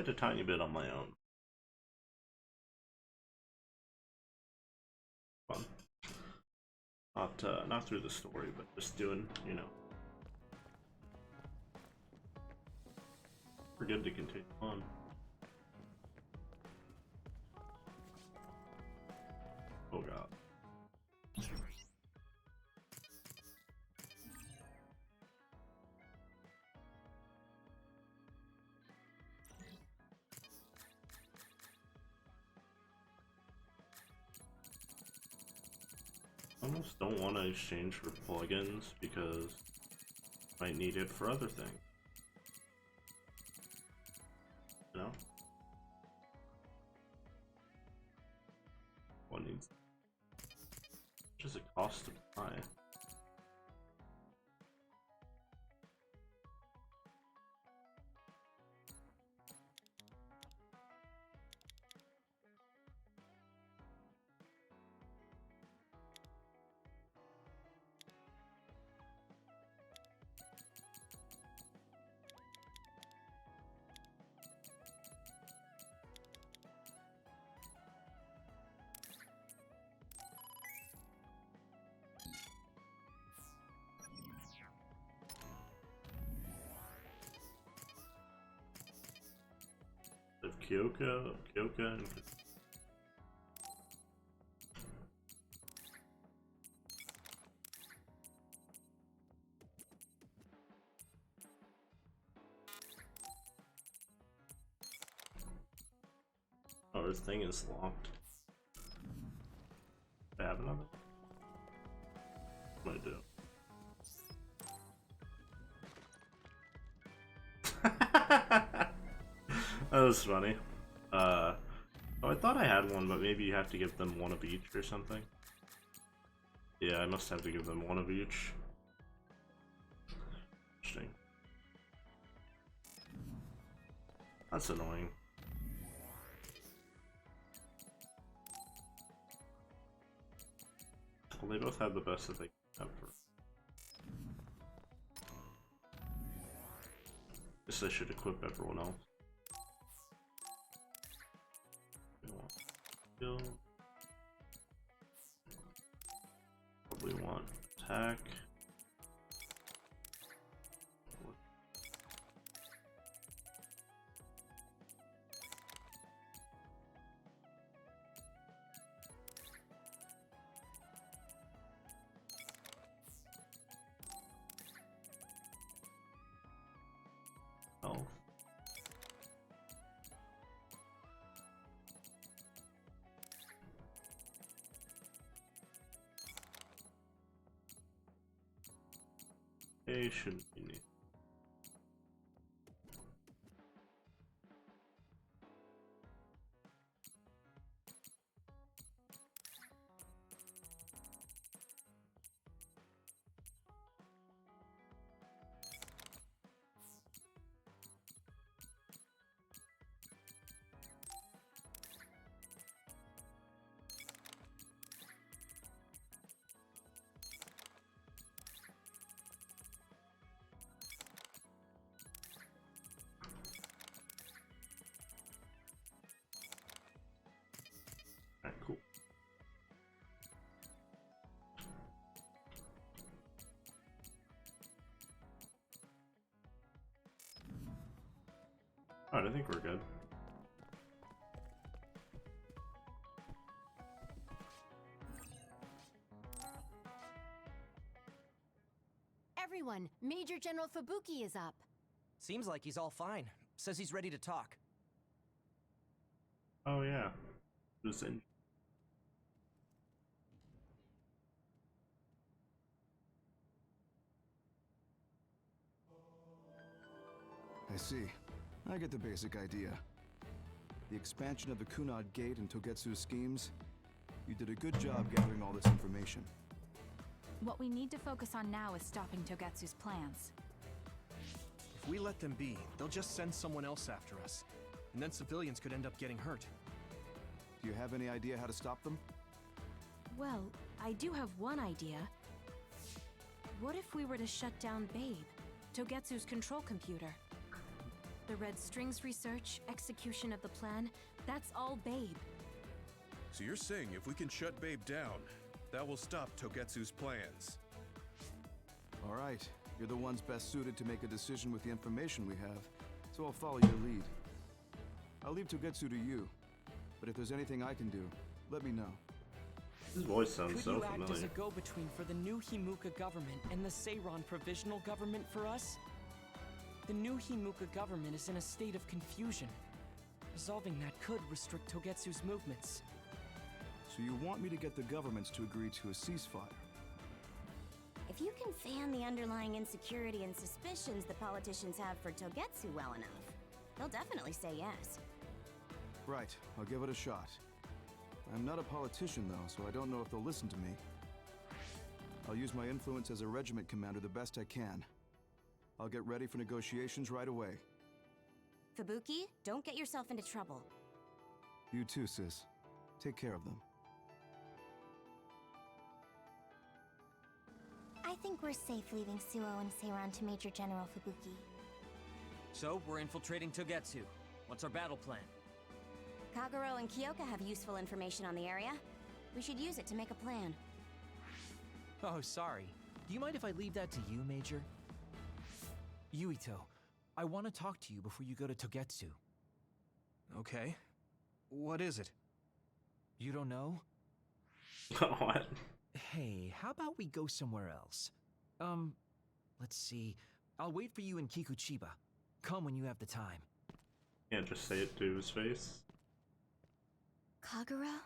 played a tiny bit on my own. Fun. Not through the story, but just doing, you know. We're good to continue on. Oh god. I almost don't want to exchange for plugins because I might need it for other things. You know? What needs? What does it cost to buy? Of Kyoka, and oh, this thing is locked. I have another. What do I do? That was funny. Oh, I thought I had one, but maybe you have to give them one of each or something. Yeah, I must have to give them one of each. Interesting. That's annoying. Well, they both have the best that they can have for. Guess I should equip everyone else. Probably want attack. Health. They shouldn't be needed. Alright, cool. Alright, I think we're good. Everyone, Major General Fubuki is up. Seems like he's all fine. Says he's ready to talk. Oh yeah. Who's in? I see. I get the basic idea. The expansion of the Kunad Gate and Togetsu's schemes. You did a good job gathering all this information. What we need to focus on now is stopping Togetsu's plans. If we let them be, they'll just send someone else after us. And then civilians could end up getting hurt. Do you have any idea how to stop them? Well, I do have one idea. What if we were to shut down Babe, Togetsu's control computer? The Red Strings research, execution of the plan, that's all Babe. So you're saying if we can shut Babe down, that will stop Togetsu's plans? All right, you're the ones best suited to make a decision with the information we have, so I'll follow your lead. I'll leave Togetsu to you, but if there's anything I can do, let me know. His voice sounds Could so you act as familiar. a go-between for the new Himuka government and the Seiran provisional government for us? The new Himuka government is in a state of confusion. Resolving that could restrict Togetsu's movements. So you want me to get the governments to agree to a ceasefire? If you can fan the underlying insecurity and suspicions the politicians have for Togetsu well enough, they'll definitely say yes. Right, I'll give it a shot. I'm not a politician though, so I don't know if they'll listen to me. I'll use my influence as a regiment commander the best I can. I'll get ready for negotiations right away. Fubuki, don't get yourself into trouble. You too, sis. Take care of them. I think we're safe leaving Suo and Seiran to Major General Fubuki. So, we're infiltrating Togetsu. What's our battle plan? Kagero and Kyoka have useful information on the area. We should use it to make a plan. Oh, sorry. Do you mind if I leave that to you, Major? Yuito, I want to talk to you before you go to Togetsu. Okay. What is it? You don't know? What? Hey, how about we go somewhere else? Let's see. I'll wait for you in Kikuchiba. Come when you have the time. Can't just say it to his face. Kagero?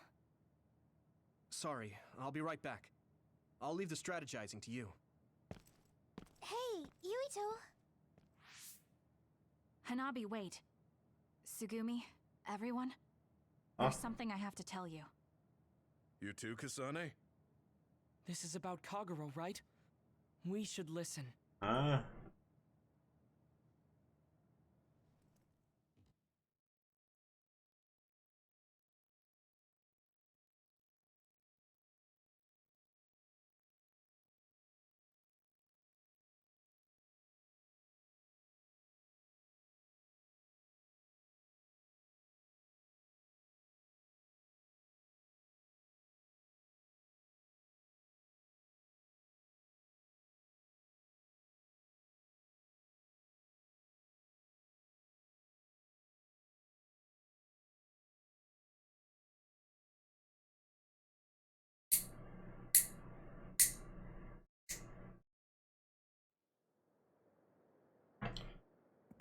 Sorry, I'll be right back. I'll leave the strategizing to you. Hey, Yuito! Hanabi, wait. Sugumi, everyone? Huh? There's something I have to tell you. You too, Kasane? This is about Kagero, right? We should listen. Ah.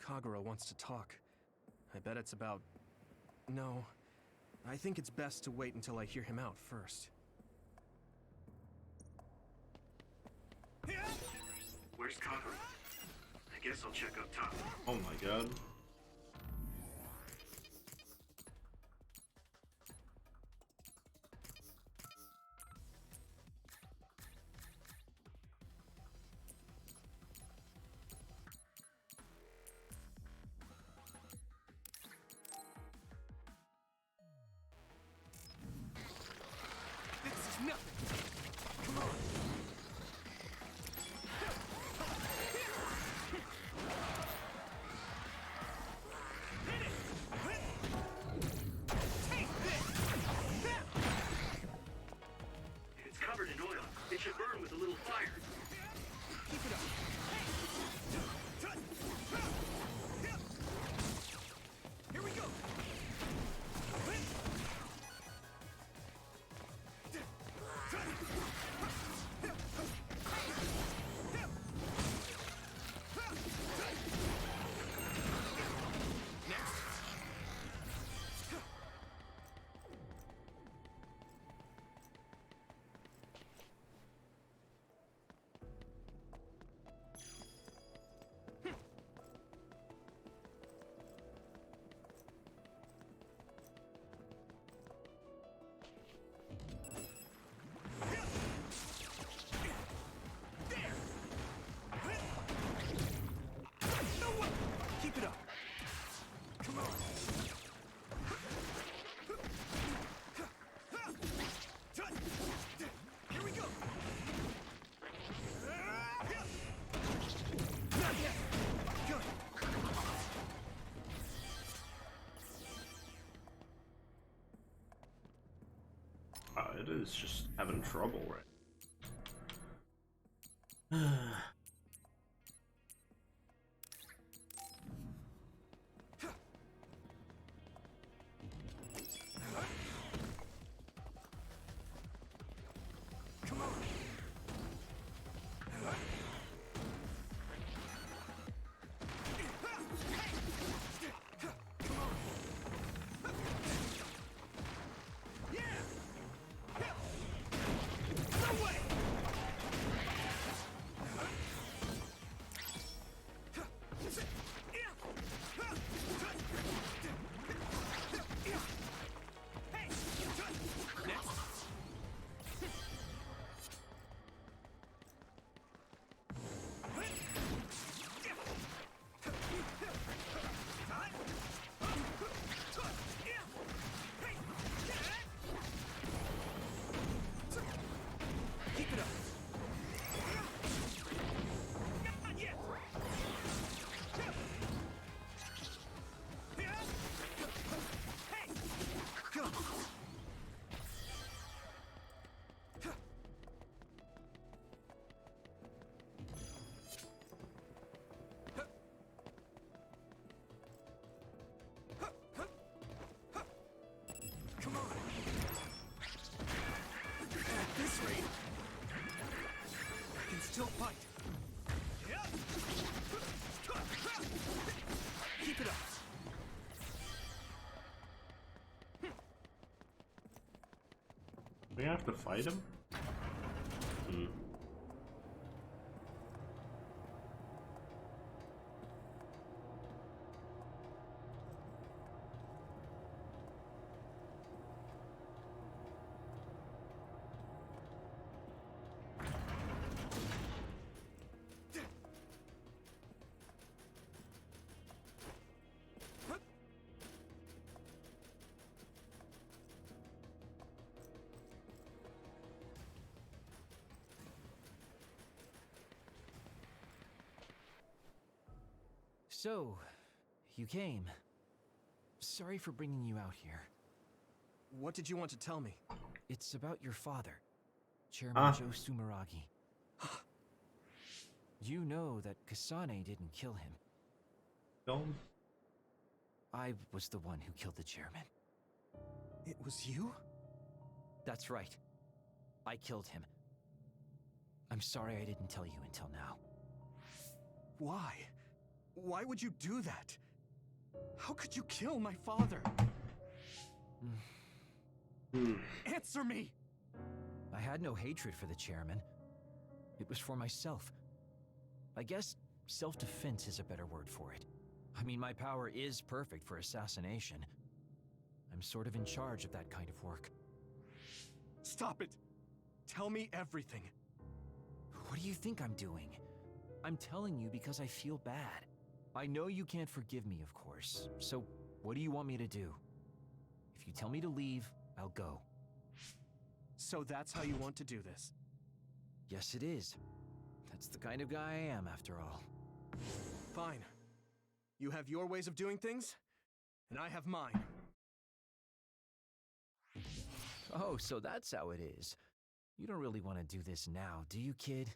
Kagero wants to talk. I bet it's about... No. I think it's best to wait until I hear him out first. Where's Kagero? I guess I'll check up top. Oh my god. This is nothing! Come on! It's covered in oil. It should burn with a little fire. Keep it up! Here we go! It is just having trouble right. Still fight. Keep it up. We have to fight him? Hmm. So, you came. Sorry for bringing you out here. What did you want to tell me? It's about your father, Chairman Joe Sumeragi. You know that Kasane didn't kill him. Don't. I was the one who killed the chairman. It was you? That's right. I killed him. I'm sorry I didn't tell you until now. Why? Why would you do that? How could you kill my father? Answer me! I had no hatred for the chairman. It was for myself. I guess self-defense is a better word for it. I mean, my power is perfect for assassination. I'm sort of in charge of that kind of work. Stop it! Tell me everything. What do you think I'm doing? I'm telling you because I feel bad. I know you can't forgive me, of course, so what do you want me to do? If you tell me to leave, I'll go. So that's how you want to do this? Yes, it is. That's the kind of guy I am, after all. Fine. You have your ways of doing things, and I have mine. Oh, so that's how it is. You don't really want to do this now, do you, kid?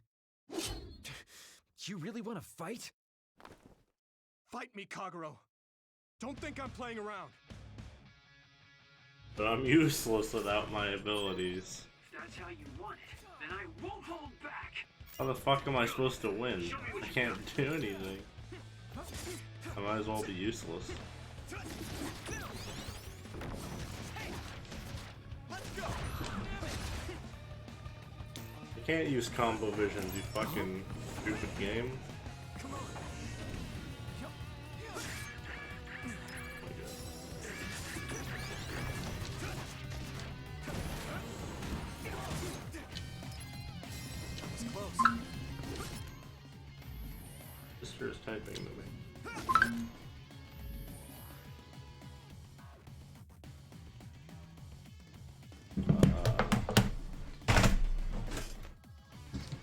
You really want to fight? Fight me, Kagero! Don't think I'm playing around! But I'm useless without my abilities. If that's how you want it, then I won't hold back! How the fuck am I supposed to win? I can't do anything. I might as well be useless. I can't use combo vision, you fucking stupid game. Sister is typing to me.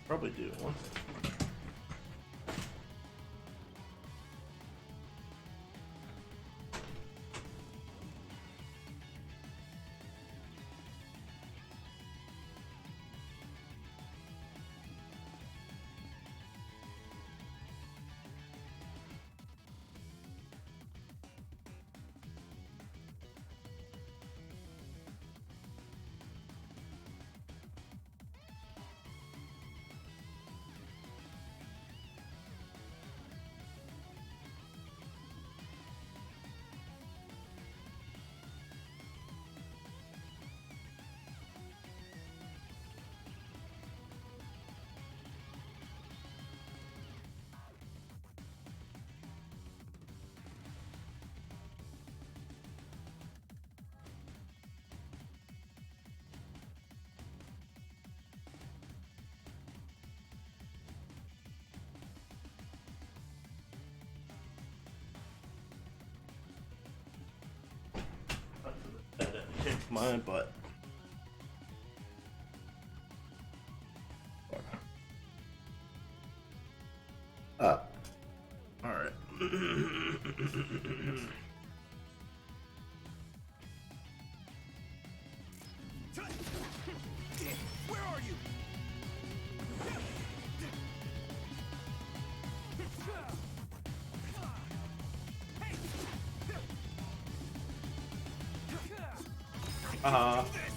Probably do one. my butt. Alright. Where are you?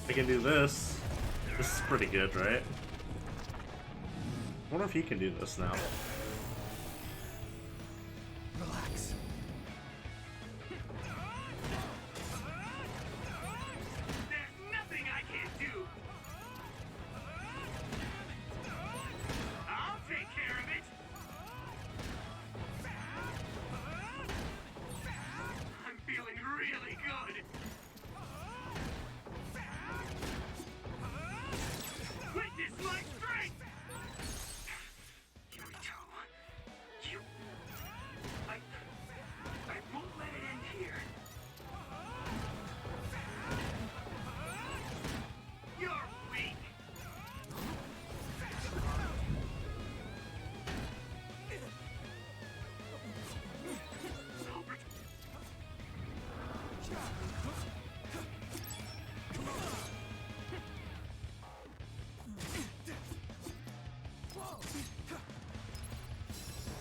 I can do this. This is pretty good, right? I wonder if he can do this now. Relax. There's nothing I can't do. I'll take care of it. I'm feeling really good. Witness my strength. Yurito, you. I won't let it end here. You're weak. Albert.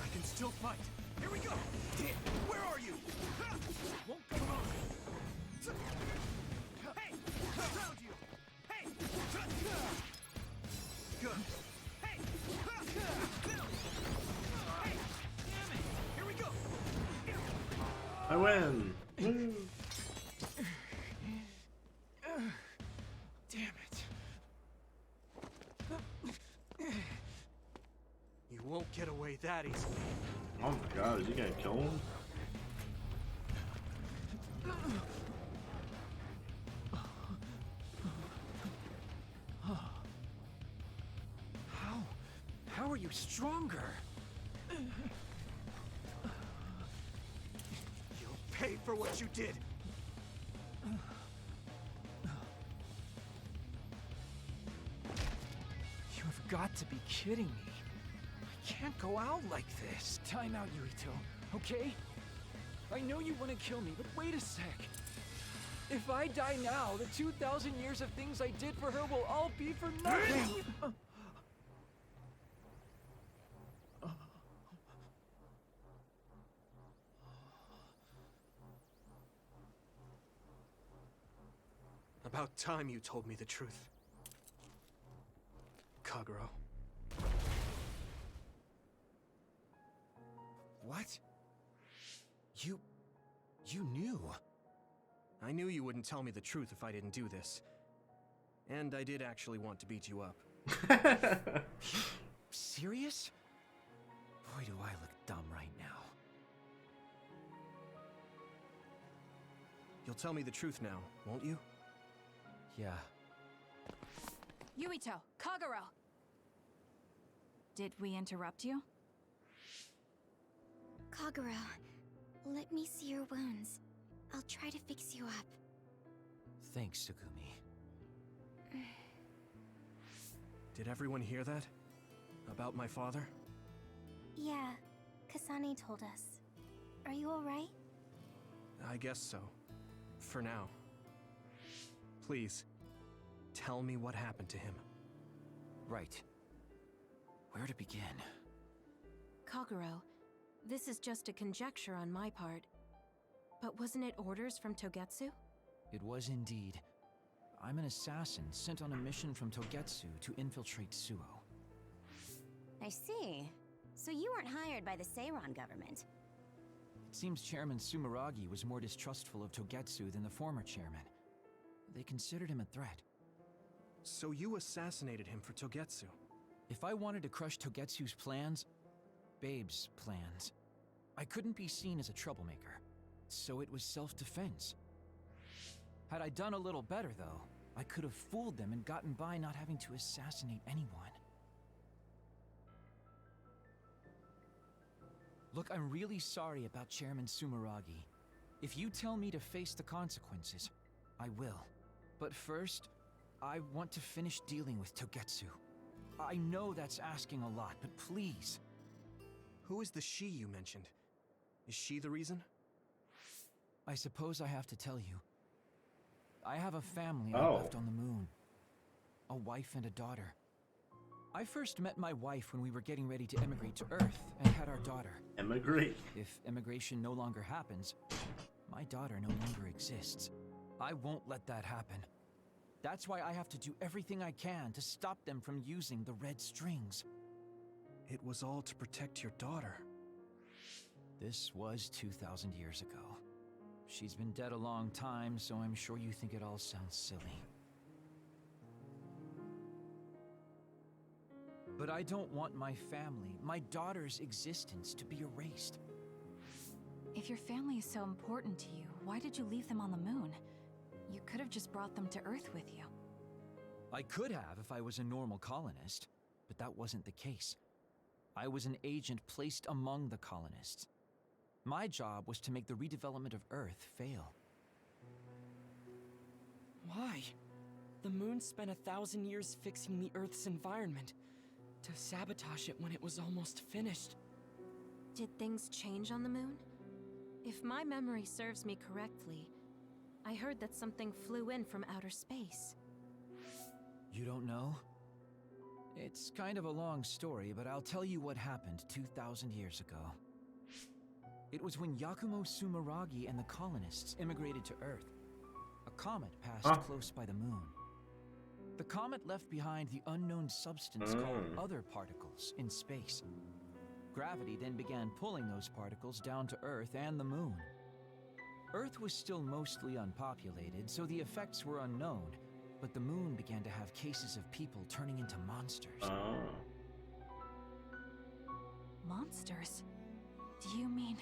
I can still fight. Here we go. Where are you? Won't come on. Hey, found you. Hey. Good. Hey. Hey. Damn it. Here we go. I win! Woo. Damn it. You won't get away that easily. Oh my god, is he gonna kill him? How are you stronger? You'll pay for what you did. You have got to be kidding me. I can't go out like this. Time out, Yurito, okay? I know you want to kill me, but wait a sec. If I die now, the 2,000 years of things I did for her will all be for nothing! About time you told me the truth, Kagero. What? You knew? I knew you wouldn't tell me the truth if I didn't do this. And I did actually want to beat you up. Serious? Boy, do I look dumb right now. You'll tell me the truth now, won't you? Yeah. Yuito, Kagero! Did we interrupt you? Kagero, let me see your wounds. I'll try to fix you up. Thanks, Tsugumi. Did everyone hear that? About my father? Yeah, Kasane told us. Are you alright? I guess so. For now. Please, tell me what happened to him. Right. Where to begin? Kagero, this is just a conjecture on my part. But wasn't it orders from Togetsu? It was indeed. I'm an assassin sent on a mission from Togetsu to infiltrate Suo. I see. So you weren't hired by the Seiran government. It seems Chairman Sumeragi was more distrustful of Togetsu than the former chairman. They considered him a threat. So you assassinated him for Togetsu? If I wanted to crush Togetsu's plans, Babe's plans, I couldn't be seen as a troublemaker. So it was self-defense. Had I done a little better, though, I could have fooled them and gotten by not having to assassinate anyone. Look, I'm really sorry about Chairman Sumeragi. If you tell me to face the consequences, I will. But first, I want to finish dealing with Togetsu. I know that's asking a lot, but please. Who is the she you mentioned? Is she the reason? I suppose I have to tell you. I have a family I left on the moon. A wife and a daughter. I first met my wife when we were getting ready to emigrate to Earth and had our daughter. Emigrate? If immigration no longer happens, my daughter no longer exists. I won't let that happen. That's why I have to do everything I can to stop them from using the red strings. It was all to protect your daughter. This was 2,000 years ago. She's been dead a long time, so I'm sure you think it all sounds silly. But I don't want my family, my daughter's existence, to be erased. If your family is so important to you, why did you leave them on the moon? You could have just brought them to Earth with you. I could have if I was a normal colonist, but that wasn't the case. I was an agent placed among the colonists. My job was to make the redevelopment of Earth fail. Why? The moon spent 1,000 years fixing the Earth's environment. To sabotage it when it was almost finished. Did things change on the moon? If my memory serves me correctly, I heard that something flew in from outer space. You don't know? It's kind of a long story, but I'll tell you what happened 2,000 years ago. It was when Yakumo Sumeragi and the colonists immigrated to Earth. A comet passed close by the moon. The comet left behind the unknown substance called other particles in space. Gravity then began pulling those particles down to Earth and the moon. Earth was still mostly unpopulated, so the effects were unknown, but the moon began to have cases of people turning into monsters. Monsters? Do you mean...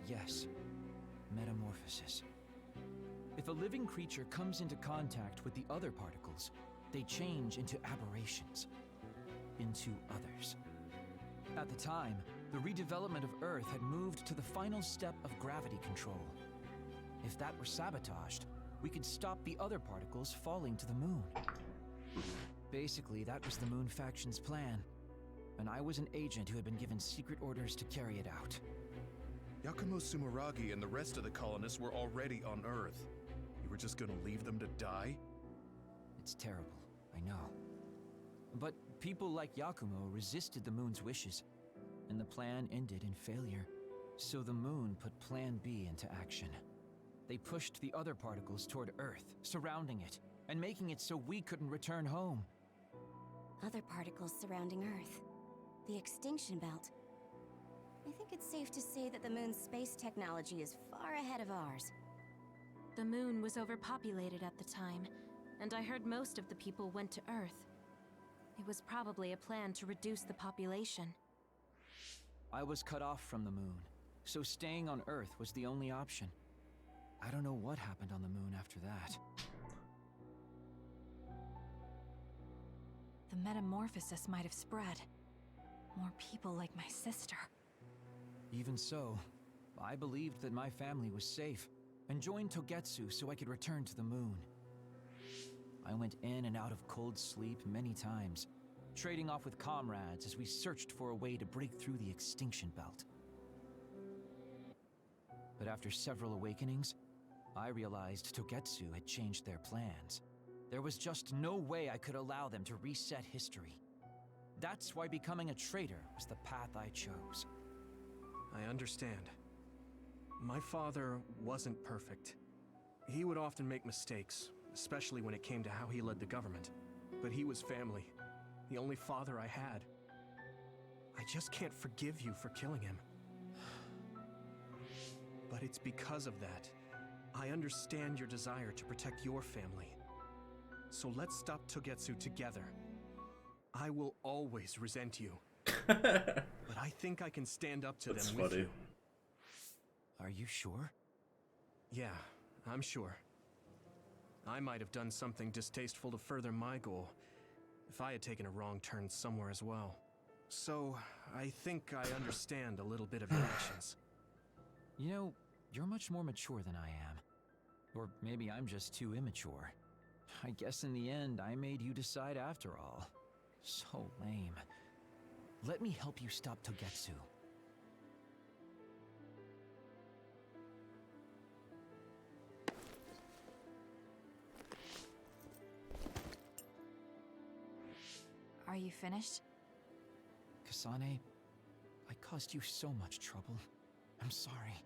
Yes. Metamorphosis. If a living creature comes into contact with the other particles, they change into aberrations. Into others. At the time, the redevelopment of Earth had moved to the final step of gravity control. If that were sabotaged, we could stop the other particles falling to the moon. Basically, that was the Moon Faction's plan, and I was an agent who had been given secret orders to carry it out. Yakumo Sumeragi and the rest of the colonists were already on Earth. You were just gonna leave them to die? It's terrible, I know. But people like Yakumo resisted the moon's wishes, and the plan ended in failure. So the moon put Plan B into action. They pushed the other particles toward Earth, surrounding it, and making it so we couldn't return home. Other particles surrounding Earth. The extinction belt. I think it's safe to say that the moon's space technology is far ahead of ours. The moon was overpopulated at the time, and I heard most of the people went to Earth. It was probably a plan to reduce the population. I was cut off from the moon, so staying on Earth was the only option. I don't know what happened on the moon after that. The metamorphosis might have spread. More people like my sister. Even so, I believed that my family was safe, and joined Togetsu so I could return to the moon. I went in and out of cold sleep many times, trading off with comrades as we searched for a way to break through the extinction belt. But after several awakenings, I realized Togetsu had changed their plans. There was just no way I could allow them to reset history. That's why becoming a traitor was the path I chose. I understand. My father wasn't perfect. He would often make mistakes, especially when it came to how he led the government. But he was family, the only father I had. I just can't forgive you for killing him. But it's because of that. I understand your desire to protect your family. So let's stop Togetsu together. I will always resent you. But I think I can stand up to them with you. Are you sure? Yeah, I'm sure. I might have done something distasteful to further my goal, if I had taken a wrong turn somewhere as well. So, I think I understand a little bit of your actions. You know, you're much more mature than I am. Or maybe I'm just too immature. I guess in the end, I made you decide after all. So lame. Let me help you stop Togetsu. Are you finished? Kasane, I caused you so much trouble. I'm sorry.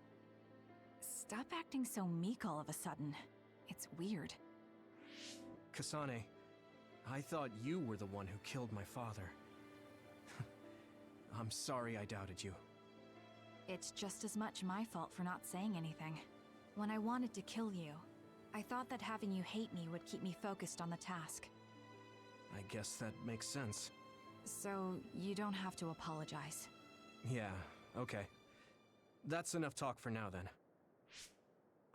Stop acting so meek all of a sudden. It's weird. Kasane, I thought you were the one who killed my father. I'm sorry I doubted you. It's just as much my fault for not saying anything. When I wanted to kill you, I thought that having you hate me would keep me focused on the task. I guess that makes sense. So, you don't have to apologize. Yeah, okay. That's enough talk for now then.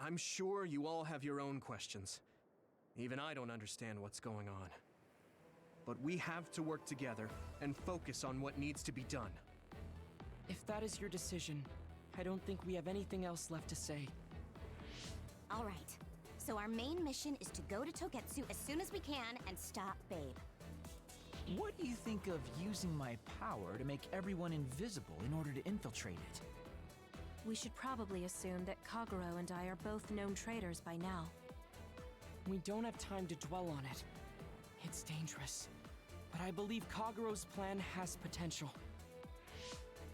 I'm sure you all have your own questions. Even I don't understand what's going on. But we have to work together and focus on what needs to be done. If that is your decision, I don't think we have anything else left to say. All right. So our main mission is to go to Togetsu as soon as we can and stop Babe. What do you think of using my power to make everyone invisible in order to infiltrate it? We should probably assume that Kagero and I are both known traitors by now. We don't have time to dwell on it. It's dangerous. But I believe Kagero's plan has potential.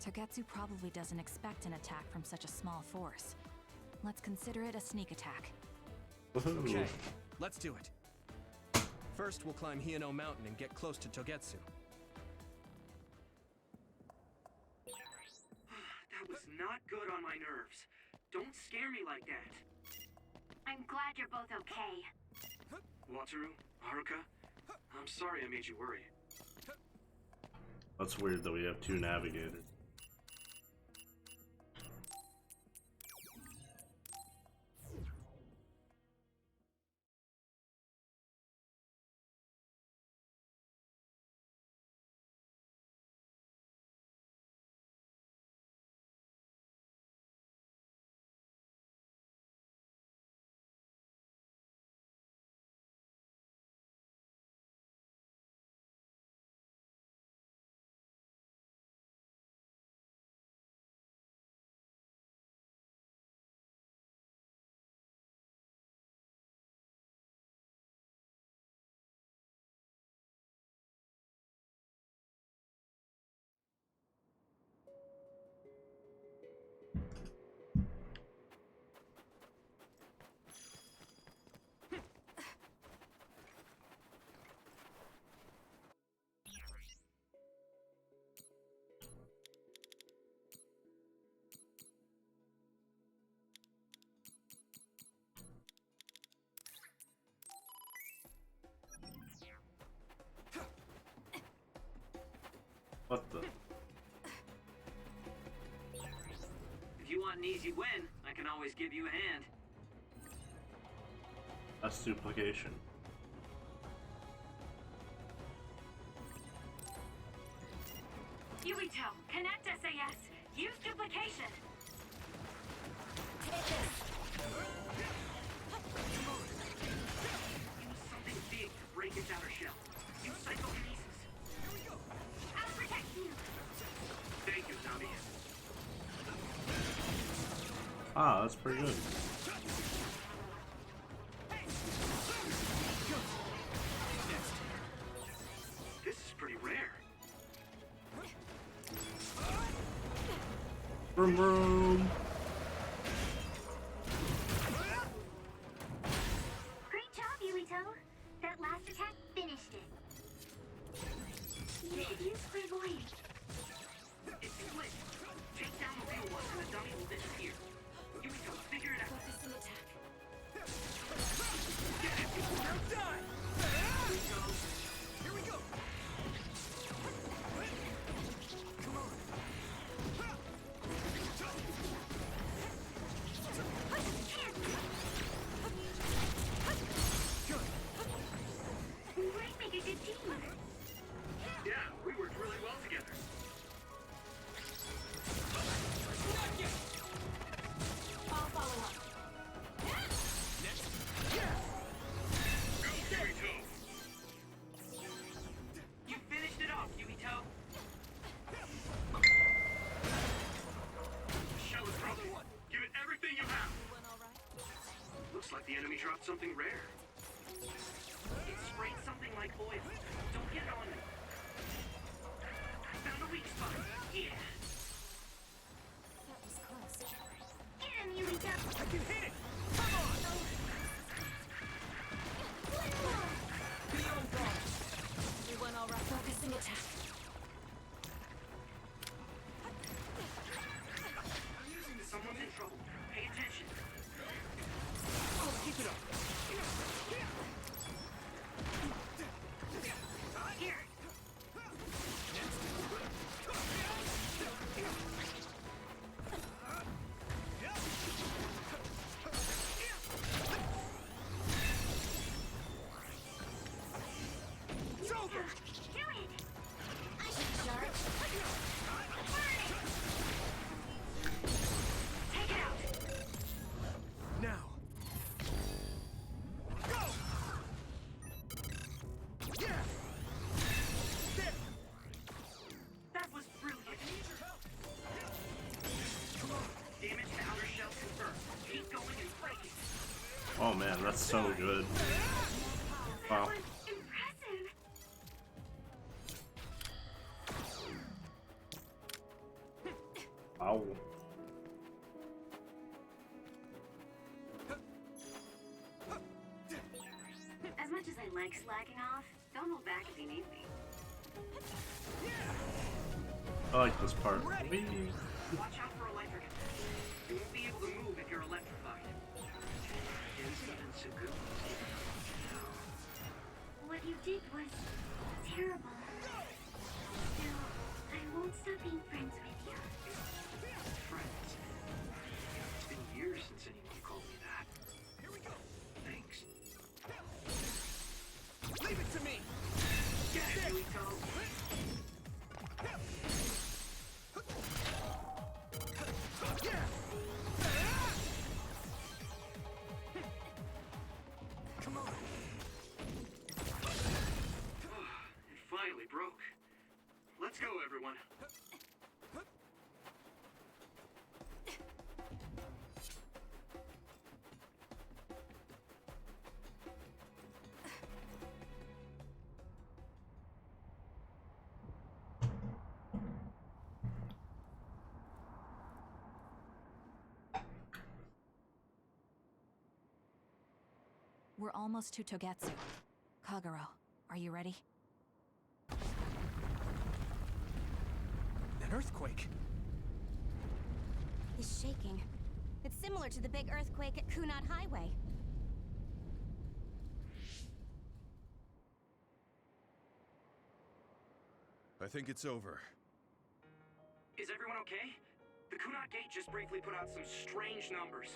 Togetsu probably doesn't expect an attack from such a small force. Let's consider it a sneak attack. Okay, let's do it. First, we'll climb Hino Mountain and get close to Togetsu. That was not good on my nerves. Don't scare me like that. I'm glad you're both okay. Wataru, Haruka, I'm sorry I made you worry. That's weird that we have two navigators. What the? If you want an easy win, I can always give you a hand. That's duplication. Yuito, connect SAS. Use duplication. Use something big to break its outer shell. Use psychokinesis. I'll protect you. Thank you, Zombie. Ah, that's pretty good. This is pretty rare. Vroom vroom. Great job, Yuito. That last attack finished it. You should use clairvoyance. It's split. Take down the real one and the dummy will disappear. Yuito, figure it out. Focus and attack. Get it! Now die! Here we go. Here we go! Come on! We might make a good team. Yeah, we worked really well together. I'll follow up. Next something rare. It sprayed something like oil. Don't get on it. I found a weak spot. Yeah. That was close. Get him, Eureka! I can hit it! Come on! Be on guard. Everyone all right? Focusing attack. Someone's in trouble. Pay attention. Keep it up. Here. It's over! Do it! I should charge. Take it out. Now. Go! Yeah! There! That was brilliant. Damage to outer shell confirmed. Keep going and break it. Oh man, that's so good. Wow. Impressive! Ow. As much as I like slacking off, don't hold back if you need me. I like this part. Whee! Watch out for electric effects. You won't be able to move if you're electrified. What you did was terrible. Still, I won't stop being friends with you. Friends. It's been years since anyone called me that. Here we go! Thanks. Leave it to me! Get it, here we go. Come on! It finally broke. Let's go, everyone. We're almost to Togetsu. Kagero, are you ready? An earthquake! It's shaking. It's similar to the big earthquake at Kunad Highway. I think it's over. Is everyone okay? The Kunad Gate just briefly put out some strange numbers.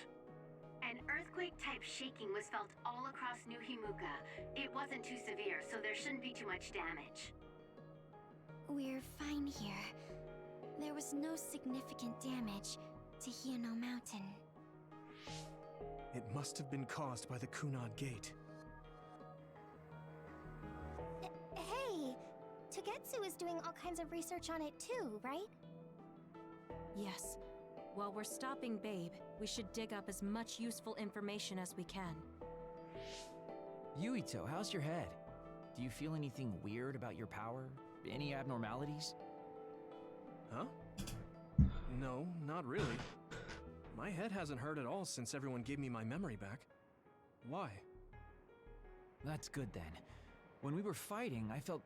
An earthquake-type shaking was felt all across New Himuka. It wasn't too severe, so there shouldn't be too much damage. We're fine here. There was no significant damage to Hiano Mountain. It must have been caused by the Kunad Gate. Hey! Togetsu is doing all kinds of research on it too, right? Yes. While we're stopping Babe, we should dig up as much useful information as we can. Yuito, how's your head? Do you feel anything weird about your power? Any abnormalities? Huh? No, not really. My head hasn't hurt at all since everyone gave me my memory back. Why? That's good then. When we were fighting, I felt...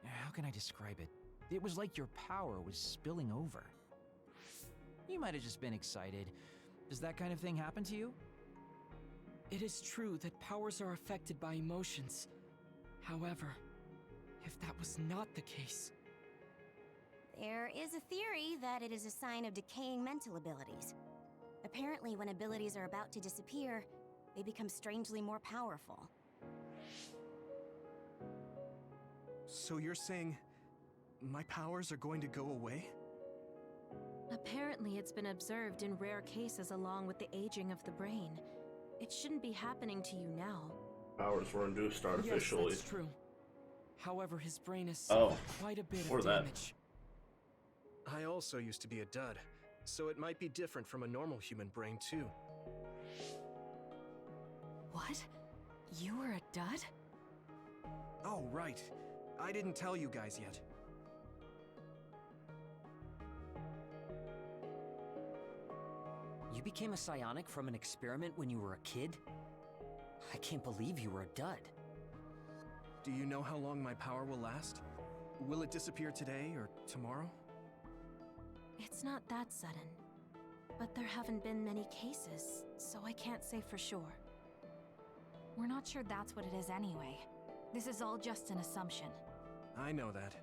How can I describe it? It was like your power was spilling over. You might have just been excited. Does that kind of thing happen to you? It is true that powers are affected by emotions. However, if that was not the case... There is a theory that it is a sign of decaying mental abilities. Apparently, when abilities are about to disappear, they become strangely more powerful. So you're saying my powers are going to go away? Apparently, it's been observed in rare cases along with the aging of the brain. It shouldn't be happening to you now. Powers were induced artificially. Yes, that's true. However, his brain has suffered quite a bit of damage. I also used to be a dud, so it might be different from a normal human brain too. What? You were a dud? Oh, right. I didn't tell you guys yet. You became a psionic from an experiment when you were a kid? I can't believe you were a dud. Do you know how long my power will last? Will it disappear today or tomorrow? It's not that sudden. But there haven't been many cases, so I can't say for sure. We're not sure that's what it is anyway. This is all just an assumption. I know that.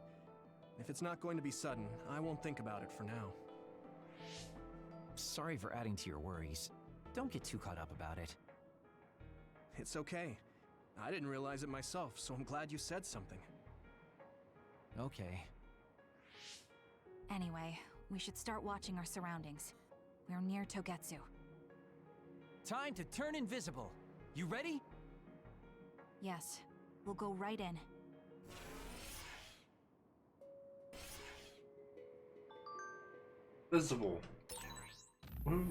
If it's not going to be sudden, I won't think about it for now. Sorry for adding to your worries. Don't get too caught up about it. It's okay. I didn't realize it myself, so I'm glad you said something. Okay. Anyway, we should start watching our surroundings. We're near Togetsu. Time to turn invisible. You ready? Yes, we'll go right in. Visible. Woo.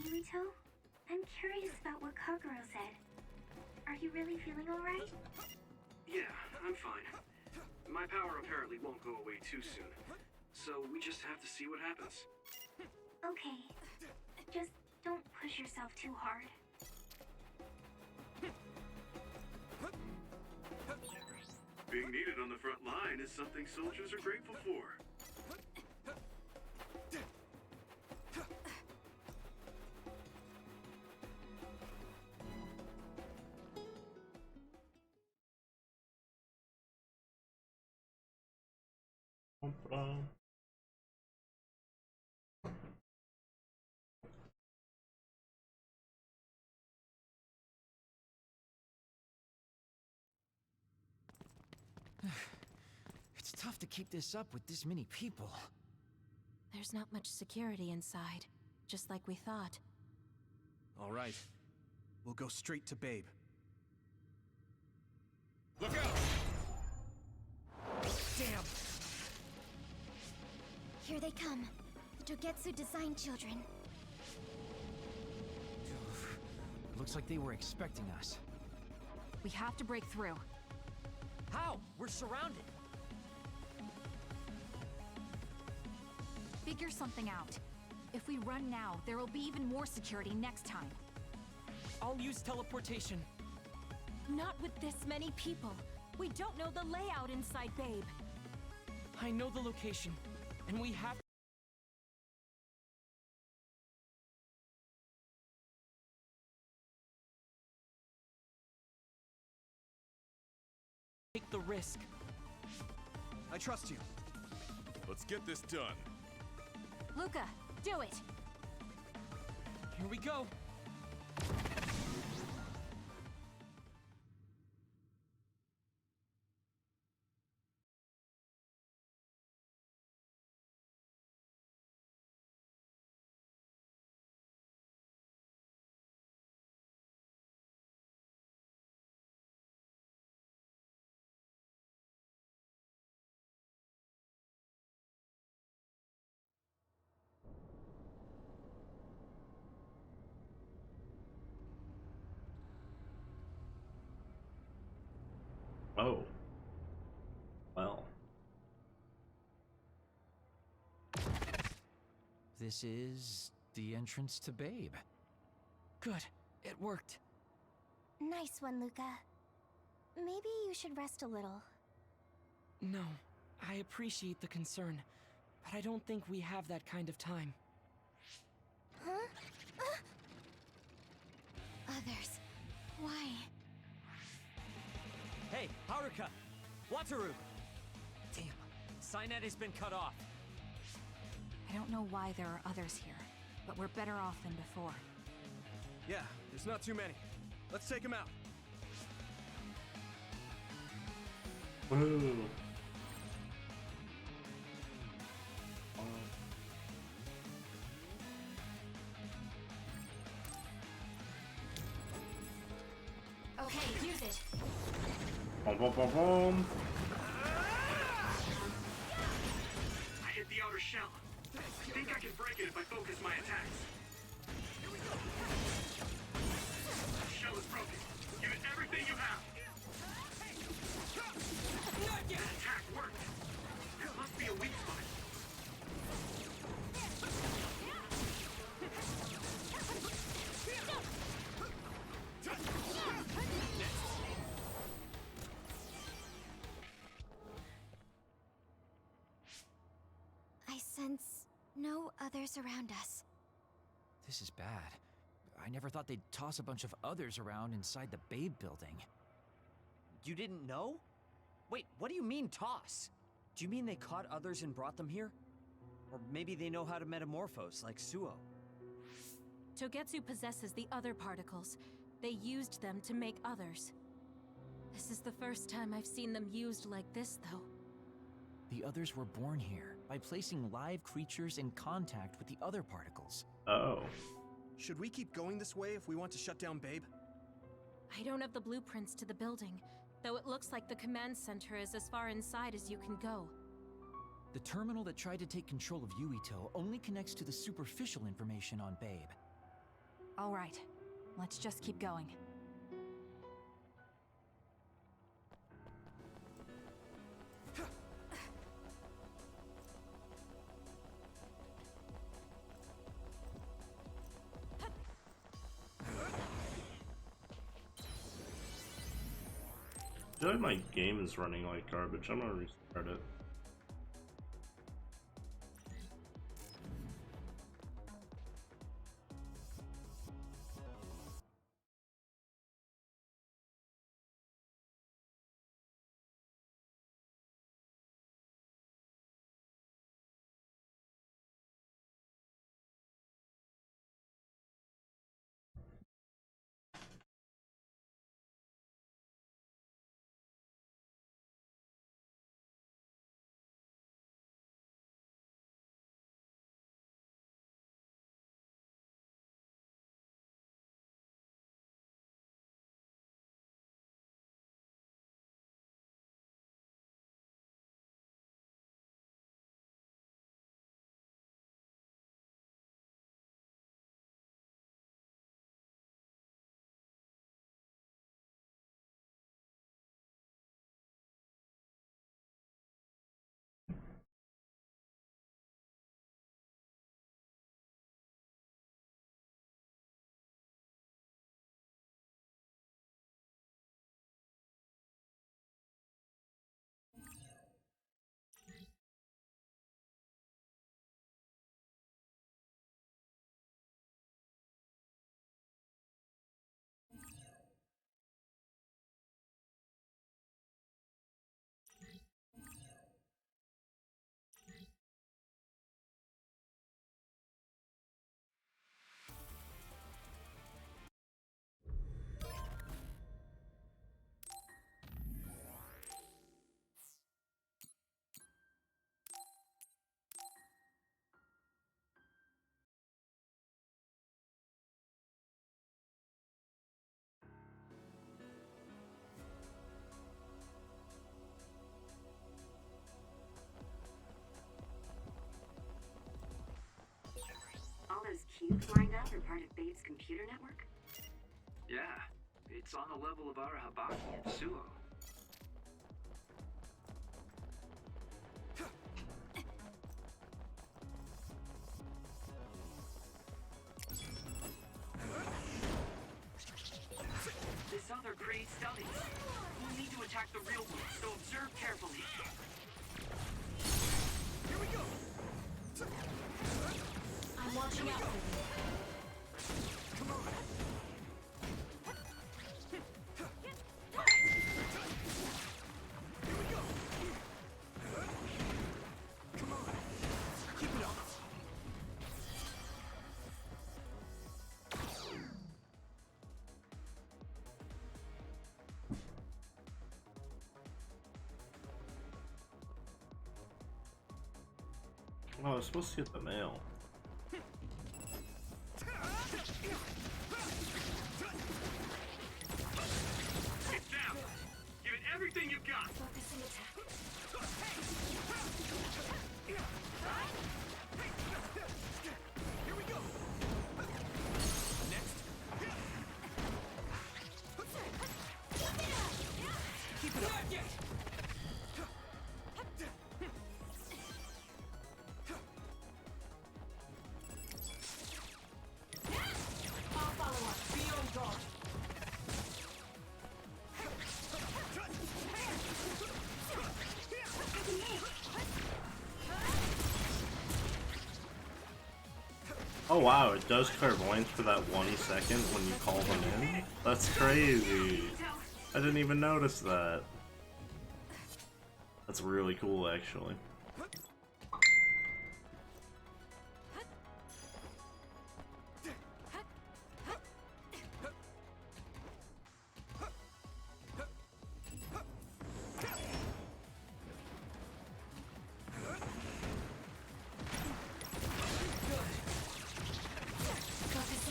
Yurito, I'm curious about what Kaguro said. Are you really feeling alright? Yeah, I'm fine. My power apparently won't go away too soon, so we just have to see what happens. Okay. Just don't push yourself too hard. Being needed on the front line is something soldiers are grateful for. It's tough to keep this up with this many people. There's not much security inside, just like we thought. All right. We'll go straight to Babe. Look out! Damn! Here they come. The Togetsu design children. Looks like they were expecting us. We have to break through. How? We're surrounded. Figure something out. If we run now, there will be even more security next time. I'll use teleportation. Not with this many people. We don't know the layout inside Babe. I know the location, and we have to take the risk. I trust you. Let's get this done. Luca, do it! Here we go. Oh. Well. This is the entrance to Babe. Good. It worked. Nice one, Luca. Maybe you should rest a little. No, I appreciate the concern, but I don't think we have that kind of time. Huh? Others. Why? Hey, Haruka! Wataru! Damn, Cynet has been cut off. I don't know why there are others here, but we're better off than before. Yeah, there's not too many. Let's take them out. Woohoo! Okay, use it. Boom, boom, boom, boom. I hit the outer shell. I think I can break it if I focus my attacks. The shell is broken. Give it everything you have. That attack worked. There must be a weak spot. I sense no others around us. This is bad. I never thought they'd toss a bunch of others around inside the Babe building. You didn't know? Wait, what do you mean toss? Do you mean they caught others and brought them here? Or maybe they know how to metamorphose, like Suo. Togetsu possesses the other particles. They used them to make others. This is the first time I've seen them used like this, though. The others were born here by placing live creatures in contact with the other particles. Oh. Should we keep going this way if we want to shut down Babe? I don't have the blueprints to the building, though it looks like the command center is as far inside as you can go. The terminal that tried to take control of Yuito only connects to the superficial information on Babe. All right, let's just keep going. I feel like my game is running like garbage. I'm gonna restart it. All those cubes lined up are part of Babe's computer network? Yeah, it's on the level of our Habaki and Suo. This other creates dummies. We'll need to attack the real one, so observe carefully. Here we go! I'm watching out for you. Come on! Here we go! Come on! Keep it up! Oh, I was supposed to get the mail. It's down. Give it everything you've got. Focusing attack. Here we go. Next. Keep it up. I'll follow up. Be on guard. Oh wow, it does clairvoyance for that 1 second when you call them in? That's crazy. I didn't even notice that. That's really cool, actually.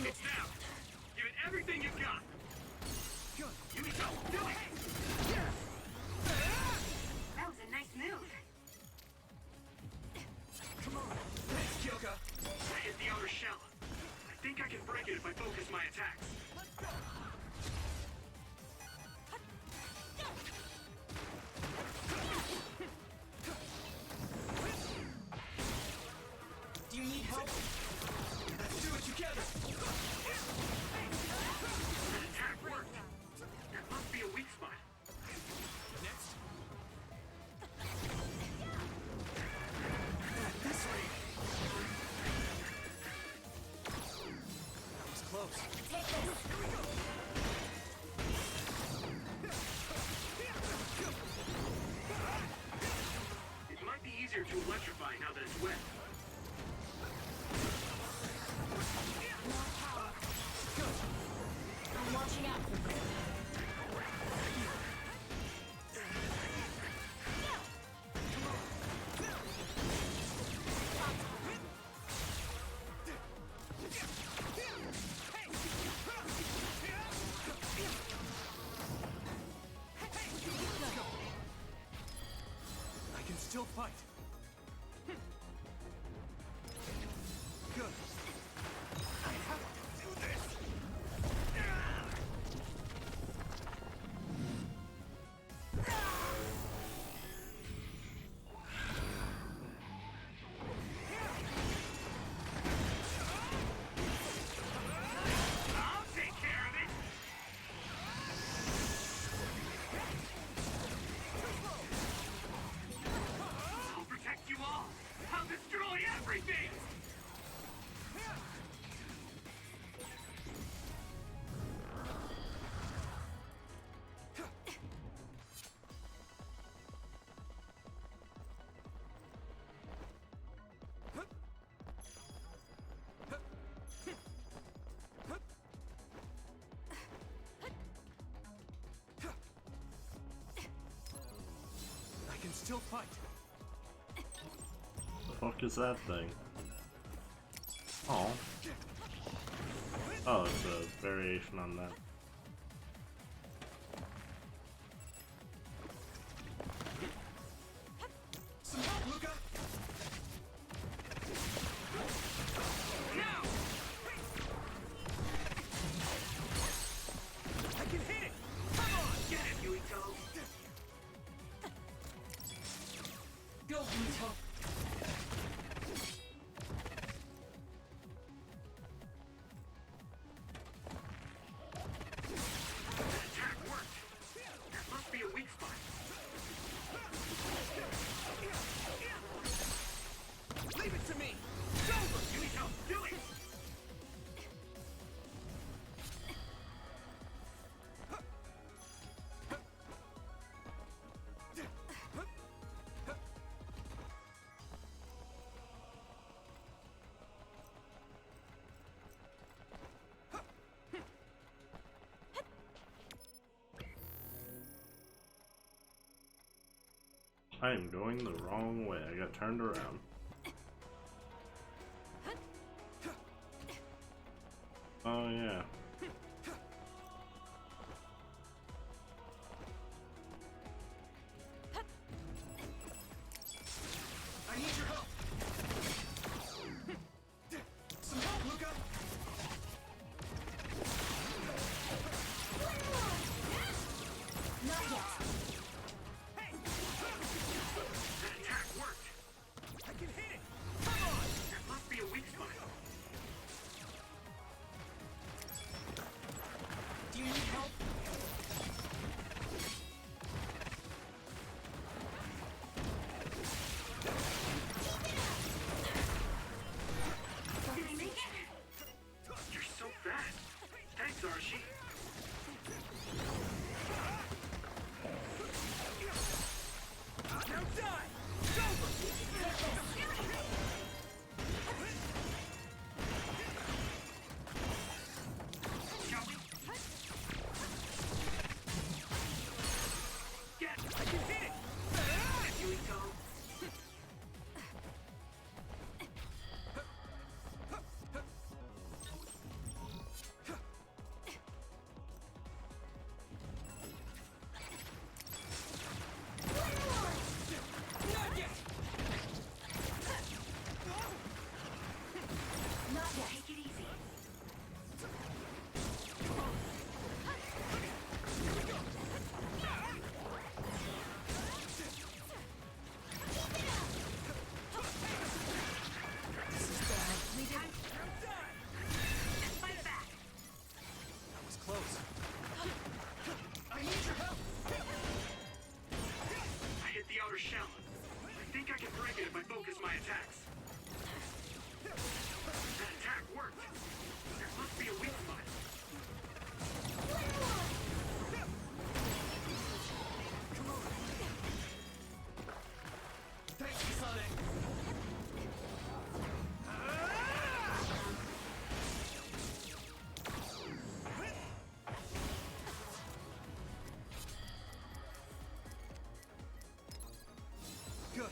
It's down. Give it everything you've got. Yumiko, do it. That was a nice move. Come on. Thanks, Kyoka. I hit the outer shell. I think I can break it if I focus my attacks. Do you need help? Let's do it together. That attack worked. That must be a weak spot. Next. This way. That was close. Take this. It might be easier to electrify now that it's wet. More power. I'm watching out for you. I can still fight. Good. I have to do this. I'll take care of it. I'll protect you all. I'll destroy everything. I can still fight. The fuck is that thing? Oh. Oh, it's a variation on that. Some help, Luca. Now. I can hit it. Come on, get it, Yumiko. Go, Yuto. That attack worked. That must be a weak spot. Leave it to me. Yumiko, do it. I am going the wrong way. I got turned around. yeah. I need your help. Some help, Luca. Not yet. That attack worked. I can hit it. Come on. There must be a weak spot. Do you need help? Did he make it? You're so fast. Thanks, Arashi. Now die. It's over. Shall we? Get! I can hit it. Here we go. Not yet. Not yet. Take it easy. We did. Fight back. That was close. I need your help. I hit the outer shell. I think I can break it if I focus my attacks. That attack worked. There must be a weak spot. Thanks, Sonic. Good.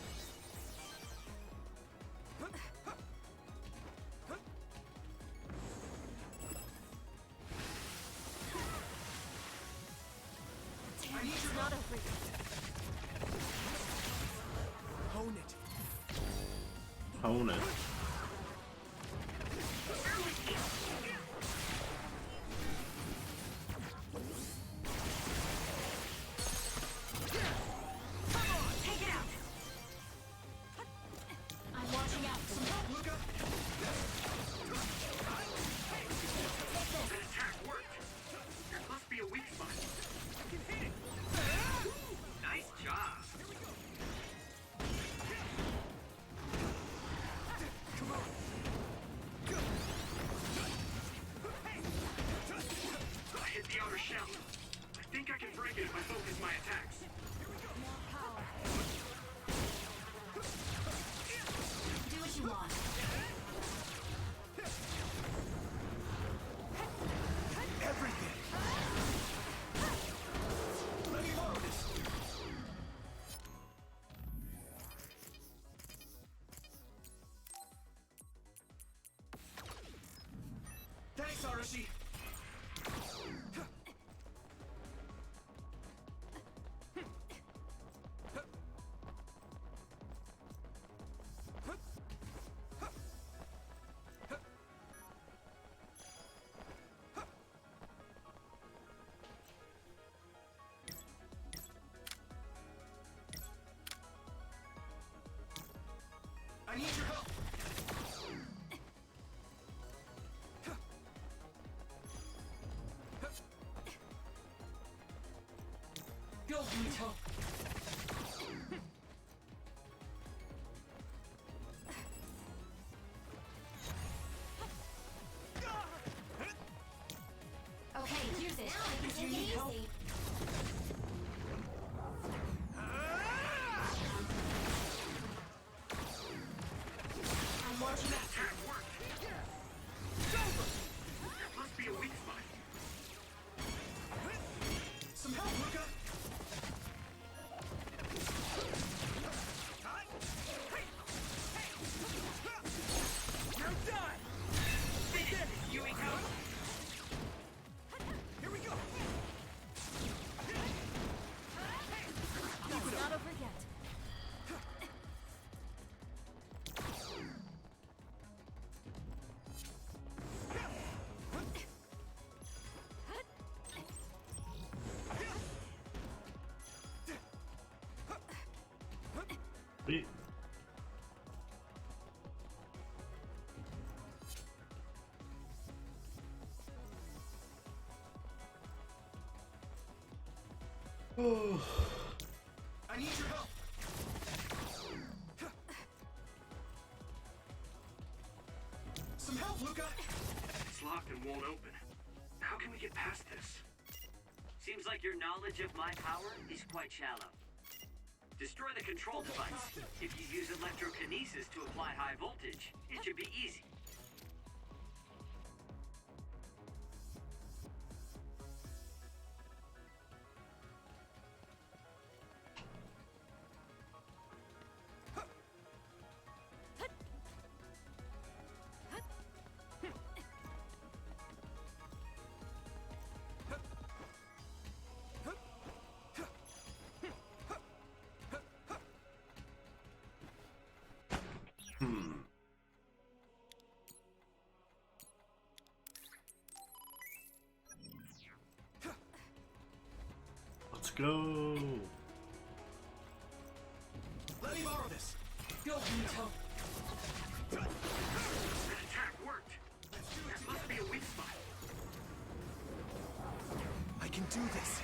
I need your Not help. over yet. Hone it. Hone it. Take it out. I'm watching out. Some help, Luca. That attack worked. There must be a weak spot. I can hit it. Nice job. Come on. I hit the outer shell. I think I can break it if I focus my attacks. Do what you want. Everything. Let me borrow this. Thanks, Arashi. I need your help. Go, Yuito. Okay, use it. If you need help, I'm watching out. Attack worked. There must be a weak spot. Some help, Luca. Now die. Finish this, Yuito. Sweet. I need your help. Some help, Luca. It's locked and won't open. How can we get past this? Seems like your knowledge of my power is quite shallow. Destroy the control device. If you use electrokinesis to apply high voltage, it should be easy. Let's go. Let me borrow this. Go, Vito. That attack worked. That must be a weak spot. I can do this.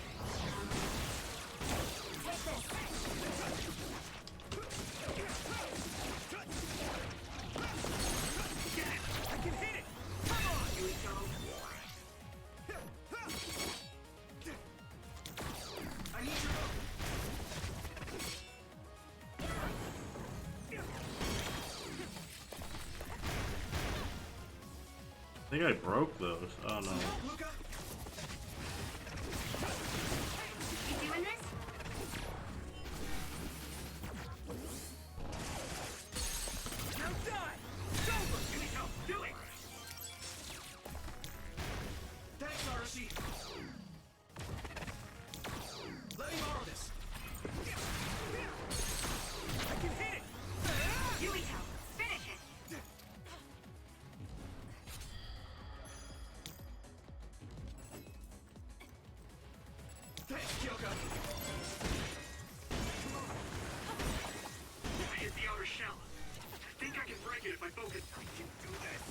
Take this. Get it! I can hit it. Come on, Yuito! I need your help. I think I broke those. Oh no. Some help, Luca. You doing this? Now die! It's over! Yuito, do it! Thanks, Arashi. Let me borrow this. I can hit it. Yuito, finish it! Thanks, Kyoko. I hit the outer shell. I think I can break it if I focus. I can do this.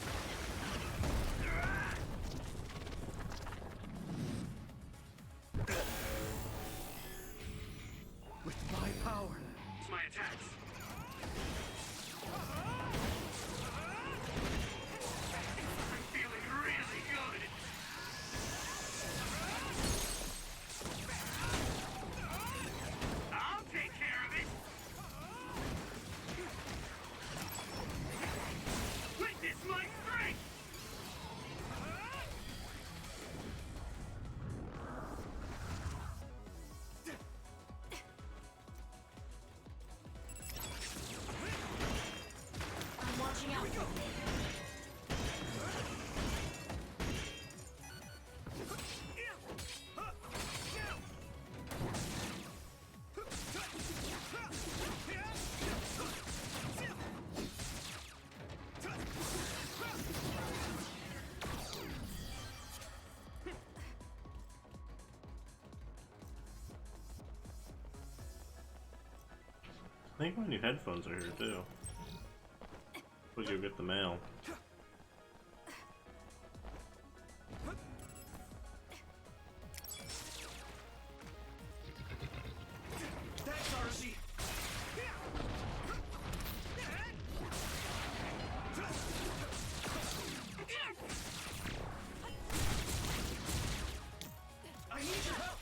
With my power. It's my attacks. I'm feeling really good. I'll take care of it. Witness my strength. I'm watching out. I think my new headphones are here too. We'll go get the mail. Thanks, Arashi. I need your help.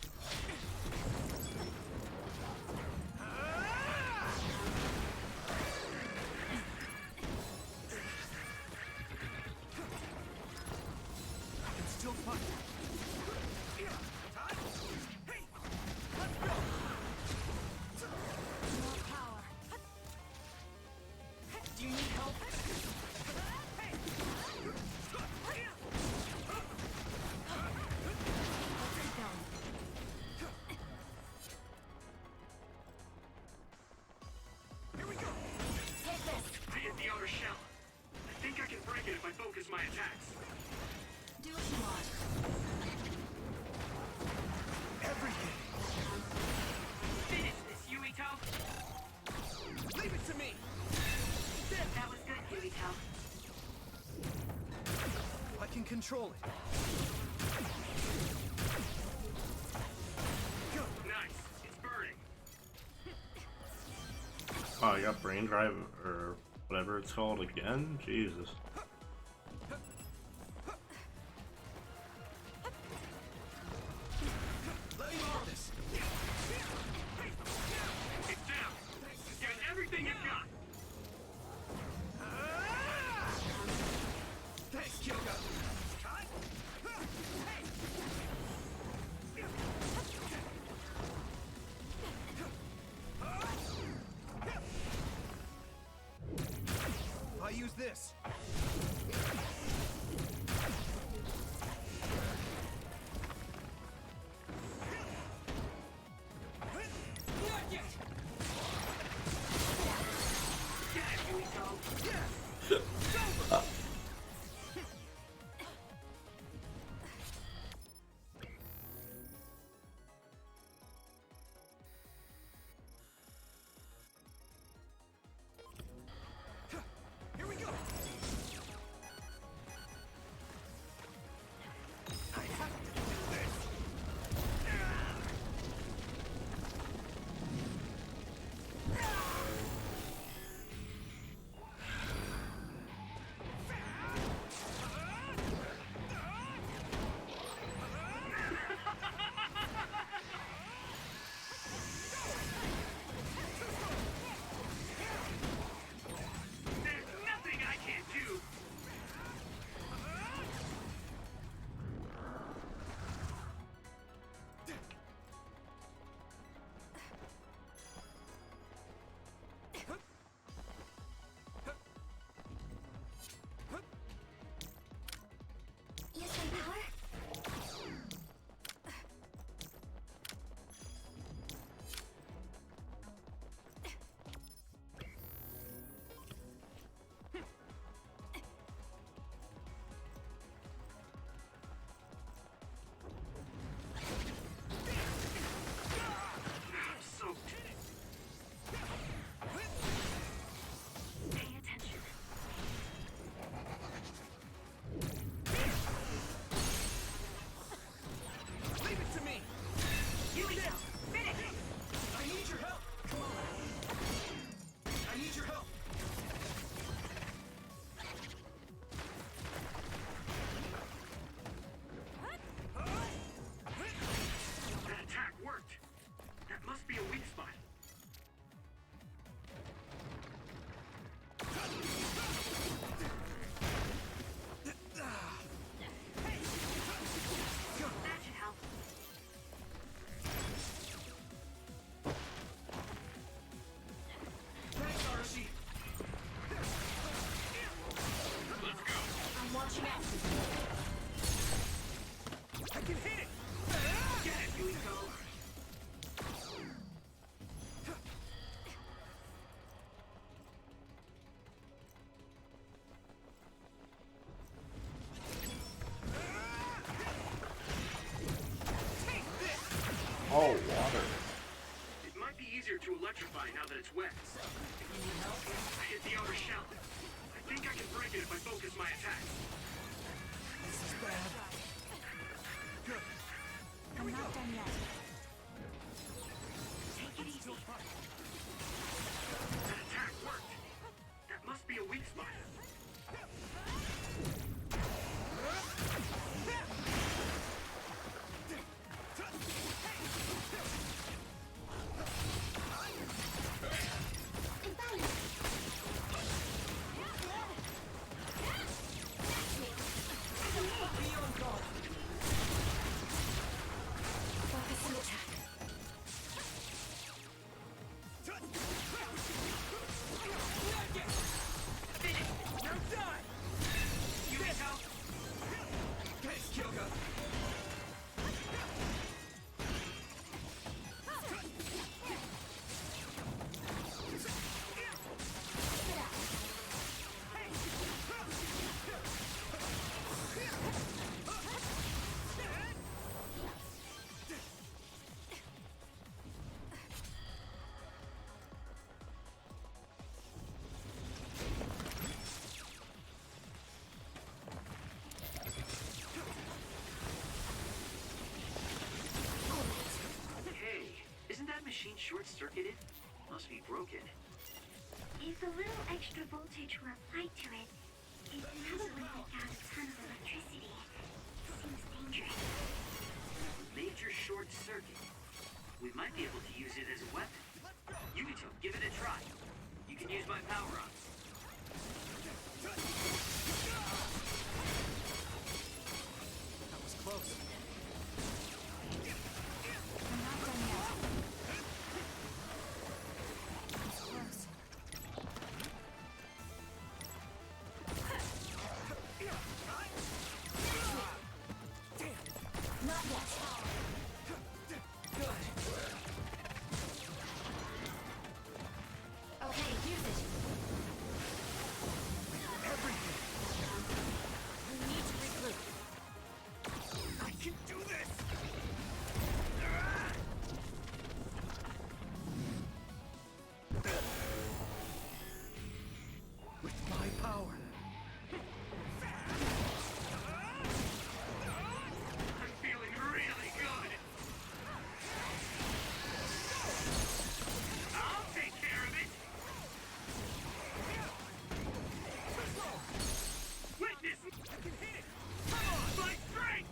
control it. Nice. It's burning. Oh, I got brain drive or whatever it's called again? Jesus. It's down. Give it everything you've got. Thanks, Kyoga. I use this. Not yet. Yeah, here we go. Here we go. I have to do this. There's nothing I can't do. Use my power? I'm soaked. Pay attention. Leave it to me. Here we go. Finish it. I need your help. Come on. I need your help. That attack worked. That must be a weak spot. That should help. Thanks, Arashi. Let's go. I'm watching out. I can hit it. Get it, here we go. Oh, water. It might be easier to electrify now that it's wet. I hit the outer shell. I think I can break it if I focus my attack. This is bad. Good. Here I'm we go. not done yet. Take it easy. That attack worked. That must be a weak spot. Focus machine short-circuited? Must be broken. If a little extra voltage were applied to it, it probably take out a ton of electricity. Seems dangerous. Major short circuit. We might be able to use it as a weapon. Yumito, give it a try. You can use my power-ups. That was close. I'm not done yet. It's close. Not yet. Okay, use it. Everything. We need to regroup. I can do this. With my power. I'm feeling really good. I'll take care of it. Witness! I can hit it! Come on! My strength!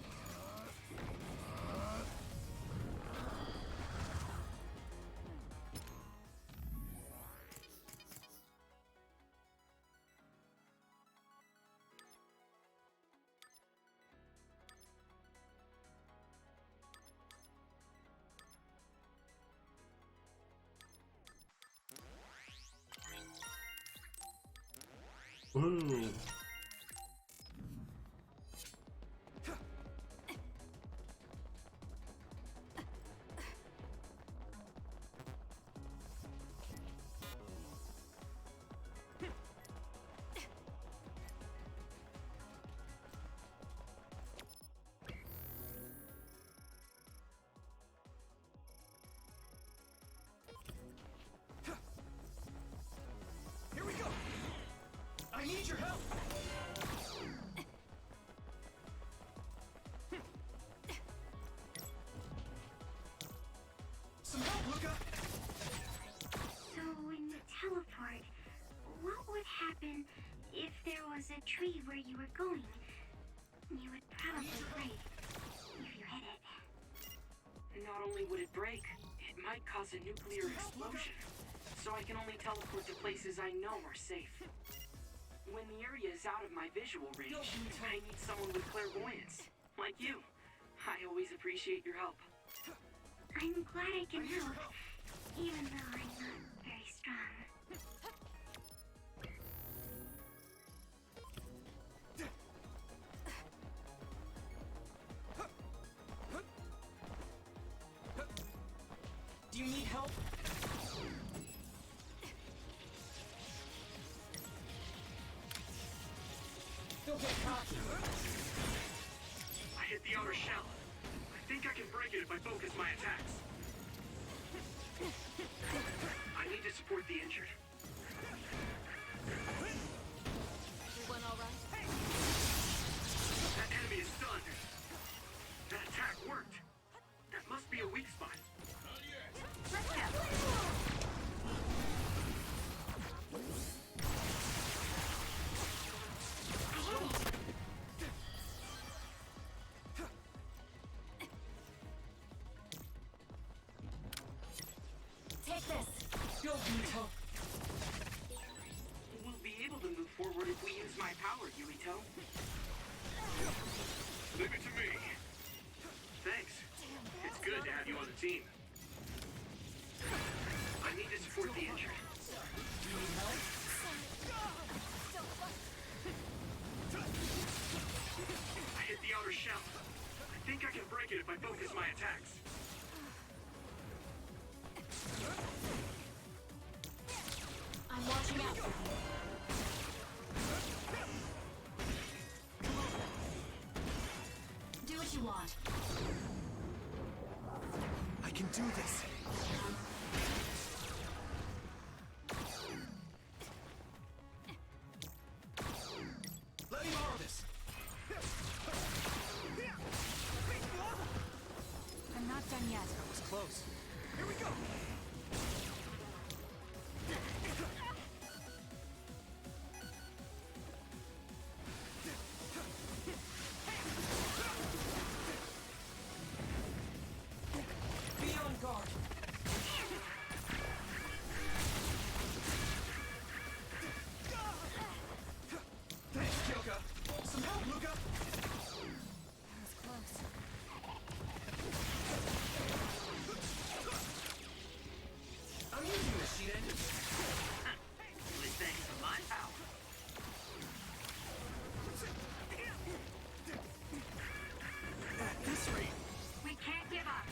Woo! Here we go. I need your help. Some help, Luca. So in the teleport, what would happen if there was a tree where you were going? You would probably break if you hit it. Not only would it break, it might cause a nuclear explosion. So I can only teleport to places I know are safe. When the area is out of my visual range, I need someone with clairvoyance. Like you. I always appreciate your help. I'm glad I can help, even though I'm not very strong. Do you need help? Don't get cocky. I hit the outer shell. I think I can break it if I focus my attacks. I need to support the injured. Everyone all right? That enemy is stunned. That attack worked. That must be a weak spot. Let's go. Take this. Go, Yumito. We'll be able to move forward if we use my power, Yumito. Leave it to me. Thanks. It's good to have you on the team. I need to support the injured. Do you need help? I hit the outer shell. I think I can break it if I focus my attacks. I'm watching out for you. Come on. Do what you want. I can do this. Let me borrow this. I'm not done yet. That was close. Here we go. Be on guard. Thanks, Kyoka. Some help, Luca. That was close. I'm using this sheet engine. Only thanks to my power. At this rate, We can't give up.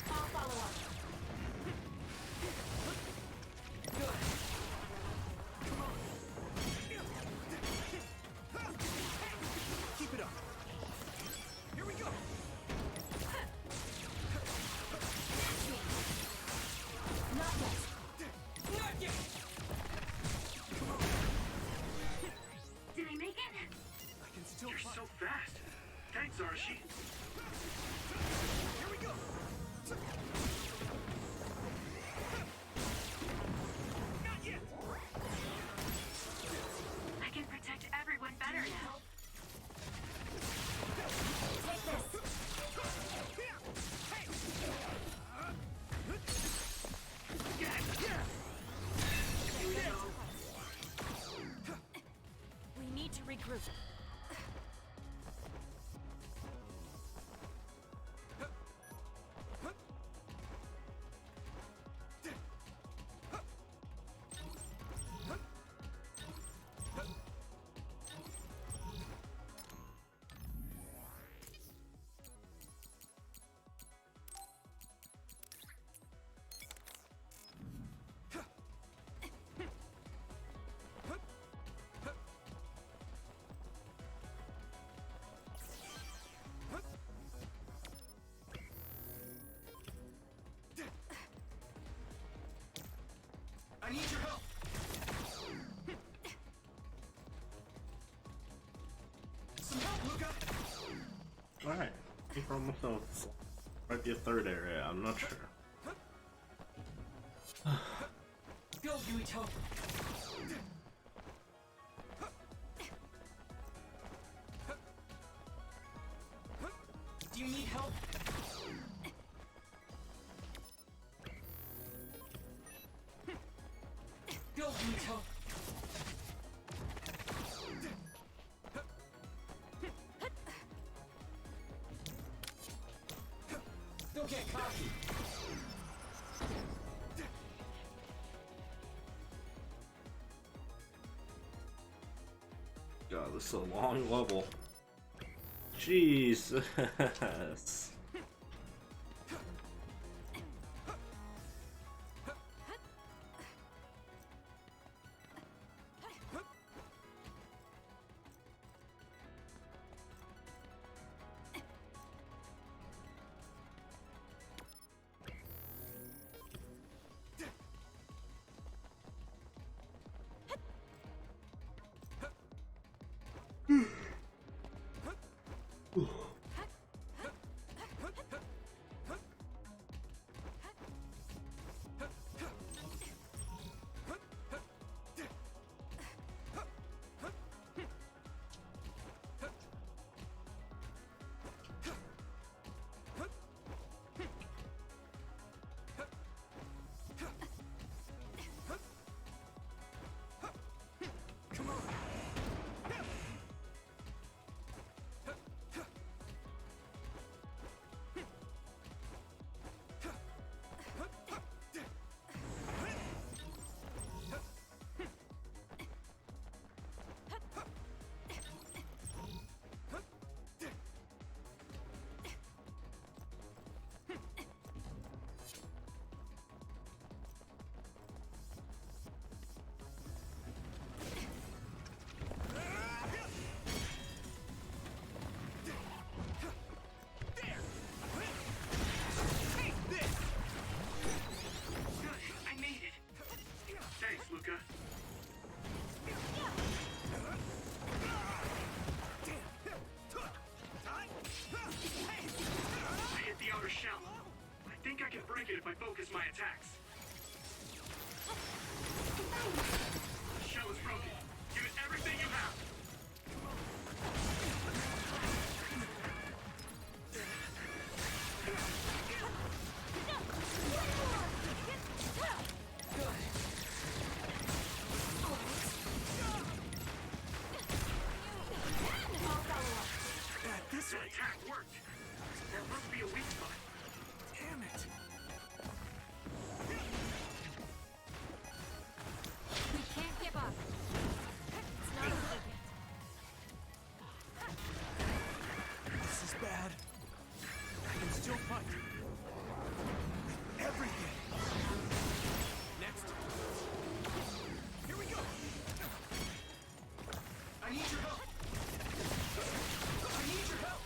I'll follow up. keep it up. Here we go. Not yet. Not yet. Did I make it? I can still You're fight. so fast. Thanks, Arashi. Here we go. Not yet. I can protect everyone better now. Take this. We need to regroup. I need your help. Some help, Luca. Alright, I think we're almost done. Might be a third area, I'm not sure. Go, Yuito. Do you need help? Go, Yuito. Don't get cocky. God, this is a long level. Jesus. That attack worked. There must be a weak spot. Damn it! We can't give up. It's not over yet. This is bad. I can still fight. Everything. Next. Here we go. I need your help. I need your help.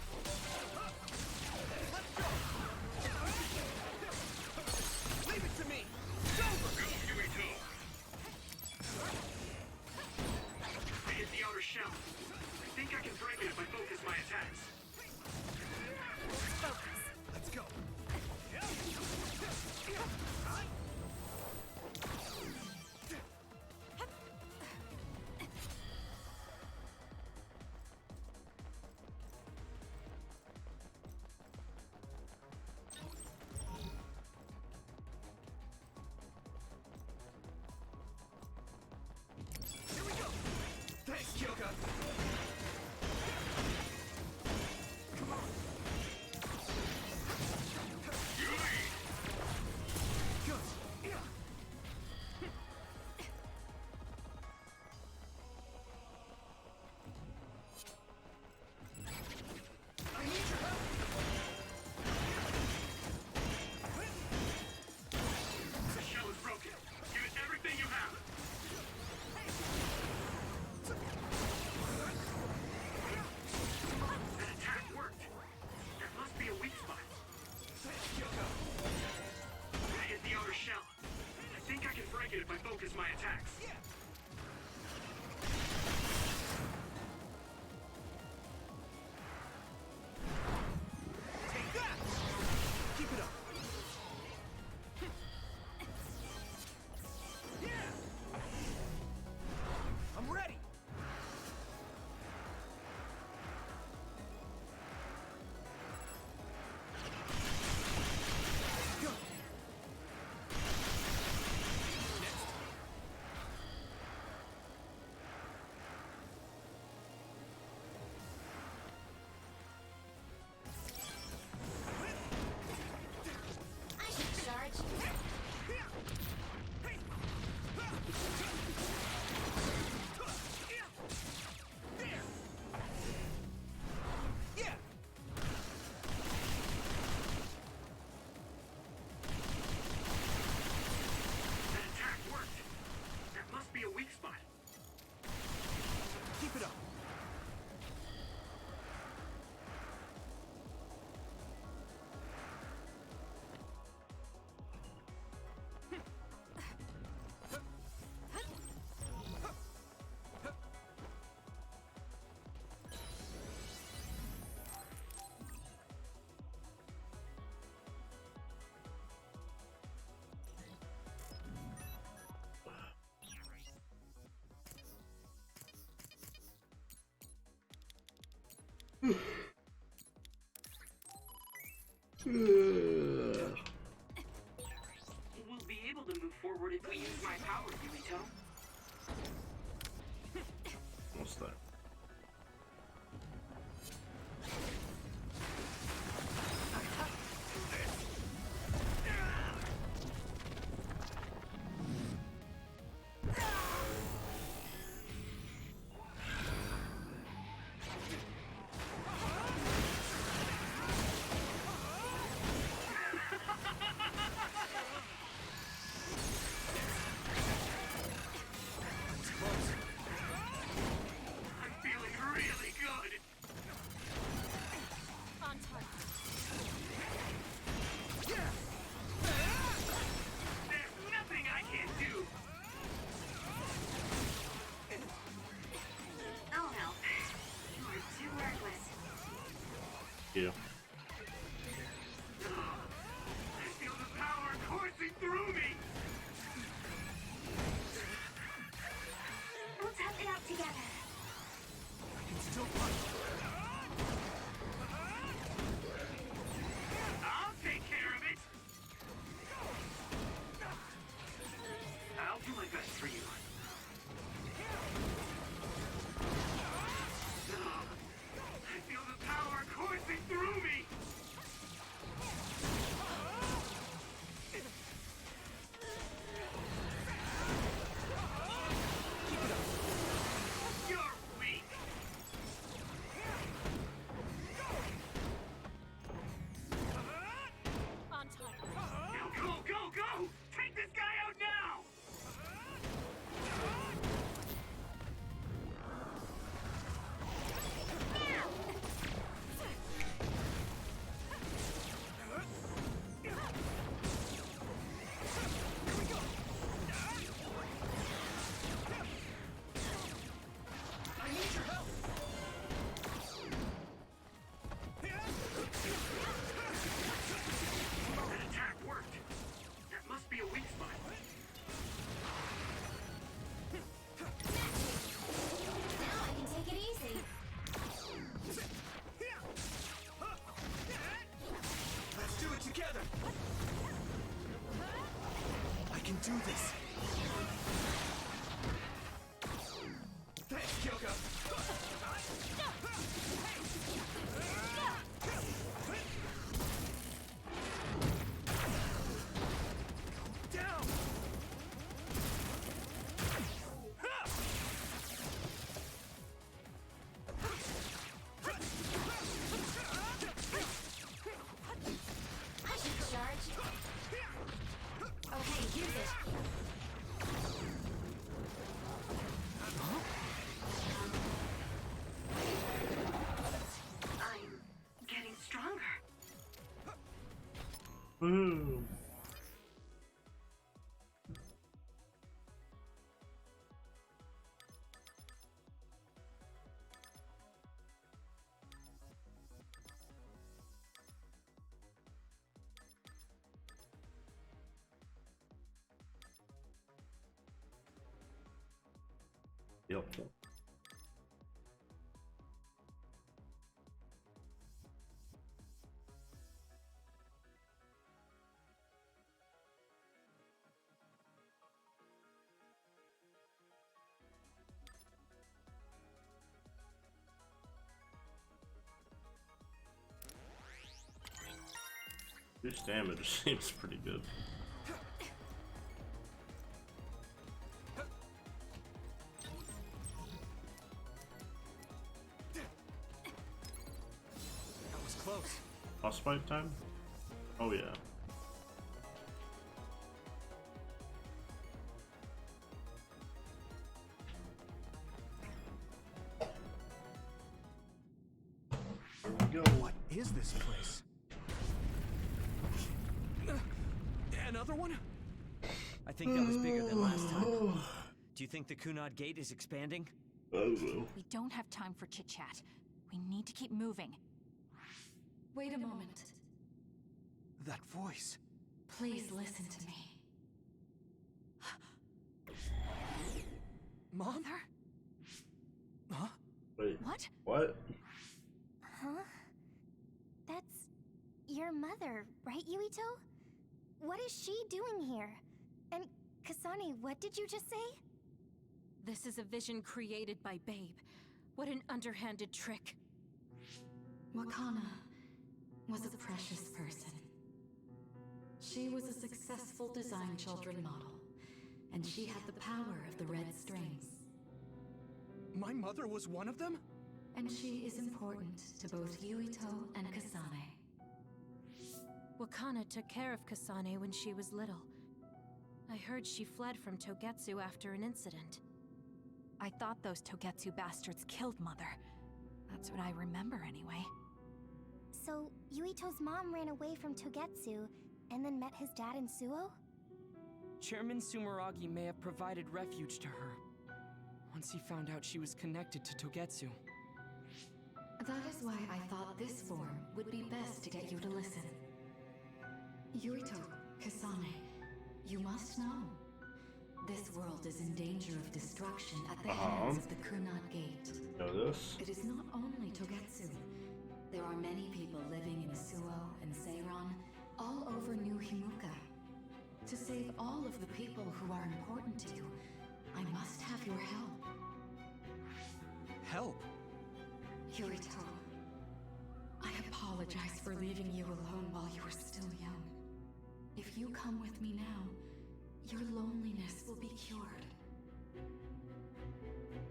Let's go. Leave it to me. It's over. Go, Yuito. I hit the outer shell. I think I can break it if I focus my attacks. Let's go. Here we go. Thanks, Kyoka. Come on. Good. Yeah. I need your help. The shell is broken. Give it everything you have. That attack worked. There must be a weak spot. Thanks, Kyoko. I hit the outer shell. I think I can break it if I focus my attacks. Take that! Keep it up. Yeah! I'm ready. Go. Next. I should charge. There. Yeah. That attack worked. There must be a weak spot. Keep it up. We'll be able to move forward if we use my power, Yuito. What's that? I'm feeling really good. On target. There's nothing I can't do. Oh no. You are too reckless. Yeah. I feel the power coursing through me. We'll tough it out together. I can still fight. I'll take care of it. I'll do my best for you. I feel the power coursing do this. Thanks, Kyoko. Down. I should charge. Okay, use it. I'm getting stronger. Woohoo! Yep. This damage seems pretty good. That was close. Boss fight time? Oh yeah. Here we go. What is this place? Another one? I think that was bigger than last time. Do you think the Kunad Gate is expanding? Oh, We don't have time for chit-chat. We need to keep moving. Wait a moment. That voice. Please listen to me. Mom? Mother? Huh? Wait. What? What? Huh? That's your mother, right, Yuito? What is she doing here? And Kasane, what did you just say? This is a vision created by Babe. What an underhanded trick. Wakana was a precious person. She was a successful design children model, and she had the power of the red strings. My mother was one of them? And she is important to both Yuito and Kasane. Wakana took care of Kasane when she was little. I heard she fled from Togetsu after an incident. I thought those Togetsu bastards killed Mother. That's what I remember anyway. So, Yuito's mom ran away from Togetsu and then met his dad in Suo? Chairman Sumeragi may have provided refuge to her. Once he found out she was connected to Togetsu. That is why I thought this form would be best to get you to listen. Yuito, Kasane, you must know. This world is in danger of destruction at the hands of the Kunad Gate. Know this? It is not only Togetsu. There are many people living in Suo and Seiron, all over New Himuka. To save all of the people who are important to you, I must have your help. Help? Yurito, I apologize for leaving you alone while you were still young. If you come with me now, your loneliness will be cured.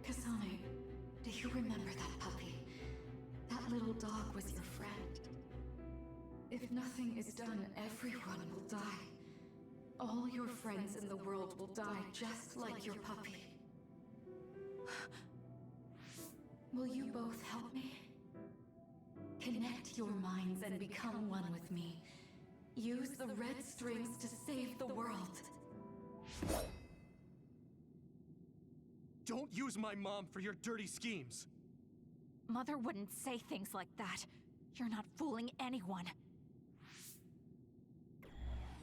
Kasane, do you remember that puppy? That little dog was your friend. If nothing is done, everyone will die. All your friends in the world will die just like your puppy. Will you both help me? Connect your minds and become one with me. Use the red strings to save the world. Don't use my mom for your dirty schemes. Mother wouldn't say things like that. You're not fooling anyone.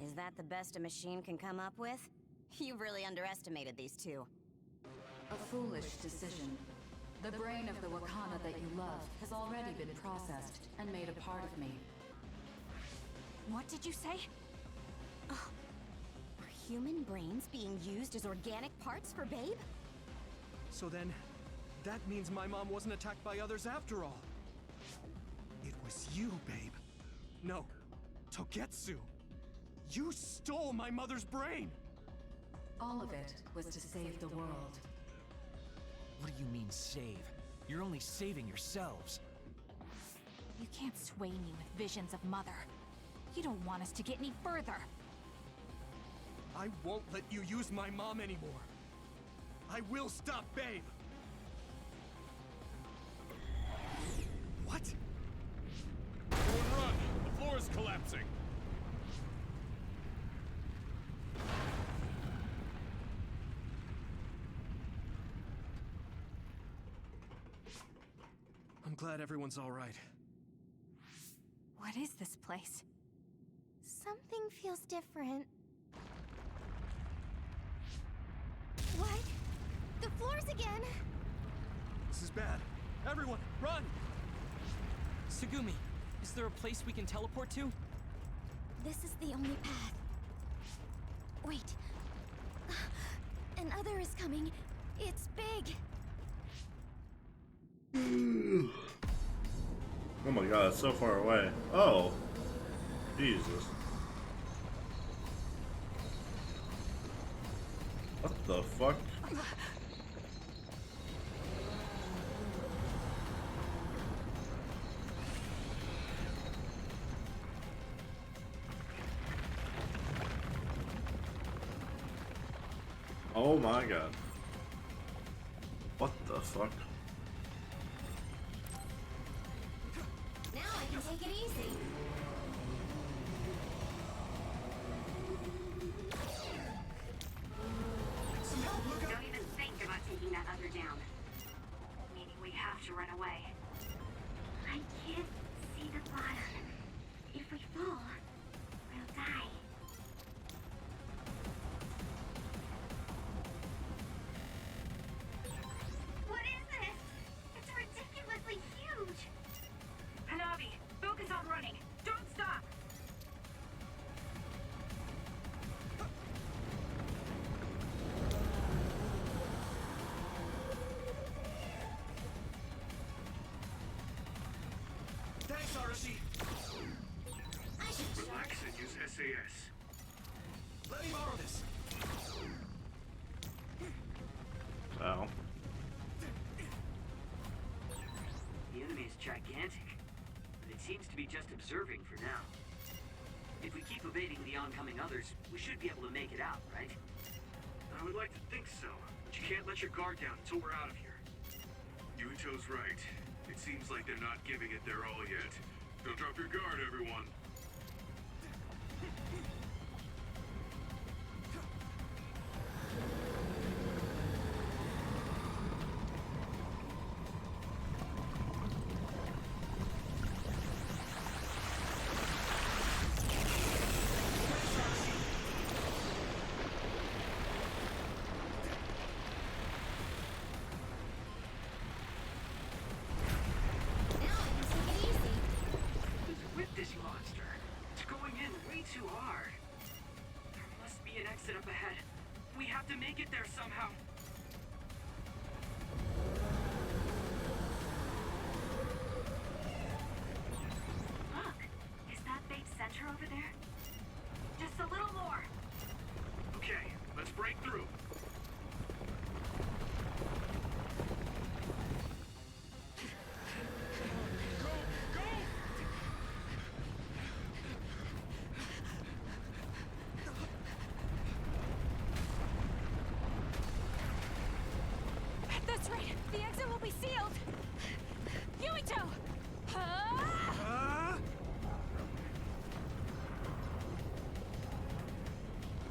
Is that the best a machine can come up with? You really underestimated these two. A foolish decision. The brain of the Wakana that you love has already been processed and made a part of me. What did you say? Oh, are Human brains being used as organic parts for Babe? So then, that means my mom wasn't attacked by others after all. It was you, Babe. No, Togetsu. You stole my mother's brain! All of it was to save the world. What do you mean, save? You're only saving yourselves. You can't sway me with visions of Mother. You don't want us to get any further. I won't let you use my mom anymore. I will stop Babe! What? Everyone run! The floor is collapsing! I'm glad everyone's all right. What is this place? Something feels different. What? The floors again! This is bad. Everyone, run! Tsugumi, is there a place we can teleport to? This is the only path. Wait. Another is coming. It's big. Oh my god, it's so far away. Oh. Jesus. What the fuck? Oh my god. What the fuck? Now I can take it easy. Don't even think about taking that other down. Meaning we have to run away. I can't see the bottom. If we fall, we'll die. What is this? It's ridiculously huge! Hanabi, focus on running. Don't stop! Thanks, Arashi! Relax and use SAS. Let me borrow this! Oh. The enemy is gigantic, but it seems to be just observing for now. If we keep evading the oncoming others, we should be able to make it out, right? I would like to think so, but you can't let your guard down until we're out of here. Yuito's right. It seems like they're not giving it their all yet. Don't drop your guard, everyone. With this monster, it's going in way too hard. There must be an exit up ahead. We have to make it there somehow. Look, is that big center over there? Just a little more. Okay, let's break through. At this rate, the exit will be sealed! Yuito!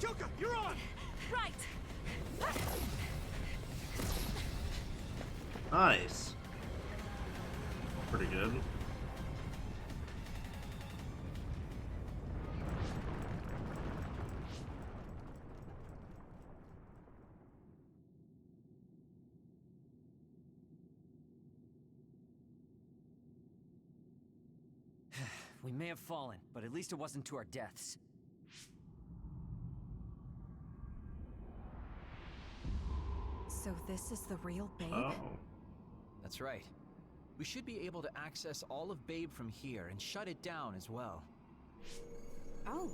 Yuka, you're on! Right! Nice. Pretty good. We may have fallen, but at least it wasn't to our deaths. So this is the real Babe? Oh. That's right. We should be able to access all of Babe from here and shut it down as well. Oh,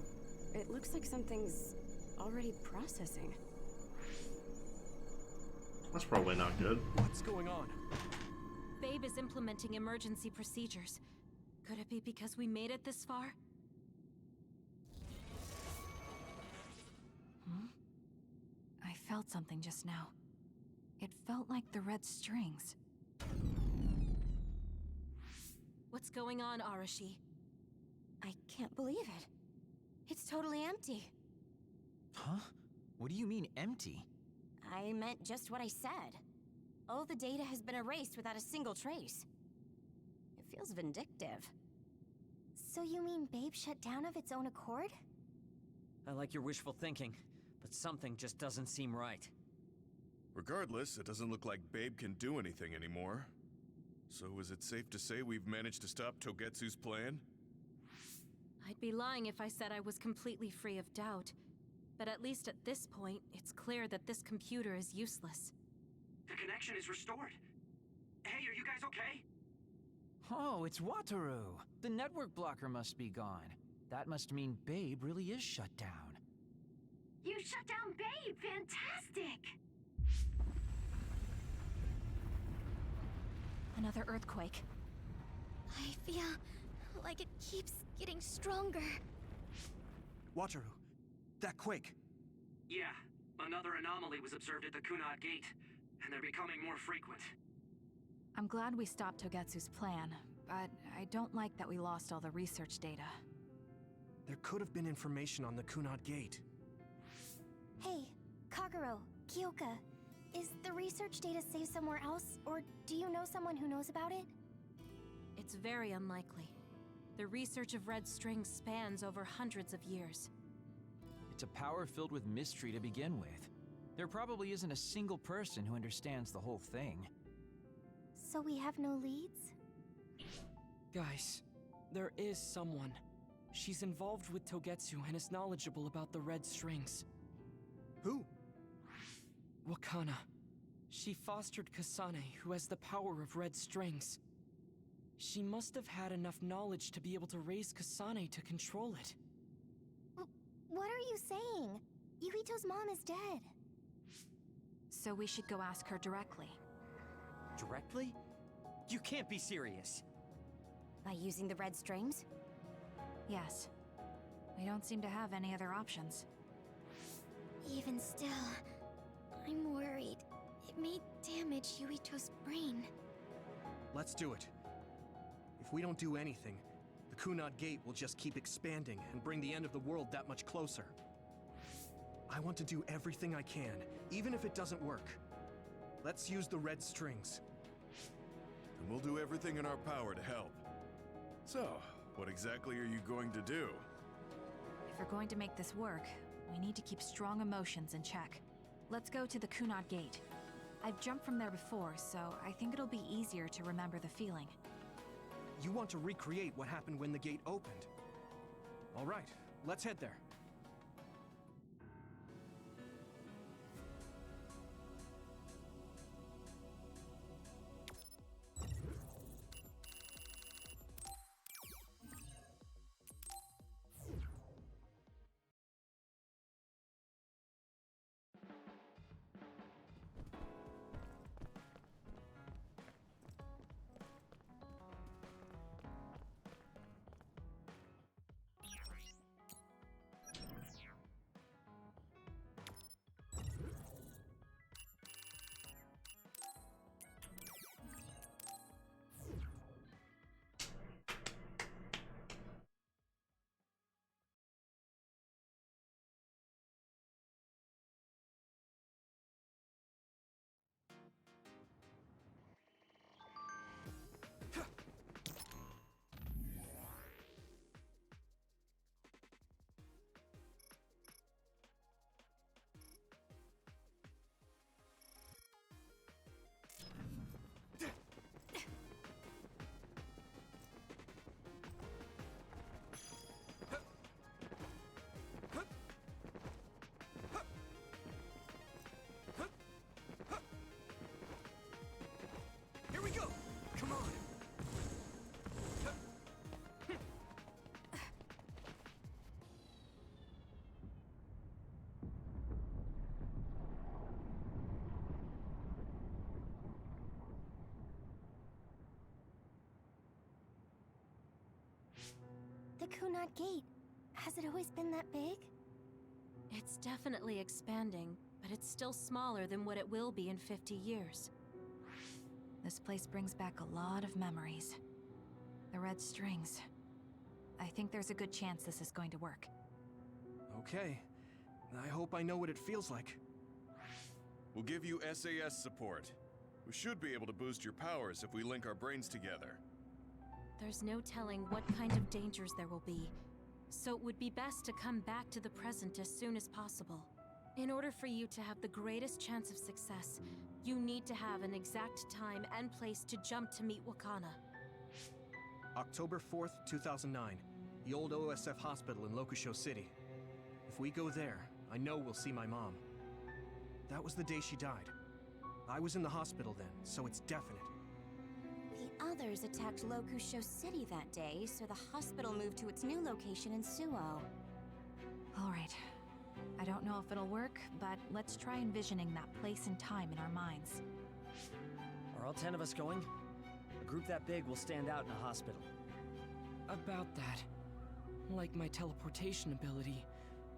it looks like something's already processing. That's probably not good. What's going on? Babe is implementing emergency procedures. Could it be because we made it this far? I felt something just now. It felt like the red strings. What's going on, Arashi? I can't believe it. It's totally empty. Huh? What do you mean, empty? I meant just what I said. All the data has been erased without a single trace. It feels vindictive. So you mean Babe shut down of its own accord? I like your wishful thinking, but something just doesn't seem right. Regardless, it doesn't look like Babe can do anything anymore. So is it safe to say we've managed to stop Togetsu's plan? I'd be lying if I said I was completely free of doubt. But at least at this point, it's clear that this computer is useless. The connection is restored. Hey, are you guys okay? Oh, it's Wataru. The network blocker must be gone. That must mean Babe really is shut down. You shut down Babe! Fantastic! Another earthquake. I feel like it keeps getting stronger. Wataru, that quake. Yeah, another anomaly was observed at the Kunad Gate, and they're becoming more frequent. I'm glad we stopped Togetsu's plan, but I don't like that we lost all the research data. There could have been information on the Kunad Gate. Hey, Kagero, Kyoka, is the research data saved somewhere else, or do you know someone who knows about it? It's very unlikely. The research of red strings spans over hundreds of years. It's a power filled with mystery to begin with. There probably isn't a single person who understands the whole thing. So we have no leads? Guys, there is someone. She's involved with Togetsu and is knowledgeable about the red strings. Who? Wakana. She fostered Kasane, who has the power of red strings. She must have had enough knowledge to be able to raise Kasane to control it. What are you saying? Yuito's mom is dead. So we should go ask her directly. Directly? You can't be serious. By using the red strings? Yes. We don't seem to have any other options. Even still, I'm worried. It may damage Yuito's brain. Let's do it. If we don't do anything, the Kunad Gate will just keep expanding and bring the end of the world that much closer. I want to do everything I can, even if it doesn't work. Let's use the red strings. And we'll do everything in our power to help. So, what exactly are you going to do? If we're going to make this work, we need to keep strong emotions in check. Let's go to the Kunad Gate. I've jumped from there before, so I think it'll be easier to remember the feeling. You want to recreate what happened when the gate opened. All right, let's head there. Kunad Gate? Has it always been that big? It's definitely expanding, but it's still smaller than what it will be in 50 years. This place brings back a lot of memories. The red strings. I think there's a good chance this is going to work. Okay. I hope I know what it feels like. We'll give you SAS support. We should be able to boost your powers if we link our brains together. There's no telling what kind of dangers there will be, so it would be best to come back to the present as soon as possible. In order for you to have the greatest chance of success, you need to have an exact time and place to jump to meet Wakana. October 4th, 2009. The old OSF hospital in Lokusho City. If we go there, I know we'll see my mom. That was the day she died. I was in the hospital then, so it's definite. The others attacked Lokusho City that day, so the hospital moved to its new location in Suo. All right. I don't know if it'll work, but let's try envisioning that place and time in our minds. Are all 10 of us going? A group that big will stand out in a hospital. About that. Like my teleportation ability,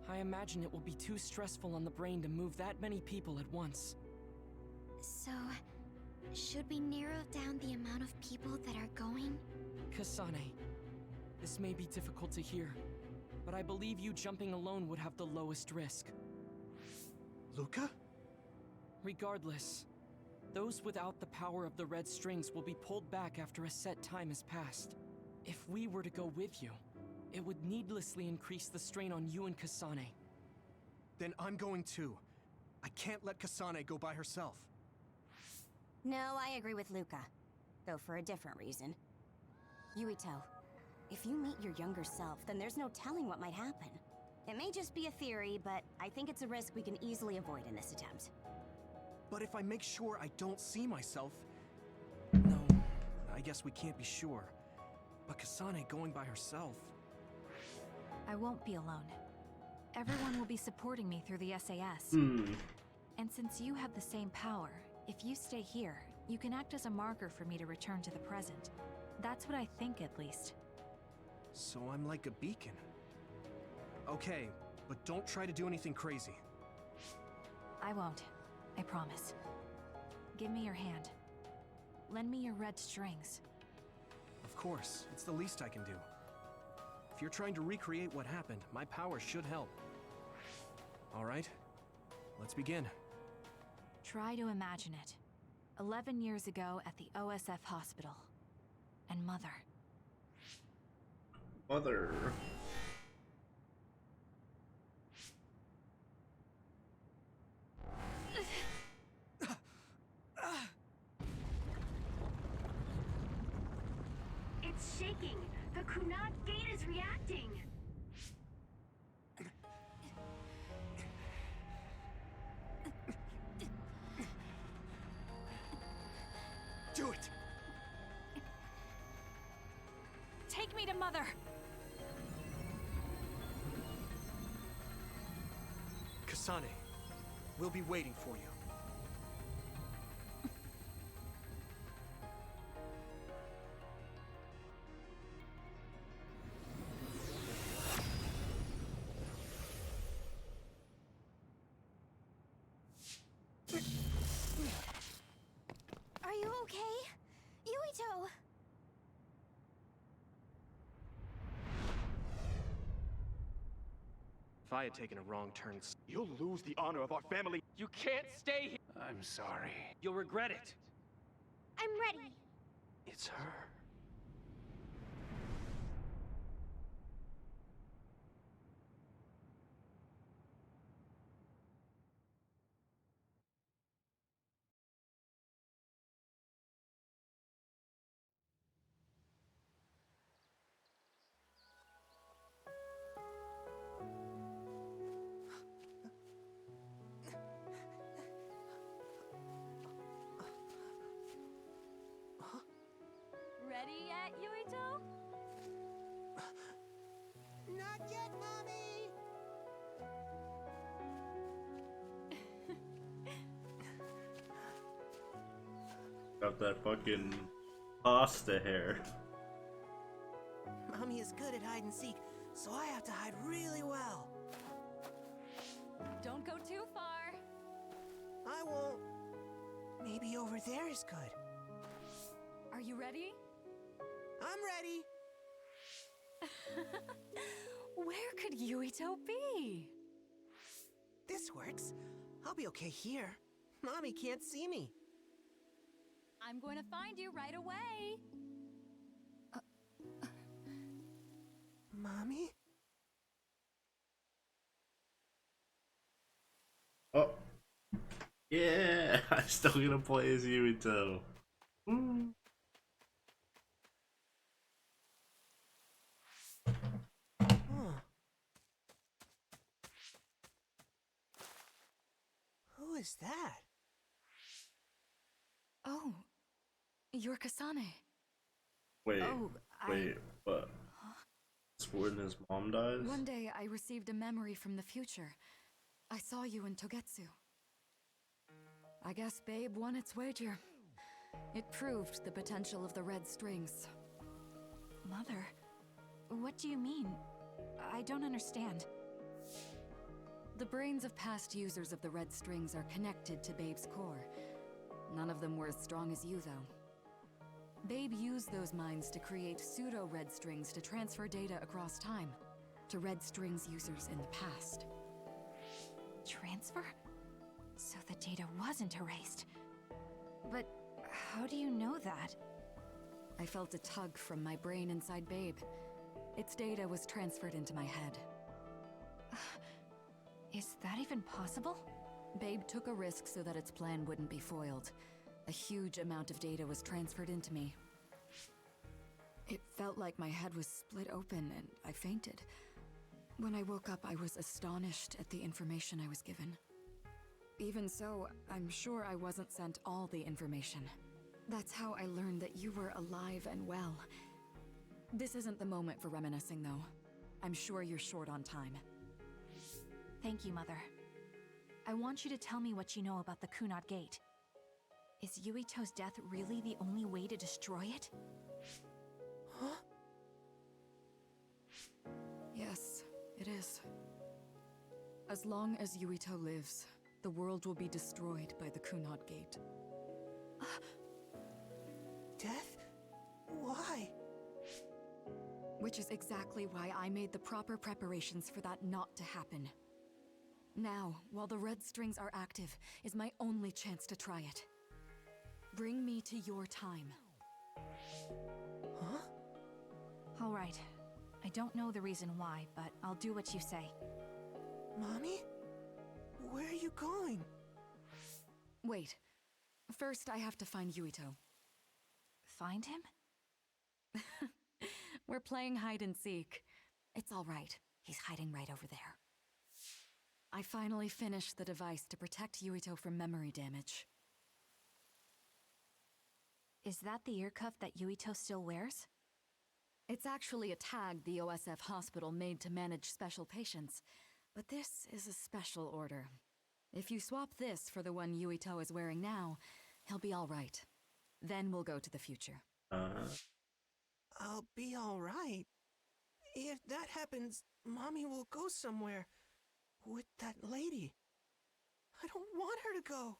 I imagine it will be too stressful on the brain to move that many people at once. So, should we narrow down the amount of people that are going? Kasane, this may be difficult to hear, but I believe you jumping alone would have the lowest risk. Luca? Regardless, those without the power of the red strings will be pulled back after a set time has passed. If we were to go with you, it would needlessly increase the strain on you and Kasane. Then I'm going too. I can't let Kasane go by herself. No, I agree with Luca. Though for a different reason. Yuito, if you meet your younger self, then there's no telling what might happen. It may just be a theory, but I think it's a risk we can easily avoid in this attempt. But if I make sure I don't see myself... No, I guess we can't be sure. But Kasane going by herself... I won't be alone. Everyone will be supporting me through the SAS. And since you have the same power, if you stay here, you can act as a marker for me to return to the present. That's what I think, at least. So I'm like a beacon. Okay, but don't try to do anything crazy. I won't. I promise. Give me your hand. Lend me your red strings. Of course, it's the least I can do. If you're trying to recreate what happened, my power should help. All right, let's begin. Try to imagine it. 11 years ago at the OSF hospital. And Mother. Mother. It's shaking. The Kunad Gate is reacting. Do it! Take me to Mother! Kasane, we'll be waiting for you. Are you okay? Yuito! If I had taken a wrong turn... You'll lose the honor of our family. You can't stay here! I'm sorry. You'll regret it. I'm ready. It's her. Ready yet, Yuito? Not yet, Mommy! Got that fucking pasta hair. Mommy is good at hide and seek, so I have to hide really well. Don't go too far. I won't. Maybe over there is good. Are you ready? I'm ready. Where could Yuito be? This works. I'll be okay here. Mommy can't see me. I'm going to find you right away. Mommy? Oh. Yeah, I'm still gonna play as Yuito. Mm. Huh. Who is that? Oh, you're Kasane. Wait, Oh, wait, what? It's when his mom dies? One day I received a memory from the future. I saw you in Togetsu. I guess Babe won its wager. It proved the potential of the red strings. Mother, what do you mean? I don't understand. The brains of past users of the red strings are connected to Babe's core. None of them were as strong as you, though. Babe used those minds to create pseudo-red strings to transfer data across time to red strings users in the past. Transfer? So the data wasn't erased. But how do you know that? I felt a tug from my brain inside Babe. Its data was transferred into my head. Is that even possible? Babe took a risk so that its plan wouldn't be foiled. A huge amount of data was transferred into me. It felt like my head was split open and I fainted. When I woke up, I was astonished at the information I was given. Even so, I'm sure I wasn't sent all the information. That's how I learned that you were alive and well. This isn't the moment for reminiscing, though. I'm sure you're short on time. Thank you, Mother. I want you to tell me what you know about the Kunad Gate. Is Yuito's death really the only way to destroy it? Huh? Yes, it is. As long as Yuito lives, the world will be destroyed by the Kunad Gate. Death? Why? Which is exactly why I made the proper preparations for that not to happen. Now, while the red strings are active, is my only chance to try it. Bring me to your time. Huh? All right. I don't know the reason why, but I'll do what you say. Mommy? Where are you going? Wait. First, I have to find Yuito. Find him? We're playing hide and seek. It's all right. He's hiding right over there. I finally finished the device to protect Yuito from memory damage. Is that the ear cuff that Yuito still wears? It's actually a tag the OSF hospital made to manage special patients, but this is a special order. If you swap this for the one Yuito is wearing now, he'll be all right. Then we'll go to the future. I'll be all right. If that happens, Mommy will go somewhere with that lady. I don't want her to go.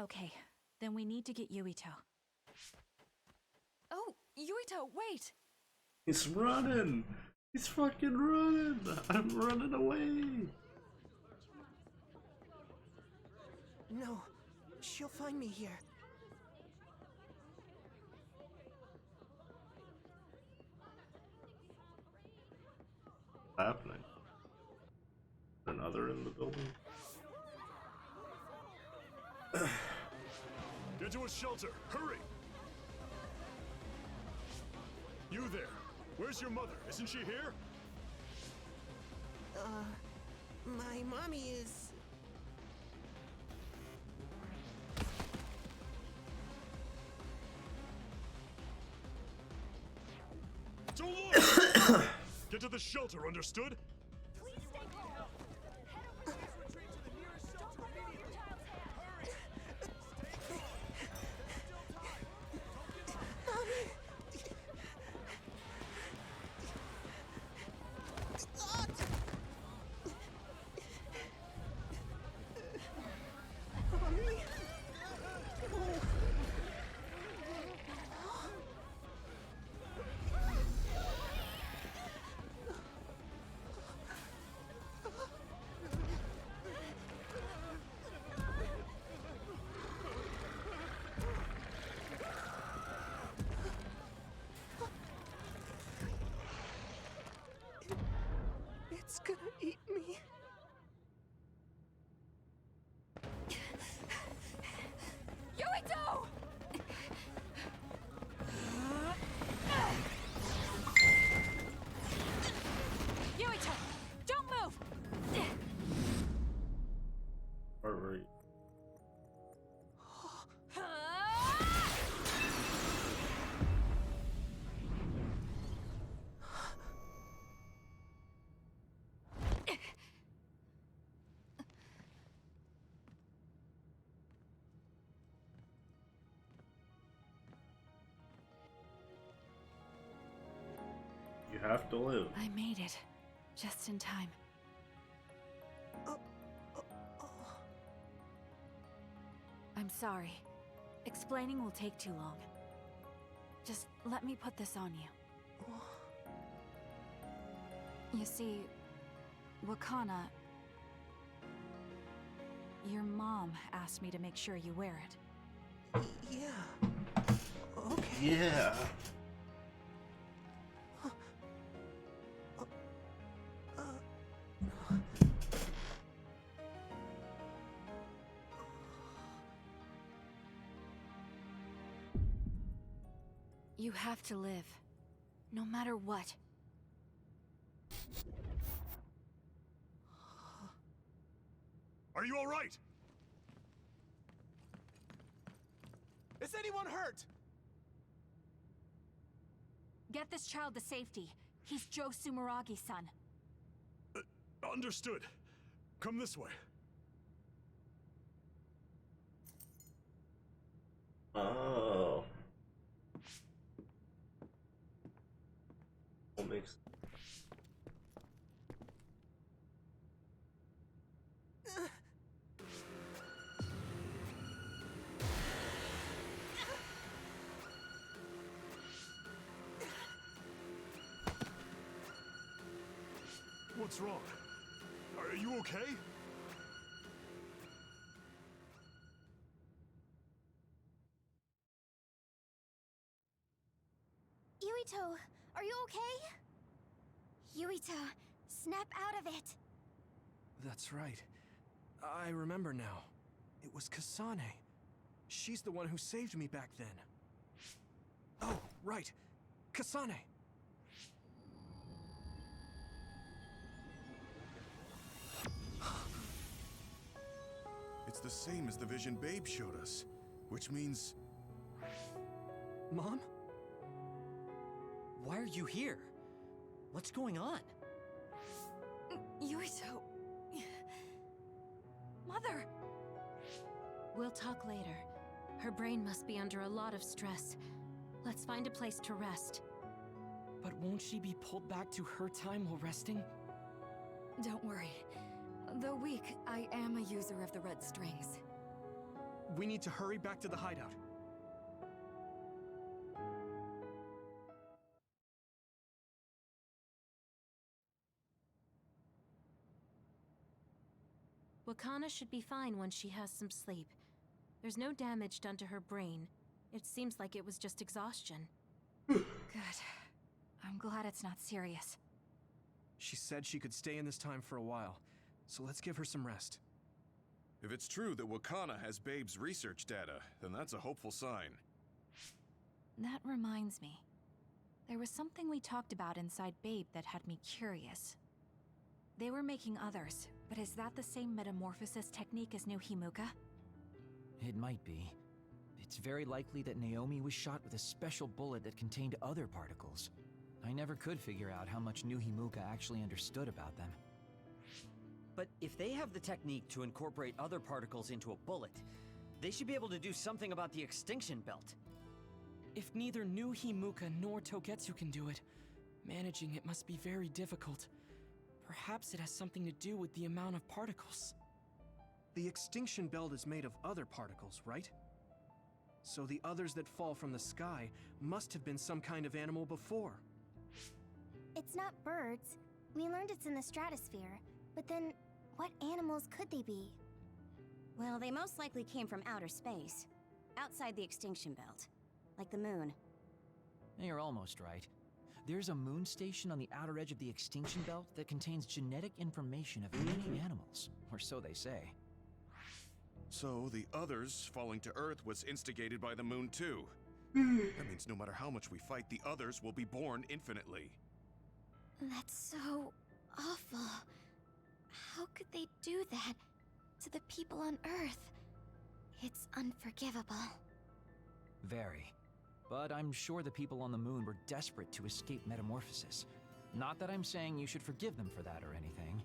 Okay, then we need to get Yuito. Oh, Yuito, wait! He's running! He's fucking running! I'm running away! No, she'll find me here. What's happening? Another in the building? Get to a shelter! Hurry! You there! Where's your mother? Isn't she here? My mommy is... Don't look! Get to the shelter, understood? Please stay calm. Head over there. Retreat to the nearest shelter immediately. Mommy! gonna eat me. Yuito! Yuito, don't move! Alright. You have to live. I made it. Just in time. I'm sorry. Explaining will take too long. Just let me put this on you. You see, Wakana... Your mom asked me to make sure you wear it. Yeah. Okay. Yeah. You have to live. No matter what. Are you all right? Is anyone hurt? Get this child to safety. He's Joe Sumeragi's son. Understood. Come this way. Oh. What makes... What's wrong? Are you okay? Yuito, are you okay? Yuito, snap out of it. That's right. I remember now. It was Kasane. She's the one who saved me back then. Oh, right. Kasane! It's the same as the vision Babe showed us, which means... Mom? Why are you here? What's going on? Yuito... Mother! We'll talk later. Her brain must be under a lot of stress. Let's find a place to rest. But won't she be pulled back to her time while resting? Don't worry. Though weak, I am a user of the red strings. We need to hurry back to the hideout. Wakana should be fine once she has some sleep. There's no damage done to her brain. It seems like it was just exhaustion. Good. I'm glad it's not serious. She said she could stay in this time for a while, so let's give her some rest. If it's true that Wakana has Babe's research data, then that's a hopeful sign. That reminds me. There was something we talked about inside Babe that had me curious. They were making others, but is that the same metamorphosis technique as New Himuka? It might be. It's very likely that Naomi was shot with a special bullet that contained other particles. I never could figure out how much New Himuka actually understood about them. But if they have the technique to incorporate other particles into a bullet, they should be able to do something about the extinction belt. If neither New Himuka nor Togetsu can do it, managing it must be very difficult. Perhaps it has something to do with the amount of particles. The extinction belt is made of other particles, right? So the others that fall from the sky must have been some kind of animal before. It's not birds. We learned it's in the stratosphere. But then, what animals could they be? Well, they most likely came from outer space. Outside the extinction belt. Like the moon. You're almost right. There's a moon station on the outer edge of the extinction belt that contains genetic information of many animals, or so they say. So the others falling to Earth was instigated by the moon too. That means no matter how much we fight, the others will be born infinitely. That's so awful. How could they do that to the people on Earth? It's unforgivable. Very. But I'm sure the people on the moon were desperate to escape metamorphosis. Not that I'm saying you should forgive them for that or anything.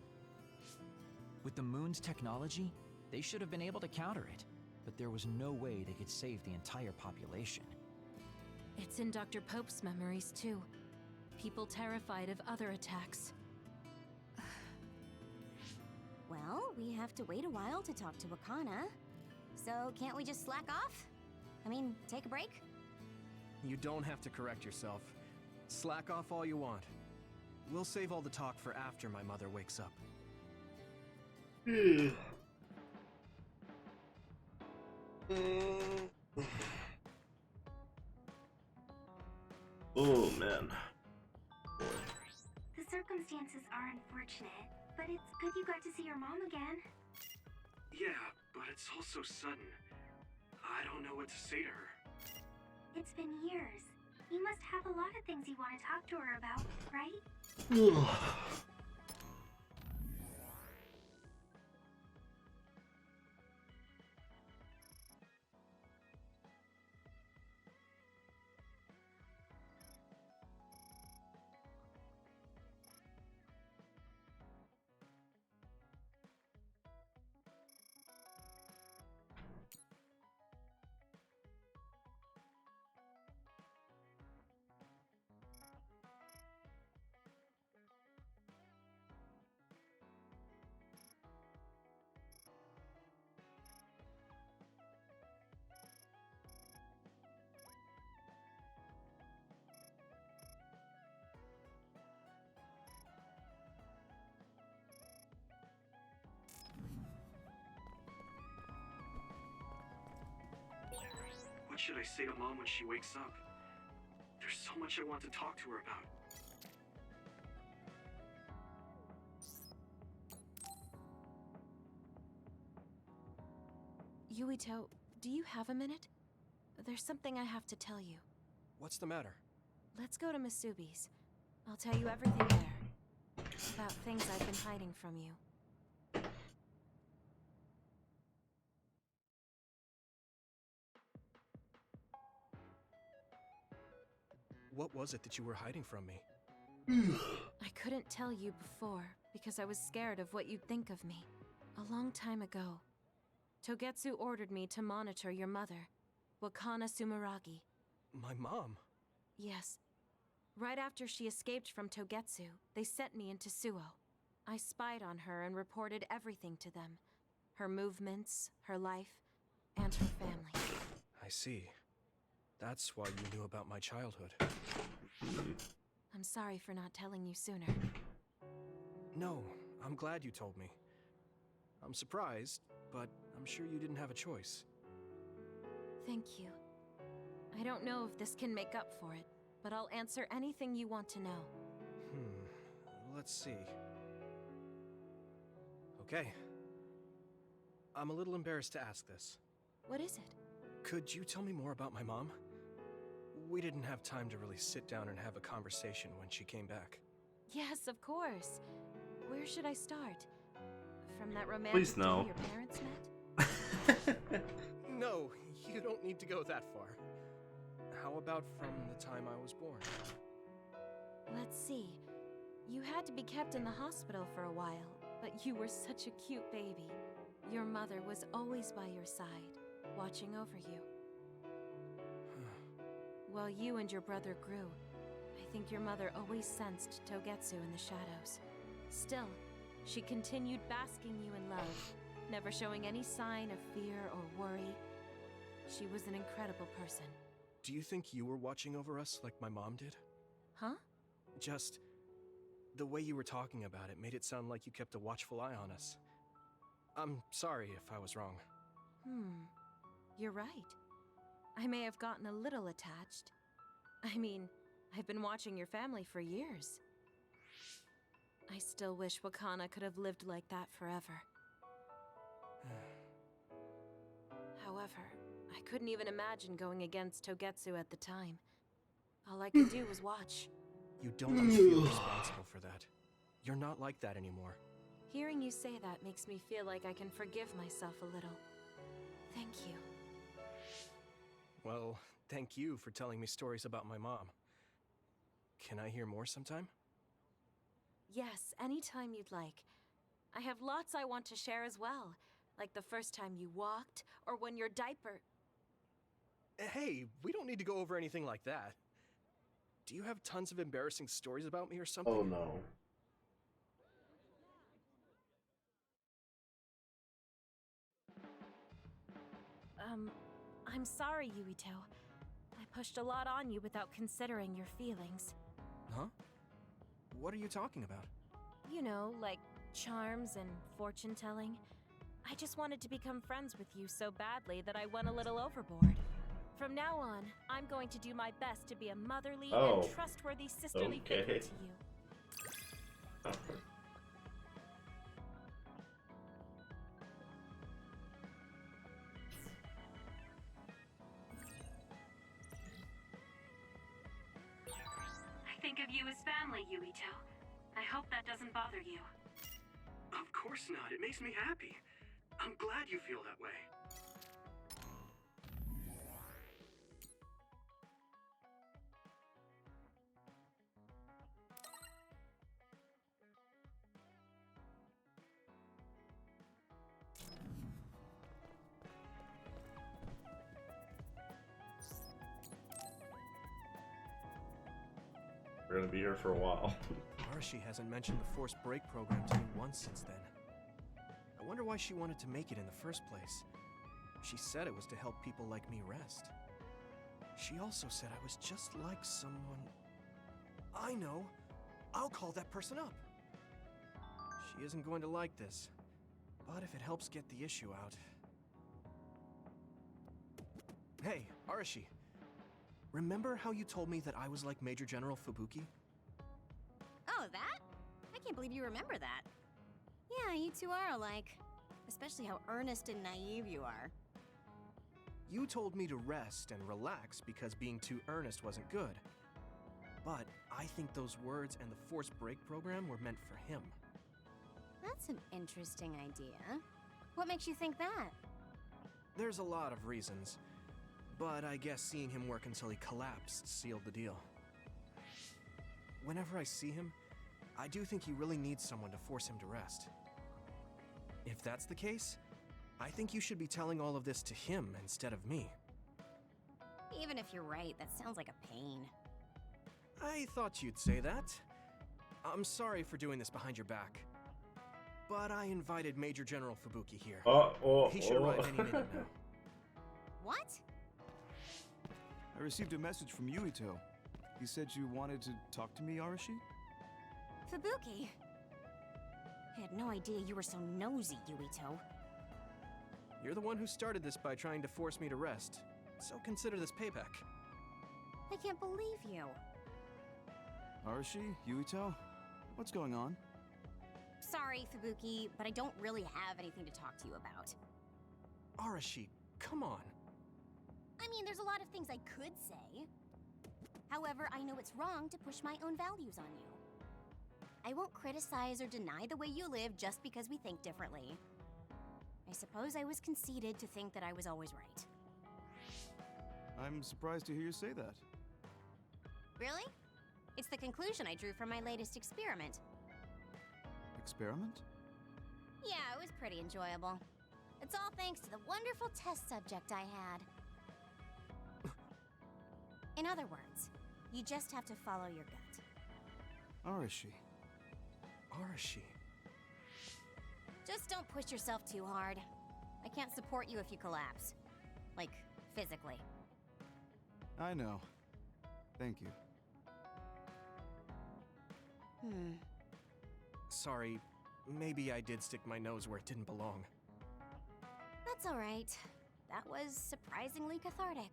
With the moon's technology, they should have been able to counter it, but there was no way they could save the entire population. It's in Dr. Pope's memories, too. People terrified of other attacks. Well, we have to wait a while to talk to Wakana. So can't we just slack off? I mean, take a break? You don't have to correct yourself. Slack off all you want. We'll save all the talk for after my mother wakes up. Oh man. The circumstances are unfortunate, but it's good you got to see your mom again. Yeah, but it's all so sudden. I don't know what to say to her. It's been years. You must have a lot of things you want to talk to her about, right? What should I say to Mom when she wakes up? There's so much I want to talk to her about. Yuito, do you have a minute? There's something I have to tell you. What's the matter? Let's go to Masubi's. I'll tell you everything there. About things I've been hiding from you. What was it that you were hiding from me? I couldn't tell you before because I was scared of what you'd think of me. A long time ago, Togetsu ordered me to monitor your mother, Wakana Sumeragi. My mom? Yes. Right after she escaped from Togetsu, they sent me into Suo. I spied on her and reported everything to them. Her movements, her life, and her family. I see. That's why you knew about my childhood. I'm sorry for not telling you sooner. No, I'm glad you told me. I'm surprised, but I'm sure you didn't have a choice. Thank you. I don't know if this can make up for it, but I'll answer anything you want to know. Let's see. Okay. I'm a little embarrassed to ask this. What is it? Could you tell me more about my mom? We didn't have time to really sit down and have a conversation when she came back. Yes, of course. Where should I start? From that romantic Please no. day your parents met? No, you don't need to go that far. How about from the time I was born? Let's see. You had to be kept in the hospital for a while, but you were such a cute baby. Your mother was always by your side, watching over you. While you and your brother grew, I think your mother always sensed Togetsu in the shadows. Still, she continued basking you in love, never showing any sign of fear or worry. She was an incredible person. Do you think you were watching over us like my mom did? Huh? Just the way you were talking about it made it sound like you kept a watchful eye on us. I'm sorry if I was wrong. You're right. I may have gotten a little attached. I mean, I've been watching your family for years. I still wish Wakana could have lived like that forever. However, I couldn't even imagine going against Togetsu at the time. All I could do was watch. You don't need to feel responsible for that. You're not like that anymore. Hearing you say that makes me feel like I can forgive myself a little. Thank you. Well, thank you for telling me stories about my mom. Can I hear more sometime? Yes, anytime you'd like. I have lots I want to share as well. Like the first time you walked, or when your diaper... Hey, we don't need to go over anything like that. Do you have tons of embarrassing stories about me or something? Oh no. I'm sorry, Yuito. I pushed a lot on you without considering your feelings. Huh? What are you talking about? You know, like charms and fortune-telling. I just wanted to become friends with you so badly that I went a little overboard. From now on, I'm going to do my best to be a motherly and trustworthy sisterly figure to you. I think of you as family, Yuito. I hope that doesn't bother you. Of course not. It makes me happy. I'm glad you feel that way. We're gonna be here for a while. Arashi hasn't mentioned the forced break program to me once since then. I wonder why she wanted to make it in the first place. She said it was to help people like me rest. She also said I was just like someone... I know! I'll call that person up! She isn't going to like this, but if it helps get the issue out... Hey, Arashi! Remember how you told me that I was like Major General Fubuki? Oh, that? I can't believe you remember that. Yeah, you two are alike. Especially how earnest and naive you are. You told me to rest and relax because being too earnest wasn't good. But I think those words and the forced break program were meant for him. That's an interesting idea. What makes you think that? There's a lot of reasons. But I guess seeing him work until he collapsed sealed the deal. Whenever I see him, I do think he really needs someone to force him to rest. If that's the case, I think you should be telling all of this to him instead of me. Even if you're right, that sounds like a pain. I thought you'd say that. I'm sorry for doing this behind your back. But I invited Major General Fubuki here. He should arrive any minute now. What? I received a message from Yuito. He said you wanted to talk to me, Arashi? Fubuki? I had no idea you were so nosy, Yuito. You're the one who started this by trying to force me to rest, so consider this payback. I can't believe you. Arashi, Yuito, what's going on? Sorry, Fubuki, but I don't really have anything to talk to you about. Arashi, come on. I mean, there's a lot of things I could say. However, I know it's wrong to push my own values on you. I won't criticize or deny the way you live just because we think differently. I suppose I was conceited to think that I was always right. I'm surprised to hear you say that. Really? It's the conclusion I drew from my latest experiment. Experiment? Yeah, it was pretty enjoyable. It's all thanks to the wonderful test subject I had. In other words, you just have to follow your gut. Arashi. Arashi. Just don't push yourself too hard. I can't support you if you collapse. Like, physically. I know. Thank you. Sorry, maybe I did stick my nose where it didn't belong. That's alright. That was surprisingly cathartic.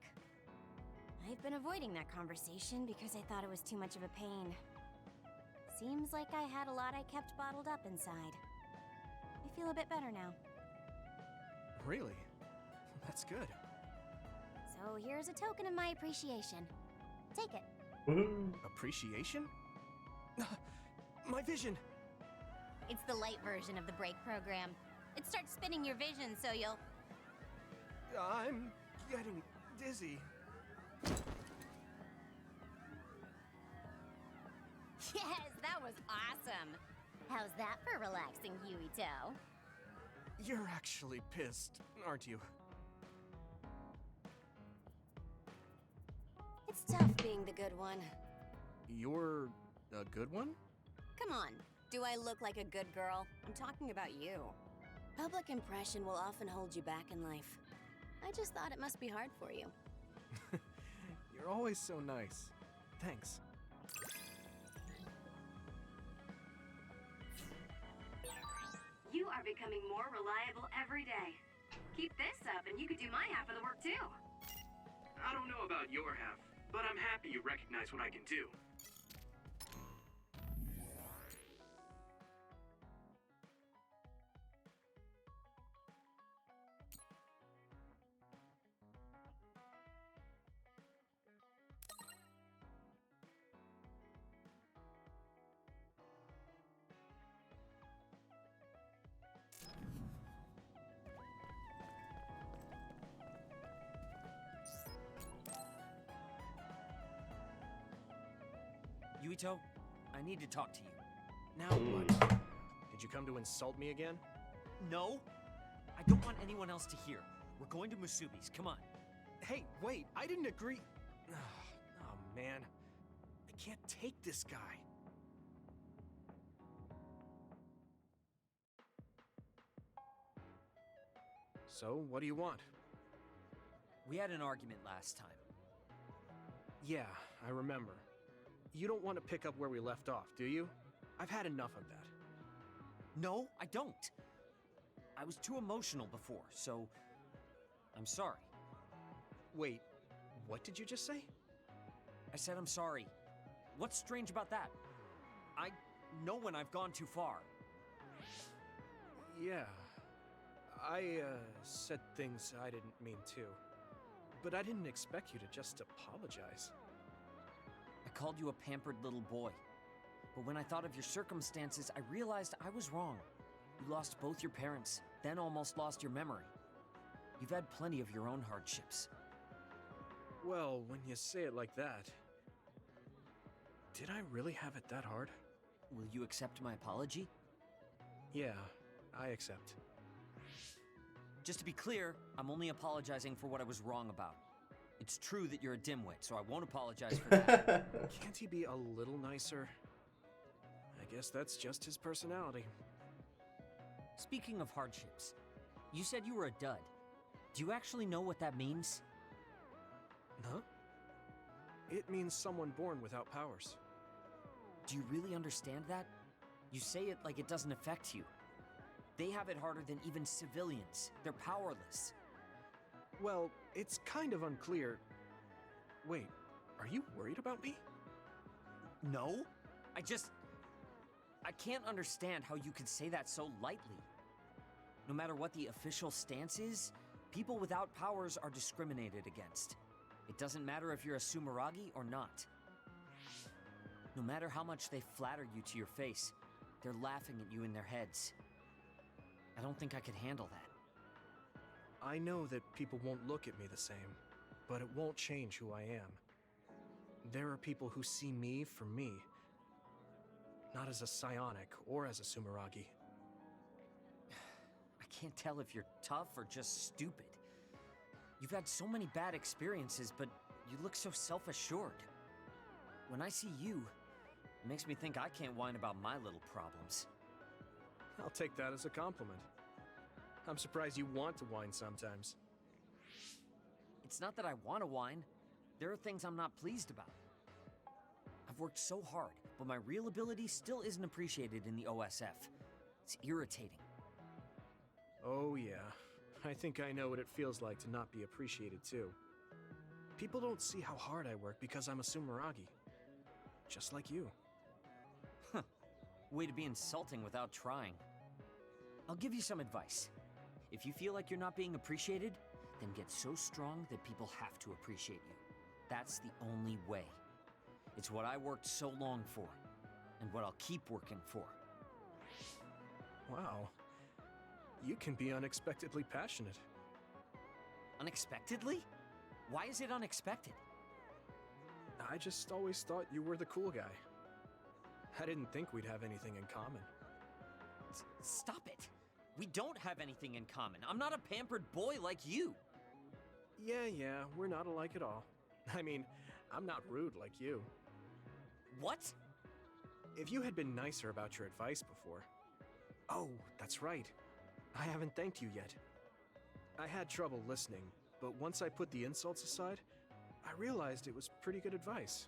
I've been avoiding that conversation because I thought it was too much of a pain. Seems like I had a lot I kept bottled up inside. I feel a bit better now. Really? That's good. So here's a token of my appreciation. Take it. Appreciation? My vision! It's the light version of the break program. It starts spinning your vision so you'll... I'm getting dizzy. Yes, that was awesome! How's that for relaxing, Yuito? You're actually pissed, aren't you? It's tough being the good one. You're a good one? Come on, do I look like a good girl? I'm talking about you. Public impression will often hold you back in life. I just thought it must be hard for you. You're always so nice. Thanks. You are becoming more reliable every day. Keep this up and you could do my half of the work too. I don't know about your half, but I'm happy you recognize what I can do. Yuito, I need to talk to you. Now what? Did you come to insult me again? No, I don't want anyone else to hear. We're going to Musubi's, come on. Hey, wait, I didn't agree. Oh, man. I can't take this guy. So, what do you want? We had an argument last time. Yeah, I remember. You don't want to pick up where we left off, do you? I've had enough of that. No, I don't. I was too emotional before, so I'm sorry. Wait, what did you just say? I said I'm sorry. What's strange about that? I know when I've gone too far. Yeah. I said things I didn't mean to. But I didn't expect you to just apologize. I called you a pampered little boy. But when I thought of your circumstances, I realized I was wrong. You lost both your parents, then almost lost your memory. You've had plenty of your own hardships. Well, when you say it like that... Did I really have it that hard? Will you accept my apology? Yeah, I accept. Just to be clear, I'm only apologizing for what I was wrong about. It's true that you're a dimwit, so I won't apologize for that. Can't he be a little nicer? I guess that's just his personality. Speaking of hardships, you said you were a dud. Do you actually know what that means? Huh? It means someone born without powers. Do you really understand that? You say it like it doesn't affect you. They have it harder than even civilians. They're powerless. Well, it's kind of unclear. Wait, are you worried about me? No. I can't understand how you could say that so lightly. No matter what the official stance is, people without powers are discriminated against. It doesn't matter if you're a Sumeragi or not. No matter how much they flatter you to your face, they're laughing at you in their heads. I don't think I could handle that. I know that people won't look at me the same, but it won't change who I am. There are people who see me for me, not as a psionic or as a Sumeragi. I can't tell if you're tough or just stupid. You've had so many bad experiences, but you look so self-assured. When I see you, it makes me think I can't whine about my little problems. I'll take that as a compliment. I'm surprised you want to whine sometimes. It's not that I want to whine. There are things I'm not pleased about. I've worked so hard, but my real ability still isn't appreciated in the OSF. It's irritating. Oh yeah, I think I know what it feels like to not be appreciated too. People don't see how hard I work because I'm a Sumeragi. Just like you. Huh. Way to be insulting without trying. I'll give you some advice. If you feel like you're not being appreciated, then get so strong that people have to appreciate you. That's the only way. It's what I worked so long for, and what I'll keep working for. Wow. You can be unexpectedly passionate. Unexpectedly? Why is it unexpected? I just always thought you were the cool guy. I didn't think we'd have anything in common. Stop it! We don't have anything in common. I'm not a pampered boy like you. Yeah, we're not alike at all. I mean, I'm not rude like you. What? If you had been nicer about your advice before... Oh, that's right. I haven't thanked you yet. I had trouble listening, but once I put the insults aside, I realized it was pretty good advice.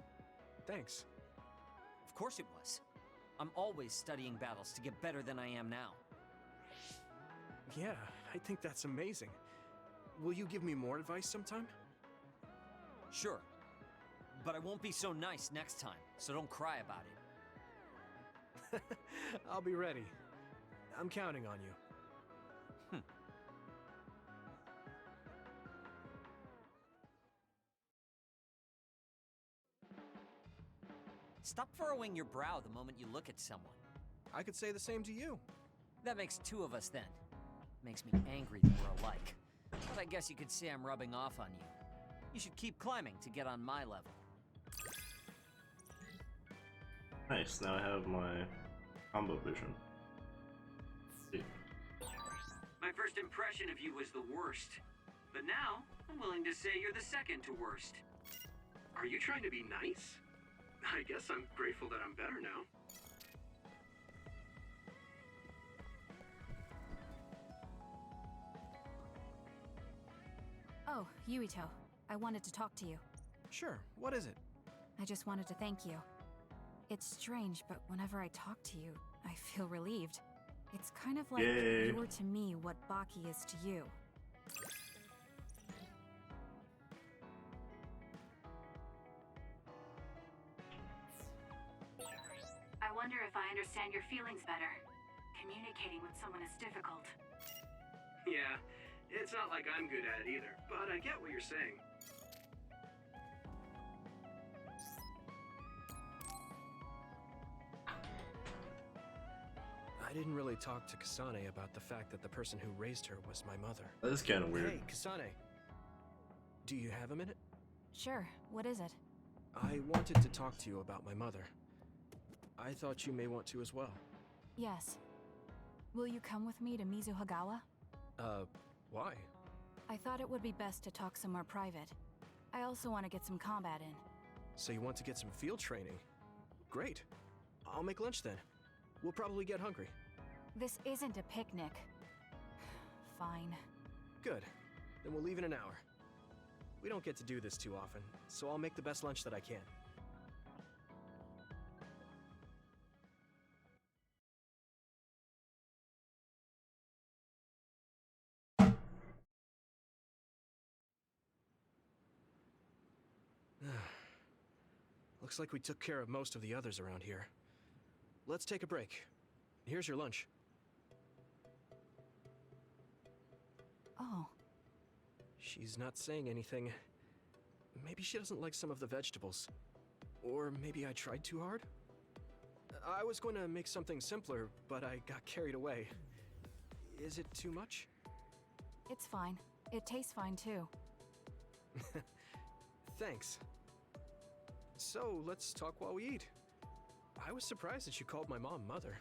Thanks. Of course it was. I'm always studying battles to get better than I am now. Yeah, I think that's amazing. Will you give me more advice sometime? Sure. But I won't be so nice next time, so don't cry about it. I'll be ready. I'm counting on you. Stop furrowing your brow the moment you look at someone. I could say the same to you. That makes two of us then. Makes me angry that we're alike. But I guess you could say I'm rubbing off on you. You should keep climbing to get on my level. Nice, now I have my combo vision. My first impression of you was the worst. But now, I'm willing to say you're the second to worst. Are you trying to be nice? I guess I'm grateful that I'm better now. Oh, Yuito. I wanted to talk to you. Sure, what is it? I just wanted to thank you. It's strange, but whenever I talk to you, I feel relieved. It's kind of like you're to me what Baki is to you. I wonder if I understand your feelings better. Communicating with someone is difficult. Yeah, it's not like I'm good at it either, but I get what you're saying. I didn't really talk to Kasane about the fact that the person who raised her was my mother. That is kind of weird. Hey, Kasane. Do you have a minute? Sure, what is it? I wanted to talk to you about my mother. I thought you may want to as well. Yes. Will you come with me to Mizuhagawa? Why? I thought it would be best to talk somewhere private. I also want to get some combat in. So you want to get some field training? Great. I'll make lunch then. We'll probably get hungry. This isn't a picnic. Fine. Good. Then we'll leave in an hour. We don't get to do this too often, so I'll make the best lunch that I can. Looks like we took care of most of the others around here. Let's take a break. Here's your lunch. Oh. She's not saying anything. Maybe she doesn't like some of the vegetables. Or maybe I tried too hard? I was going to make something simpler, but I got carried away. Is it too much? It's fine. It tastes fine too. Thanks. So, let's talk while we eat. I was surprised that you called my mom Mother.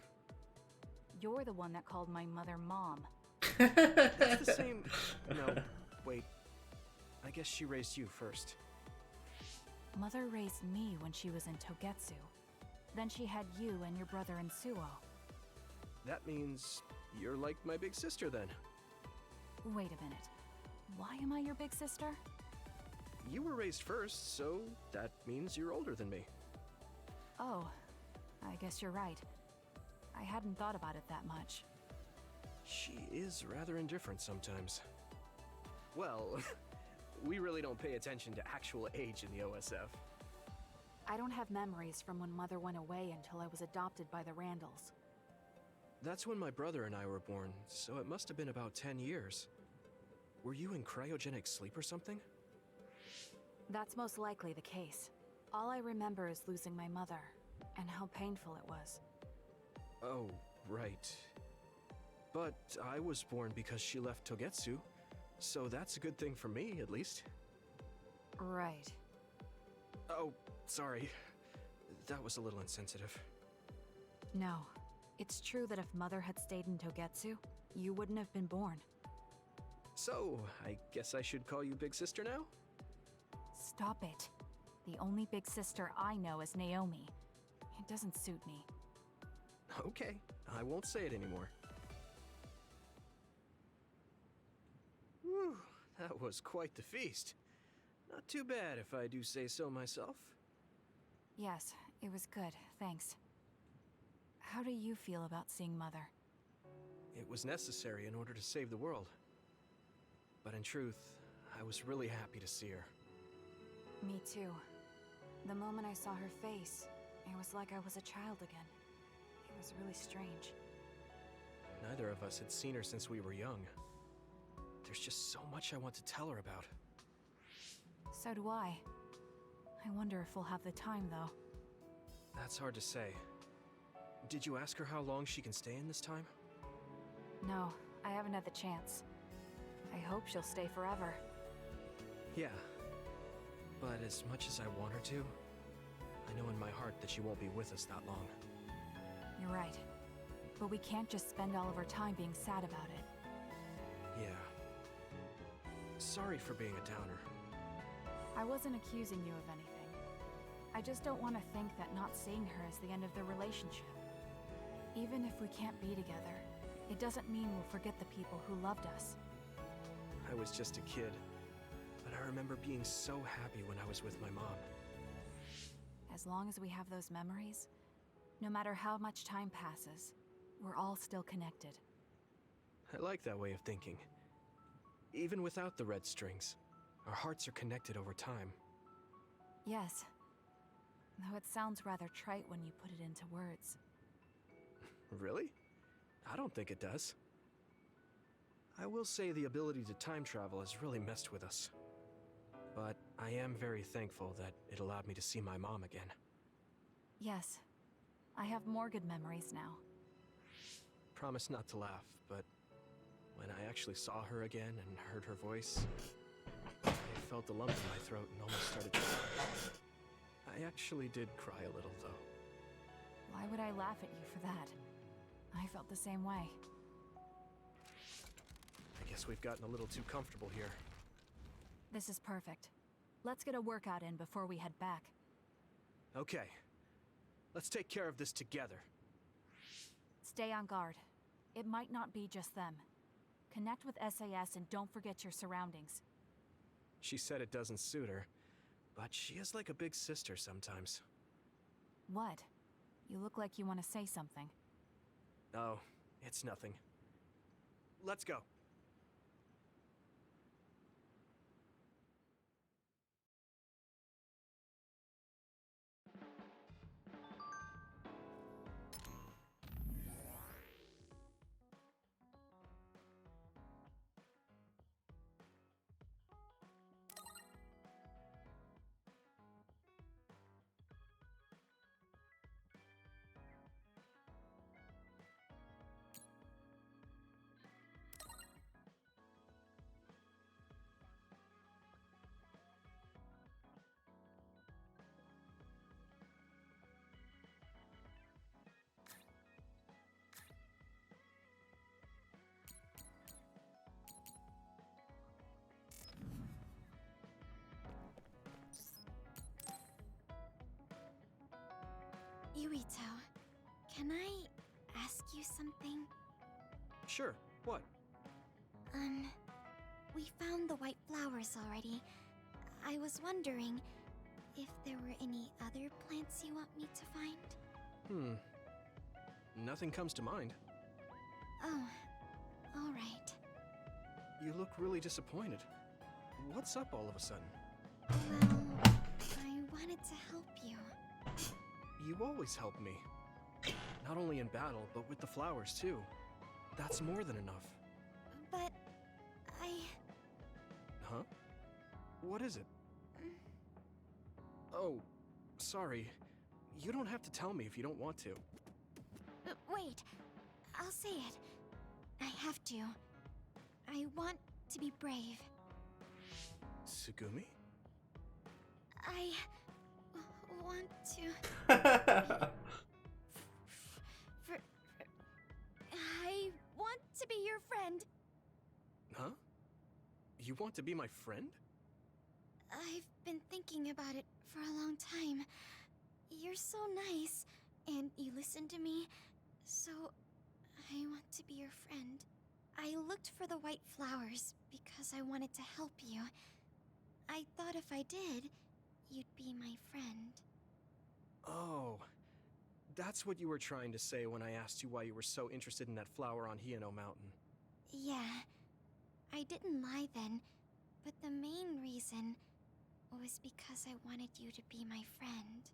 You're the one that called my mother Mom. That's the same... No, wait. I guess she raised you first. Mother raised me when she was in Togetsu. Then she had you and your brother in Suo. That means you're like my big sister then. Wait a minute. Why am I your big sister? You were raised first, so that means you're older than me. Oh, I guess you're right. I hadn't thought about it that much. She is rather indifferent sometimes. Well, We really don't pay attention to actual age in the OSF. I don't have memories from when Mother went away until I was adopted by the Randalls. That's when my brother and I were born, so it must have been about 10 years. Were you in cryogenic sleep or something? That's most likely the case. All I remember is losing my mother, and how painful it was. Oh, right. But I was born because she left Togetsu, so that's a good thing for me, at least. Right. Oh, sorry. That was a little insensitive. No. It's true that if Mother had stayed in Togetsu, you wouldn't have been born. So, I guess I should call you Big Sister now? Stop it. The only big sister I know is Naomi. It doesn't suit me. Okay, I won't say it anymore. Whew, that was quite the feast. Not too bad if I do say so myself. Yes, it was good, thanks. How do you feel about seeing Mother? It was necessary in order to save the world. But in truth, I was really happy to see her. Me too. The moment I saw her face, it was like I was a child again. It was really strange. Neither of us had seen her since we were young. There's just so much I want to tell her about. So do I. I wonder if we'll have the time, though. That's hard to say. Did you ask her how long she can stay in this time? No, I haven't had the chance. I hope she'll stay forever. Yeah. But as much as I want her to, I know in my heart that she won't be with us that long. You're right. But we can't just spend all of our time being sad about it. Yeah. Sorry for being a downer. I wasn't accusing you of anything. I just don't want to think that not seeing her is the end of the relationship. Even if we can't be together, it doesn't mean we'll forget the people who loved us. I was just a kid, but I remember being so happy when I was with my mom. As long as we have those memories, no matter how much time passes, we're all still connected. I like that way of thinking. Even without the red strings, our hearts are connected over time. Yes. Though it sounds rather trite when you put it into words. Really? I don't think it does. I will say the ability to time travel has really messed with us. But I am very thankful that it allowed me to see my mom again. Yes. I have more good memories now. Promise not to laugh, but when I actually saw her again and heard her voice, I felt a lump in my throat and almost started to cry. I actually did cry a little, though. Why would I laugh at you for that? I felt the same way. I guess we've gotten a little too comfortable here. This is perfect. Let's get a workout in before we head back. Okay. Let's take care of this together. Stay on guard. It might not be just them. Connect with SAS and don't forget your surroundings. She said it doesn't suit her, but she is like a big sister sometimes. What? You look like you want to say something. Oh, it's nothing. Let's go. Yuito, can I ask you something? Sure. What? We found the white flowers already. I was wondering if there were any other plants you want me to find? Nothing comes to mind. Oh, alright. You look really disappointed. what's up all of a sudden? Well, I wanted to help you. You always help me. Not only in battle, but with the flowers too. That's more than enough. But I... Huh? What is it? Oh, sorry. You don't have to tell me if you don't want to. Wait, I'll say it. I have to. I want to be brave. Tsugumi? I want to... I want to be your friend. Huh? You want to be my friend? I've been thinking about it for a long time. You're so nice, and you listen to me, so I want to be your friend. I looked for the white flowers because I wanted to help you. I thought if I did, you'd be my friend. Oh, that's what you were trying to say when I asked you why you were so interested in that flower on Hino Mountain. Yeah, I didn't lie then, but the main reason was because I wanted you to be my friend.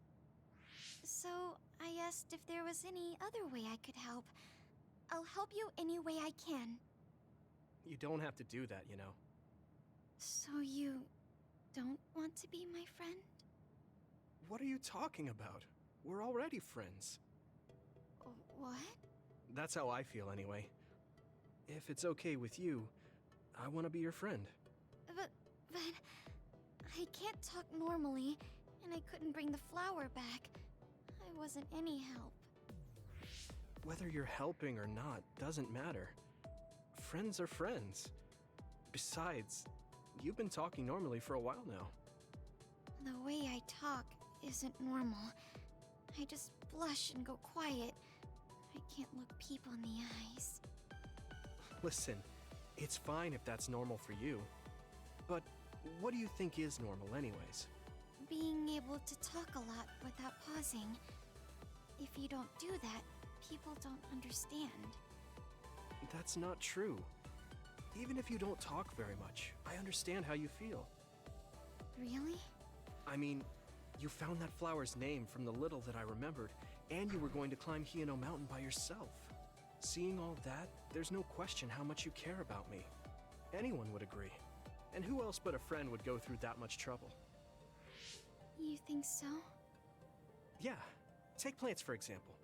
So I asked if there was any other way I could help. I'll help you any way I can. You don't have to do that, you know. So you don't want to be my friend? What are you talking about? We're already friends. What? That's how I feel anyway. If it's okay with you, I want to be your friend. But I can't talk normally, and I couldn't bring the flower back. I wasn't any help. Whether you're helping or not doesn't matter. Friends are friends. Besides, you've been talking normally for a while now. The way I talk isn't normal. I just blush and go quiet. I can't look people in the eyes. Listen, it's fine if that's normal for you. But what do you think is normal anyways? Being able to talk a lot without pausing. If you don't do that, people don't understand. That's not true. Even if you don't talk very much, I understand how you feel. Really? I mean, you found that flower's name from the little that I remembered, and you were going to climb Hino Mountain by yourself. Seeing all that, there's no question how much you care about me. Anyone would agree. And who else but a friend would go through that much trouble? You think so? Yeah. Take plants, for example.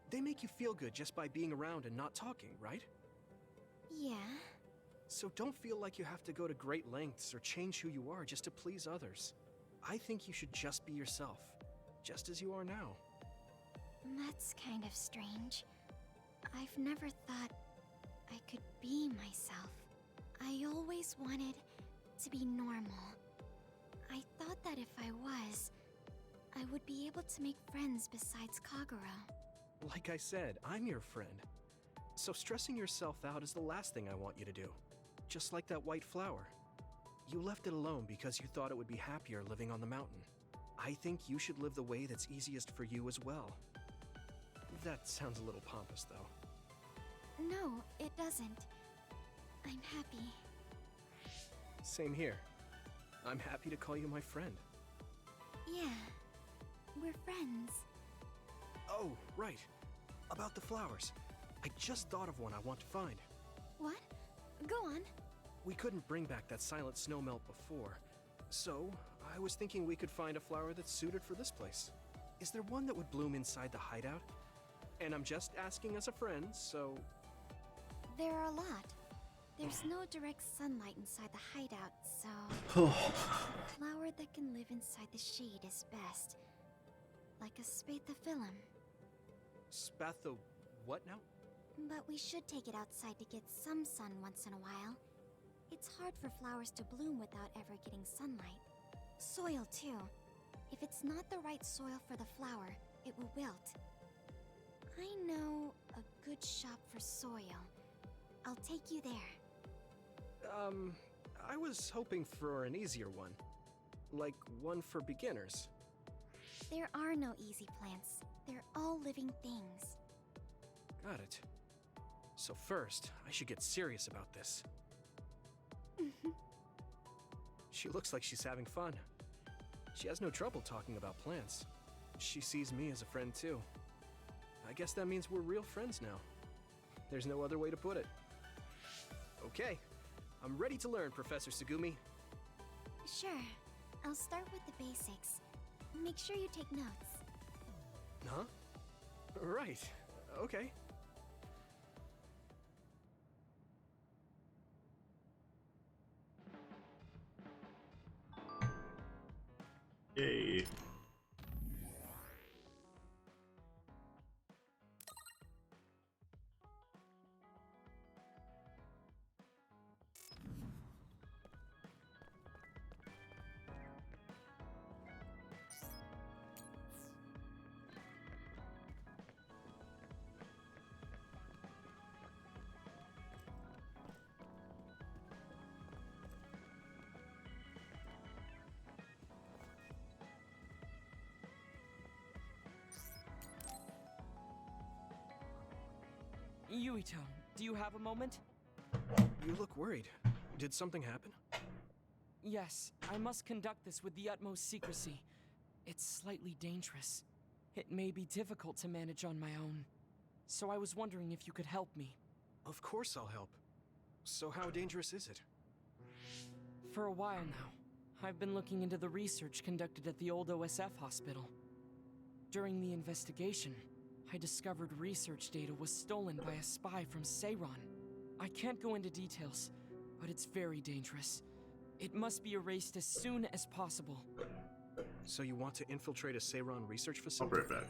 They make you feel good just by being around and not talking, right? Yeah. So don't feel like you have to go to great lengths or change who you are just to please others. I think you should just be yourself, just as you are now. That's kind of strange. I've never thought I could be myself. I always wanted to be normal. I thought that if I was, I would be able to make friends besides Kagero. Like I said, I'm your friend. So stressing yourself out is the last thing I want you to do. Just like that white flower. You left it alone because you thought it would be happier living on the mountain. I think you should live the way that's easiest for you as well. That sounds a little pompous, though. No, it doesn't. I'm happy. Same here. I'm happy to call you my friend. Yeah, we're friends. Oh, right. About the flowers. I just thought of one I want to find. What? Go on. We couldn't bring back that silent snowmelt before, so I was thinking we could find a flower that's suited for this place. Is there one that would bloom inside the hideout? And I'm just asking as a friend, so... There are a lot. There's no direct sunlight inside the hideout, so... a flower that can live inside the shade is best. Like a spathiphyllum. Spatho... what now? But we should take it outside to get some sun once in a while. It's hard for flowers to bloom without ever getting sunlight. Soil, too. If it's not the right soil for the flower, it will wilt. I know a good shop for soil. I'll take you there. I was hoping for an easier one. Like one for beginners. There are no easy plants. They're all living things. Got it. So first, I should get serious about this. She looks like she's having fun. She has no trouble talking about plants. She sees me as a friend too. I guess that means we're real friends now. There's no other way to put it. Okay, I'm ready to learn, Professor Sugumi. Sure. I'll start with the basics. Make sure you take notes. Huh? Right. Okay. Yay. Yuito, do you have a moment? You look worried. Did something happen? Yes, I must conduct this with the utmost secrecy. It's slightly dangerous. It may be difficult to manage on my own. So I was wondering if you could help me. Of course I'll help. So how dangerous is it? For a while now, I've been looking into the research conducted at the old OSF hospital. During the investigation, I discovered research data was stolen by a spy from Seiron. I can't go into details, but it's very dangerous. It must be erased as soon as possible. So you want to infiltrate a Seiron research facility? I'll be right back.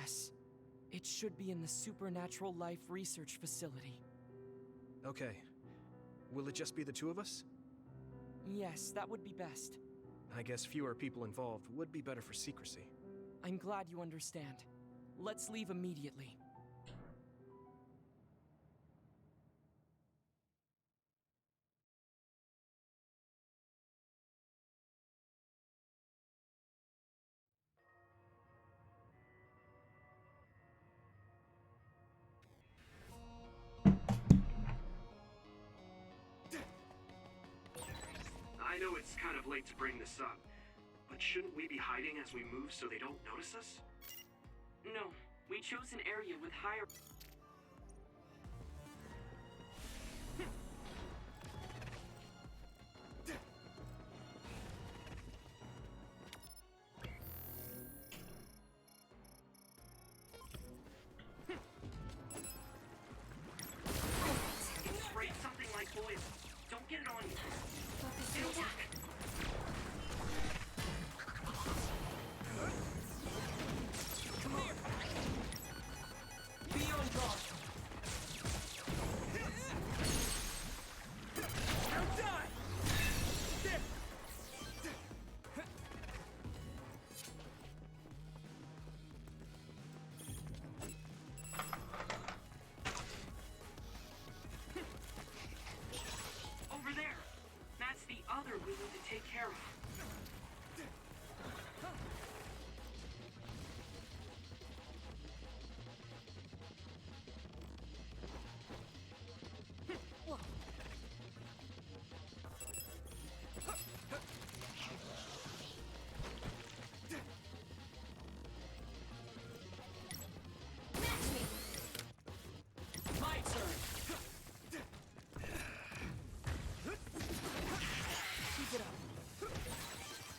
Yes. It should be in the Supernatural Life Research Facility. Okay. Will it just be the two of us? Yes, that would be best. I guess fewer people involved would be better for secrecy. I'm glad you understand. Let's leave immediately. I know it's kind of late to bring this up, but shouldn't we be hiding as we move so they don't notice us? No, we chose an area with higher... It sprayed something like poison. Don't get it on you. It'll work. Come here! Be on guard! Now die! There! Over there. That's the other we need to take care of. My turn! Keep it up.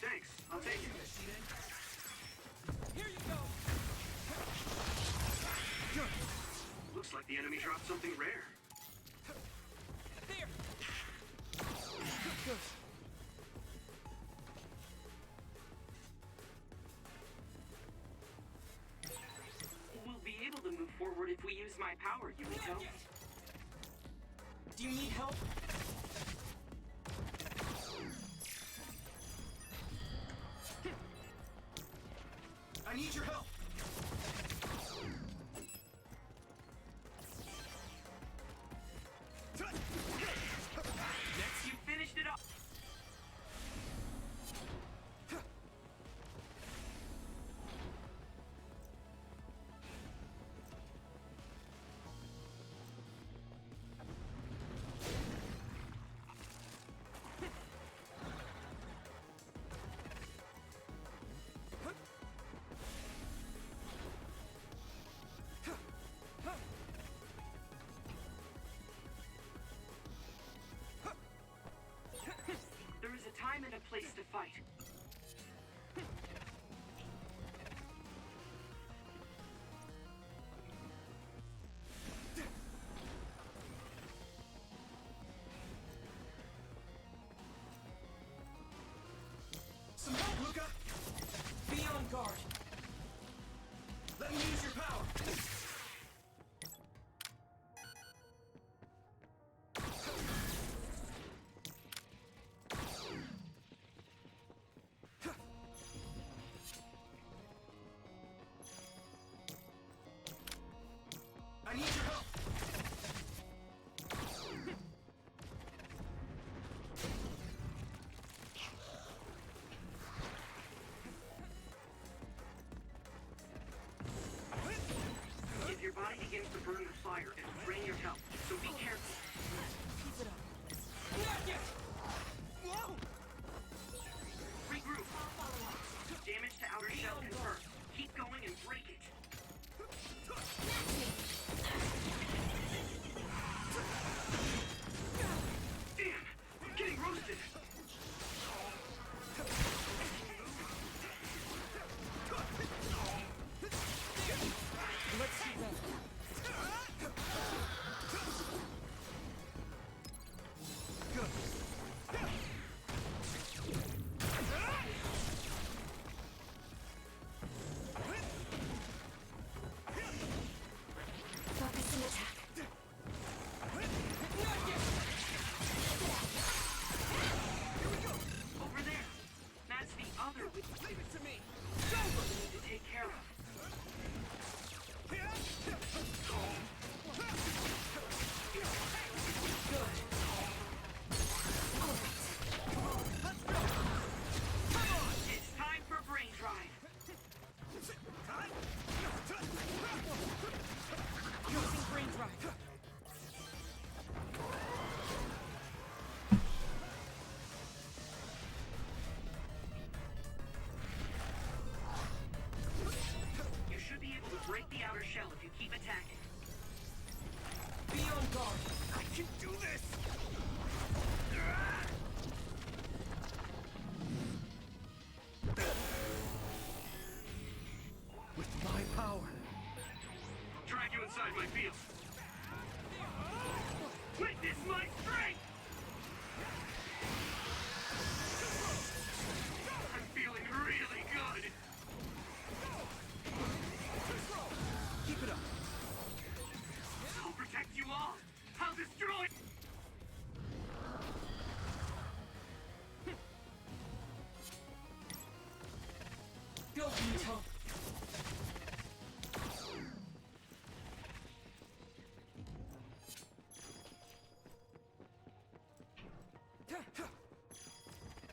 Thanks, I'll take it. Here you go! Looks like the enemy dropped something rare. There! Good. We'll be able to move forward if we use my power, Yumiko. Do you need help? I need your help! Next, you finished it up.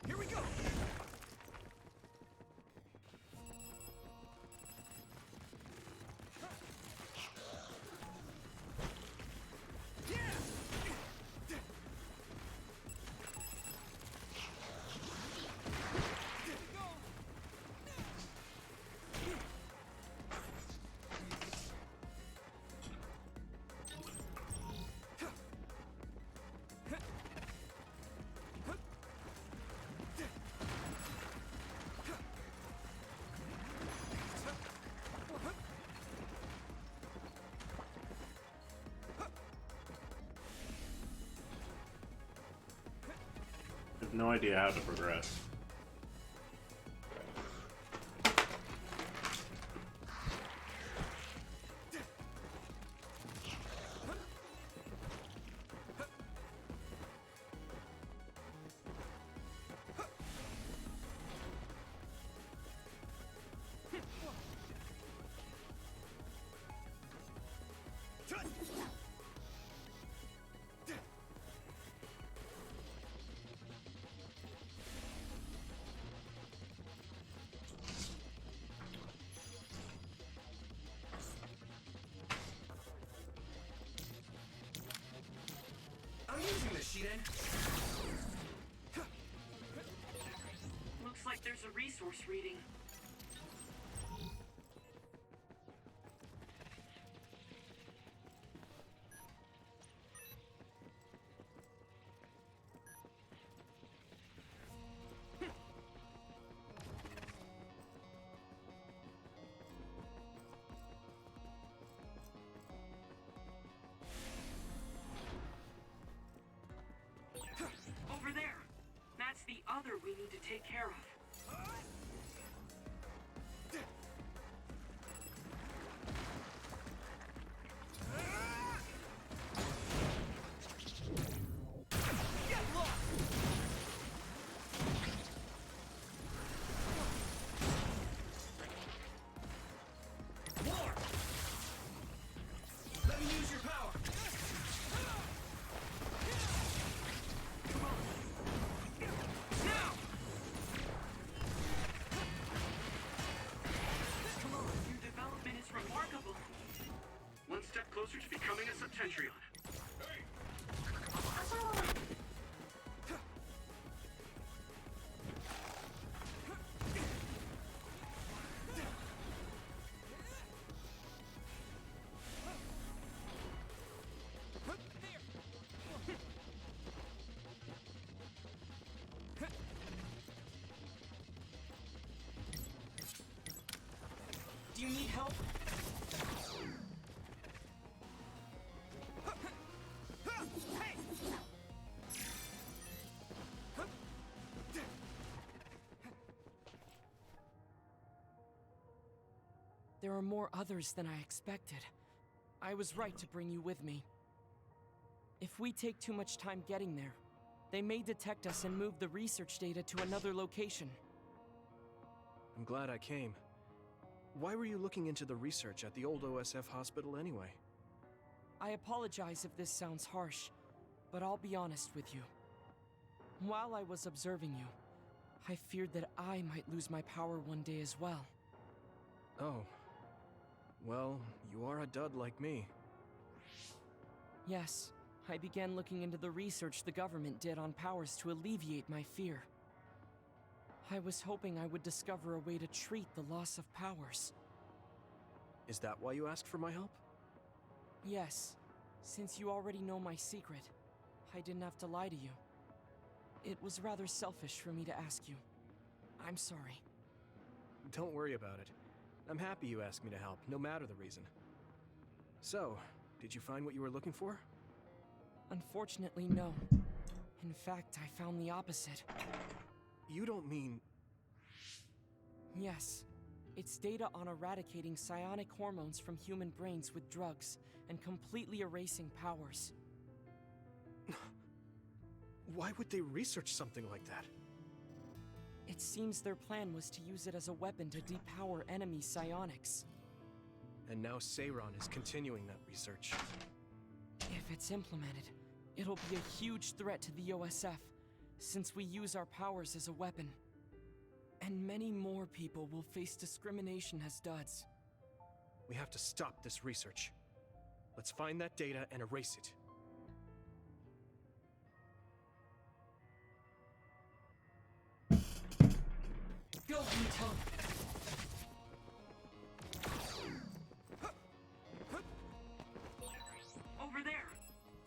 Here we go! I have no idea how to progress. I'm using this, Shiden. Looks like there's a resource reading. Over there! That's the other we need to take care of. Let me use your power! Your development is remarkable. One step closer to becoming a Septentrion. Do you need help? There are more others than I expected. I was right to bring you with me. If we take too much time getting there, they may detect us and move the research data to another location. I'm glad I came. Why were you looking into the research at the old OSF hospital anyway? I apologize if this sounds harsh, but I'll be honest with you. While I was observing you, I feared that I might lose my power one day as well. Oh. Well, you are a dud like me. Yes, I began looking into the research the government did on powers to alleviate my fear. I was hoping I would discover a way to treat the loss of powers. Is that why you asked for my help? Yes, since you already know my secret, I didn't have to lie to you. It was rather selfish for me to ask you. I'm sorry. Don't worry about it. I'm happy you asked me to help, no matter the reason. So, did you find what you were looking for? Unfortunately, no. In fact, I found the opposite. You don't mean... Yes. It's data on eradicating psionic hormones from human brains with drugs and completely erasing powers. Why would they research something like that? It seems their plan was to use it as a weapon to depower enemy psionics. And now Seiron is continuing that research. If it's implemented, it'll be a huge threat to the OSF, since we use our powers as a weapon. And many more people will face discrimination as duds. We have to stop this research. Let's find that data and erase it. Go, Yuto! Over there!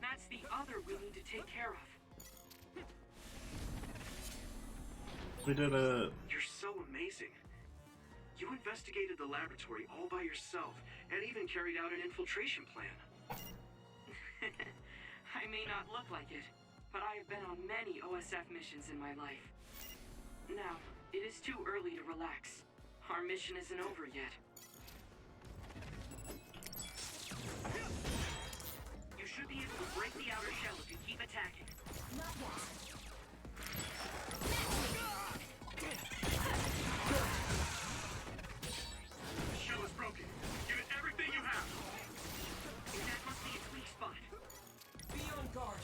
That's the other we need to take care of. We did it. You're so amazing. You investigated the laboratory all by yourself, and even carried out an infiltration plan. I may not look like it, but I have been on many OSF missions in my life. Now, it is too early to relax. Our mission isn't over yet. You should be able to break the outer shell if you keep attacking. Not yet. The shell is broken. Give it everything you have. That must be its weak spot. Be on guard!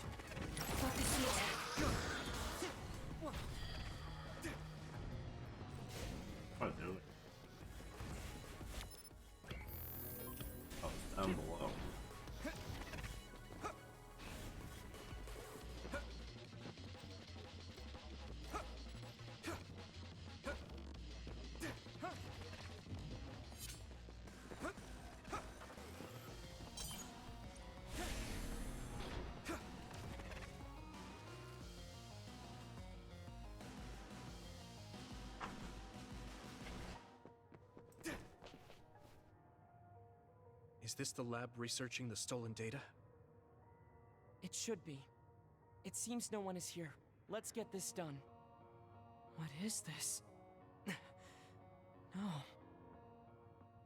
Focus the attack. What are they doing? Oh, it's down below. Is this the lab researching the stolen data? It should be. It seems no one is here. Let's get this done. What is this? No.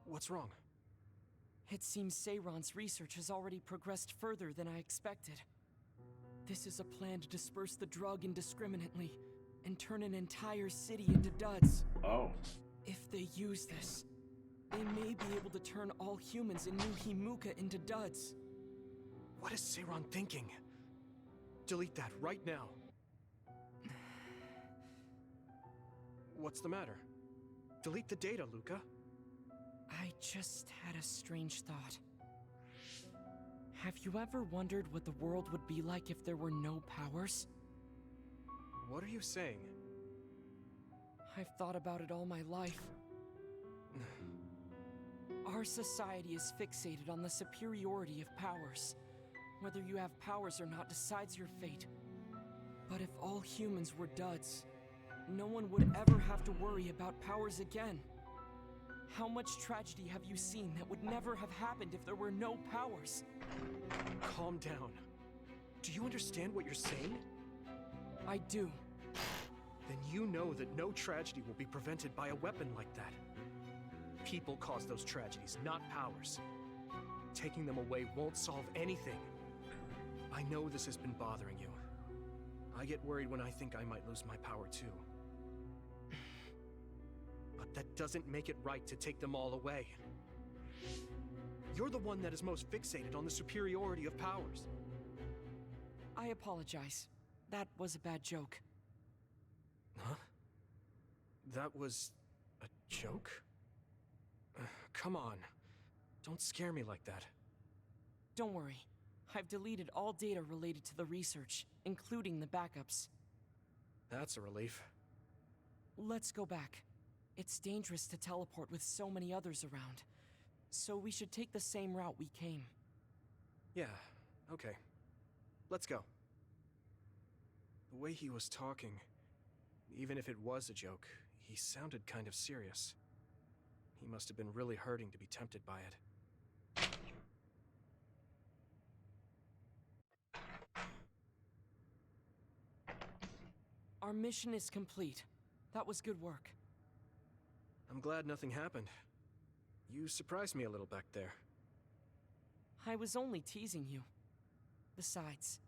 What's wrong? It seems Seiron's research has already progressed further than I expected. This is a plan to disperse the drug indiscriminately and turn an entire city into duds. Oh. If they use this, they may be able to turn all humans in New Himuka into duds. What is Seiron thinking? Delete that right now. What's the matter? Delete the data, Luca. I just had a strange thought. Have you ever wondered what the world would be like if there were no powers? What are you saying? I've thought about it all my life. Our society is fixated on the superiority of powers. Whether you have powers or not decides your fate. But if all humans were duds, no one would ever have to worry about powers again. How much tragedy have you seen that would never have happened if there were no powers? Calm down. Do you understand what you're saying? I do. Then you know that no tragedy will be prevented by a weapon like that. People cause those tragedies, not powers. Taking them away won't solve anything. I know this has been bothering you. I get worried when I think I might lose my power too. But that doesn't make it right to take them all away. You're the one that is most fixated on the superiority of powers. I apologize. That was a bad joke. Huh? That was a joke? Come on. Don't scare me like that. Don't worry. I've deleted all data related to the research, including the backups. That's a relief. Let's go back. It's dangerous to teleport with so many others around, so we should take the same route we came. Yeah, okay. Let's go. The way he was talking, even if it was a joke, he sounded kind of serious. He must have been really hurting to be tempted by it. Our mission is complete. That was good work. I'm glad nothing happened. You surprised me a little back there. I was only teasing you. Besides,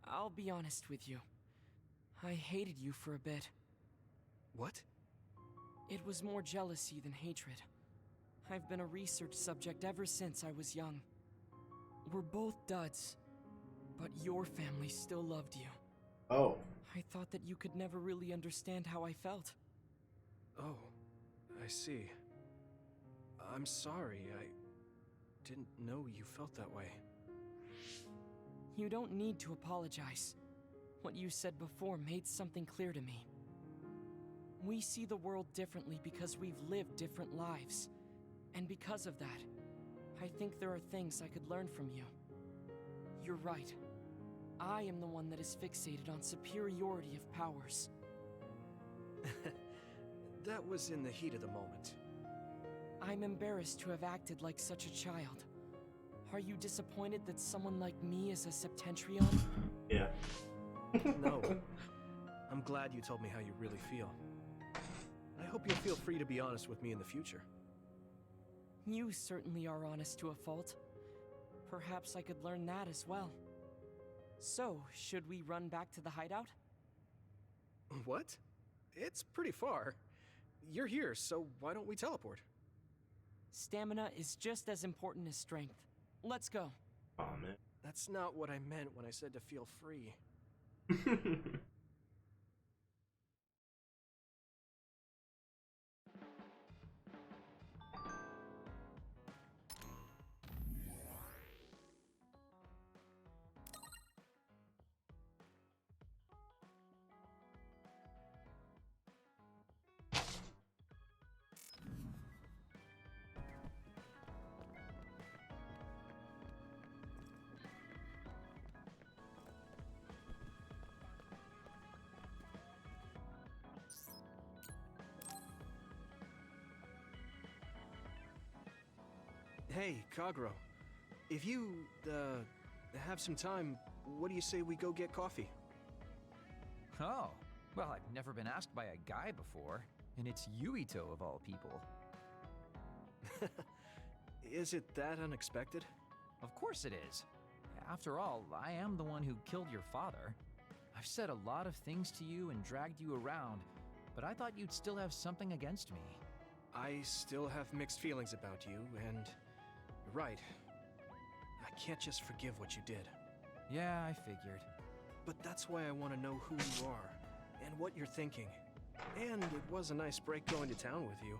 I'll be honest with you. I hated you for a bit. What? It was more jealousy than hatred. I've been a research subject ever since I was young. We're both duds, but your family still loved you. Oh. I thought that you could never really understand how I felt. Oh, I see. I'm sorry, I didn't know you felt that way. You don't need to apologize. What you said before made something clear to me. We see the world differently because we've lived different lives. And because of that, I think there are things I could learn from you. You're right. I am the one that is fixated on superiority of powers. That was in the heat of the moment. I'm embarrassed to have acted like such a child. Are you disappointed that someone like me is a Septentrion? Yeah. No. I'm glad you told me how you really feel. I hope you'll feel free to be honest with me in the future. You certainly are honest to a fault. Perhaps I could learn that as well. So, should we run back to the hideout? What? It's pretty far. You're here, so why don't we teleport? Stamina is just as important as strength. Let's go. Aw, man. That's not what I meant when I said to feel free. Hey, Kagro. If you, have some time, what do you say we go get coffee? Oh, well, I've never been asked by a guy before, and it's Yuito of all people. Is it that unexpected? Of course it is. After all, I am the one who killed your father. I've said a lot of things to you and dragged you around, but I thought you'd still have something against me. I still have mixed feelings about you, and you're right. I can't just forgive what you did. Yeah, I figured. But that's why I want to know who you are, and what you're thinking. And it was a nice break going to town with you.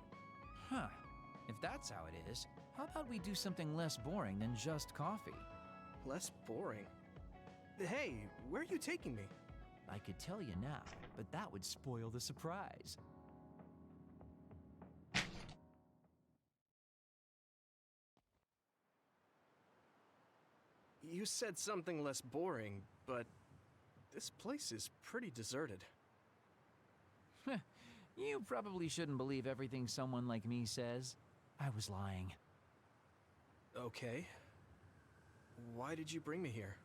Huh. If that's how it is, how about we do something less boring than just coffee? Less boring? Hey, where are you taking me? I could tell you now, but that would spoil the surprise. You said something less boring, but this place is pretty deserted. You probably shouldn't believe everything someone like me says. I was lying. Okay. Why did you bring me here?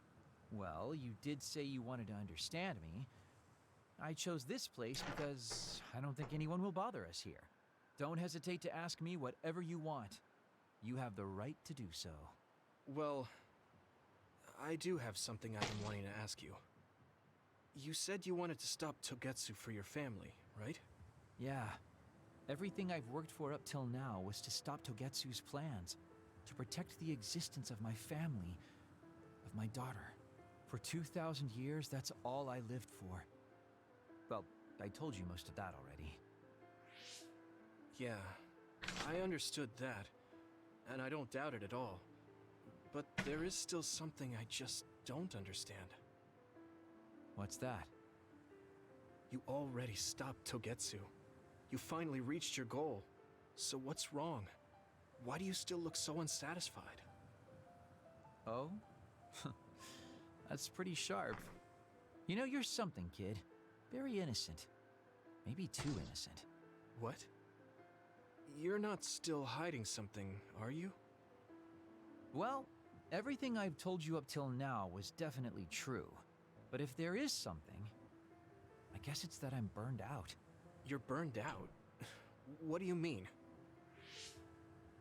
Well, you did say you wanted to understand me. I chose this place because I don't think anyone will bother us here. Don't hesitate to ask me whatever you want. You have the right to do so. Well, I do have something I've been wanting to ask you. You said you wanted to stop Togetsu for your family, right? Yeah. Everything I've worked for up till now was to stop Togetsu's plans, to protect the existence of my family, of my daughter. For 2,000 years, that's all I lived for. Well, I told you most of that already. Yeah, I understood that, and I don't doubt it at all. But there is still something I just don't understand. What's that? You already stopped Togetsu. You finally reached your goal. So what's wrong? Why do you still look so unsatisfied? Oh? That's pretty sharp. You know, you're something, kid. Very innocent. Maybe too innocent. What? You're not still hiding something, are you? Well, everything I've told you up till now was definitely true. But if there is something, I guess it's that I'm burned out. You're burned out? What do you mean?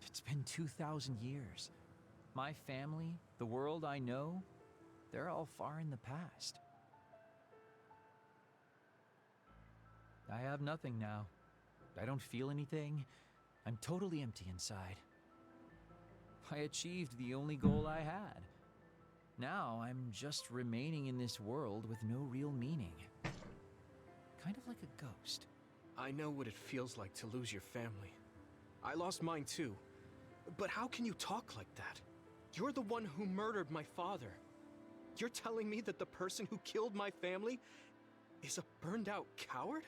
It's been 2,000 years. My family, the world I know, they're all far in the past. I have nothing now. I don't feel anything. I'm totally empty inside. I achieved the only goal I had. Now I'm just remaining in this world with no real meaning. Kind of like a ghost. I know what it feels like to lose your family. I lost mine too. But how can you talk like that? You're the one who murdered my father. You're telling me that the person who killed my family is a burned out coward?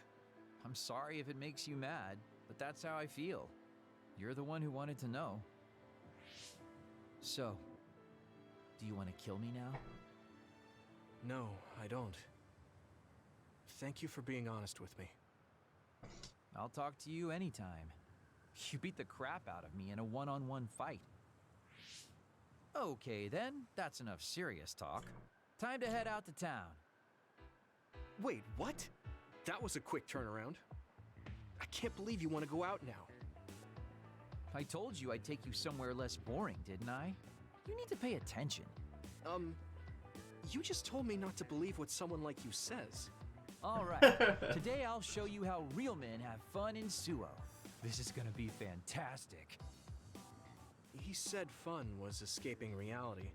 I'm sorry if it makes you mad, but that's how I feel. You're the one who wanted to know. So, do you want to kill me now? No, I don't. Thank you for being honest with me. I'll talk to you anytime. You beat the crap out of me in a one-on-one fight. Okay then, that's enough serious talk. Time to head out to town. Wait, what? That was a quick turnaround. I can't believe you want to go out now. I told you I'd take you somewhere less boring, didn't I? You need to pay attention. You just told me not to believe what someone like you says. Alright, today I'll show you how real men have fun in Suo. This is gonna be fantastic. He said fun was escaping reality.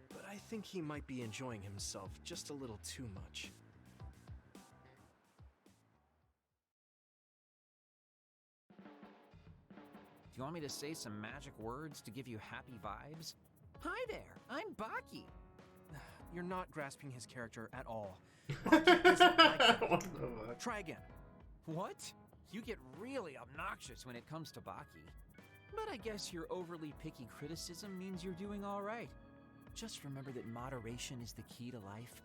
But I think he might be enjoying himself just a little too much. Do you want me to say some magic words to give you happy vibes? Hi there, I'm Baki. You're not grasping his character at all. Baki isn't like that. What the fuck? Try again. What? You get really obnoxious when it comes to Baki. But I guess your overly picky criticism means you're doing all right. Just remember that moderation is the key to life.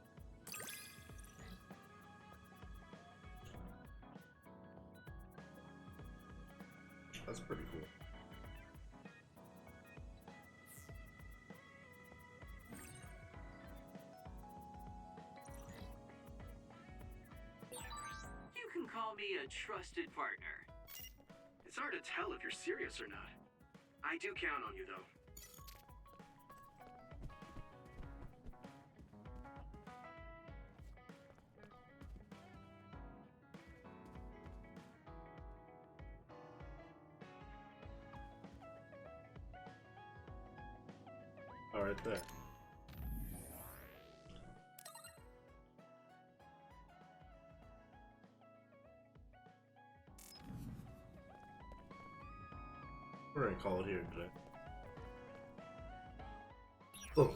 That's pretty cool. You can call me a trusted partner. It's hard to tell if you're serious or not. I do count on you, though. All right there. We're gonna call it here today. Oh,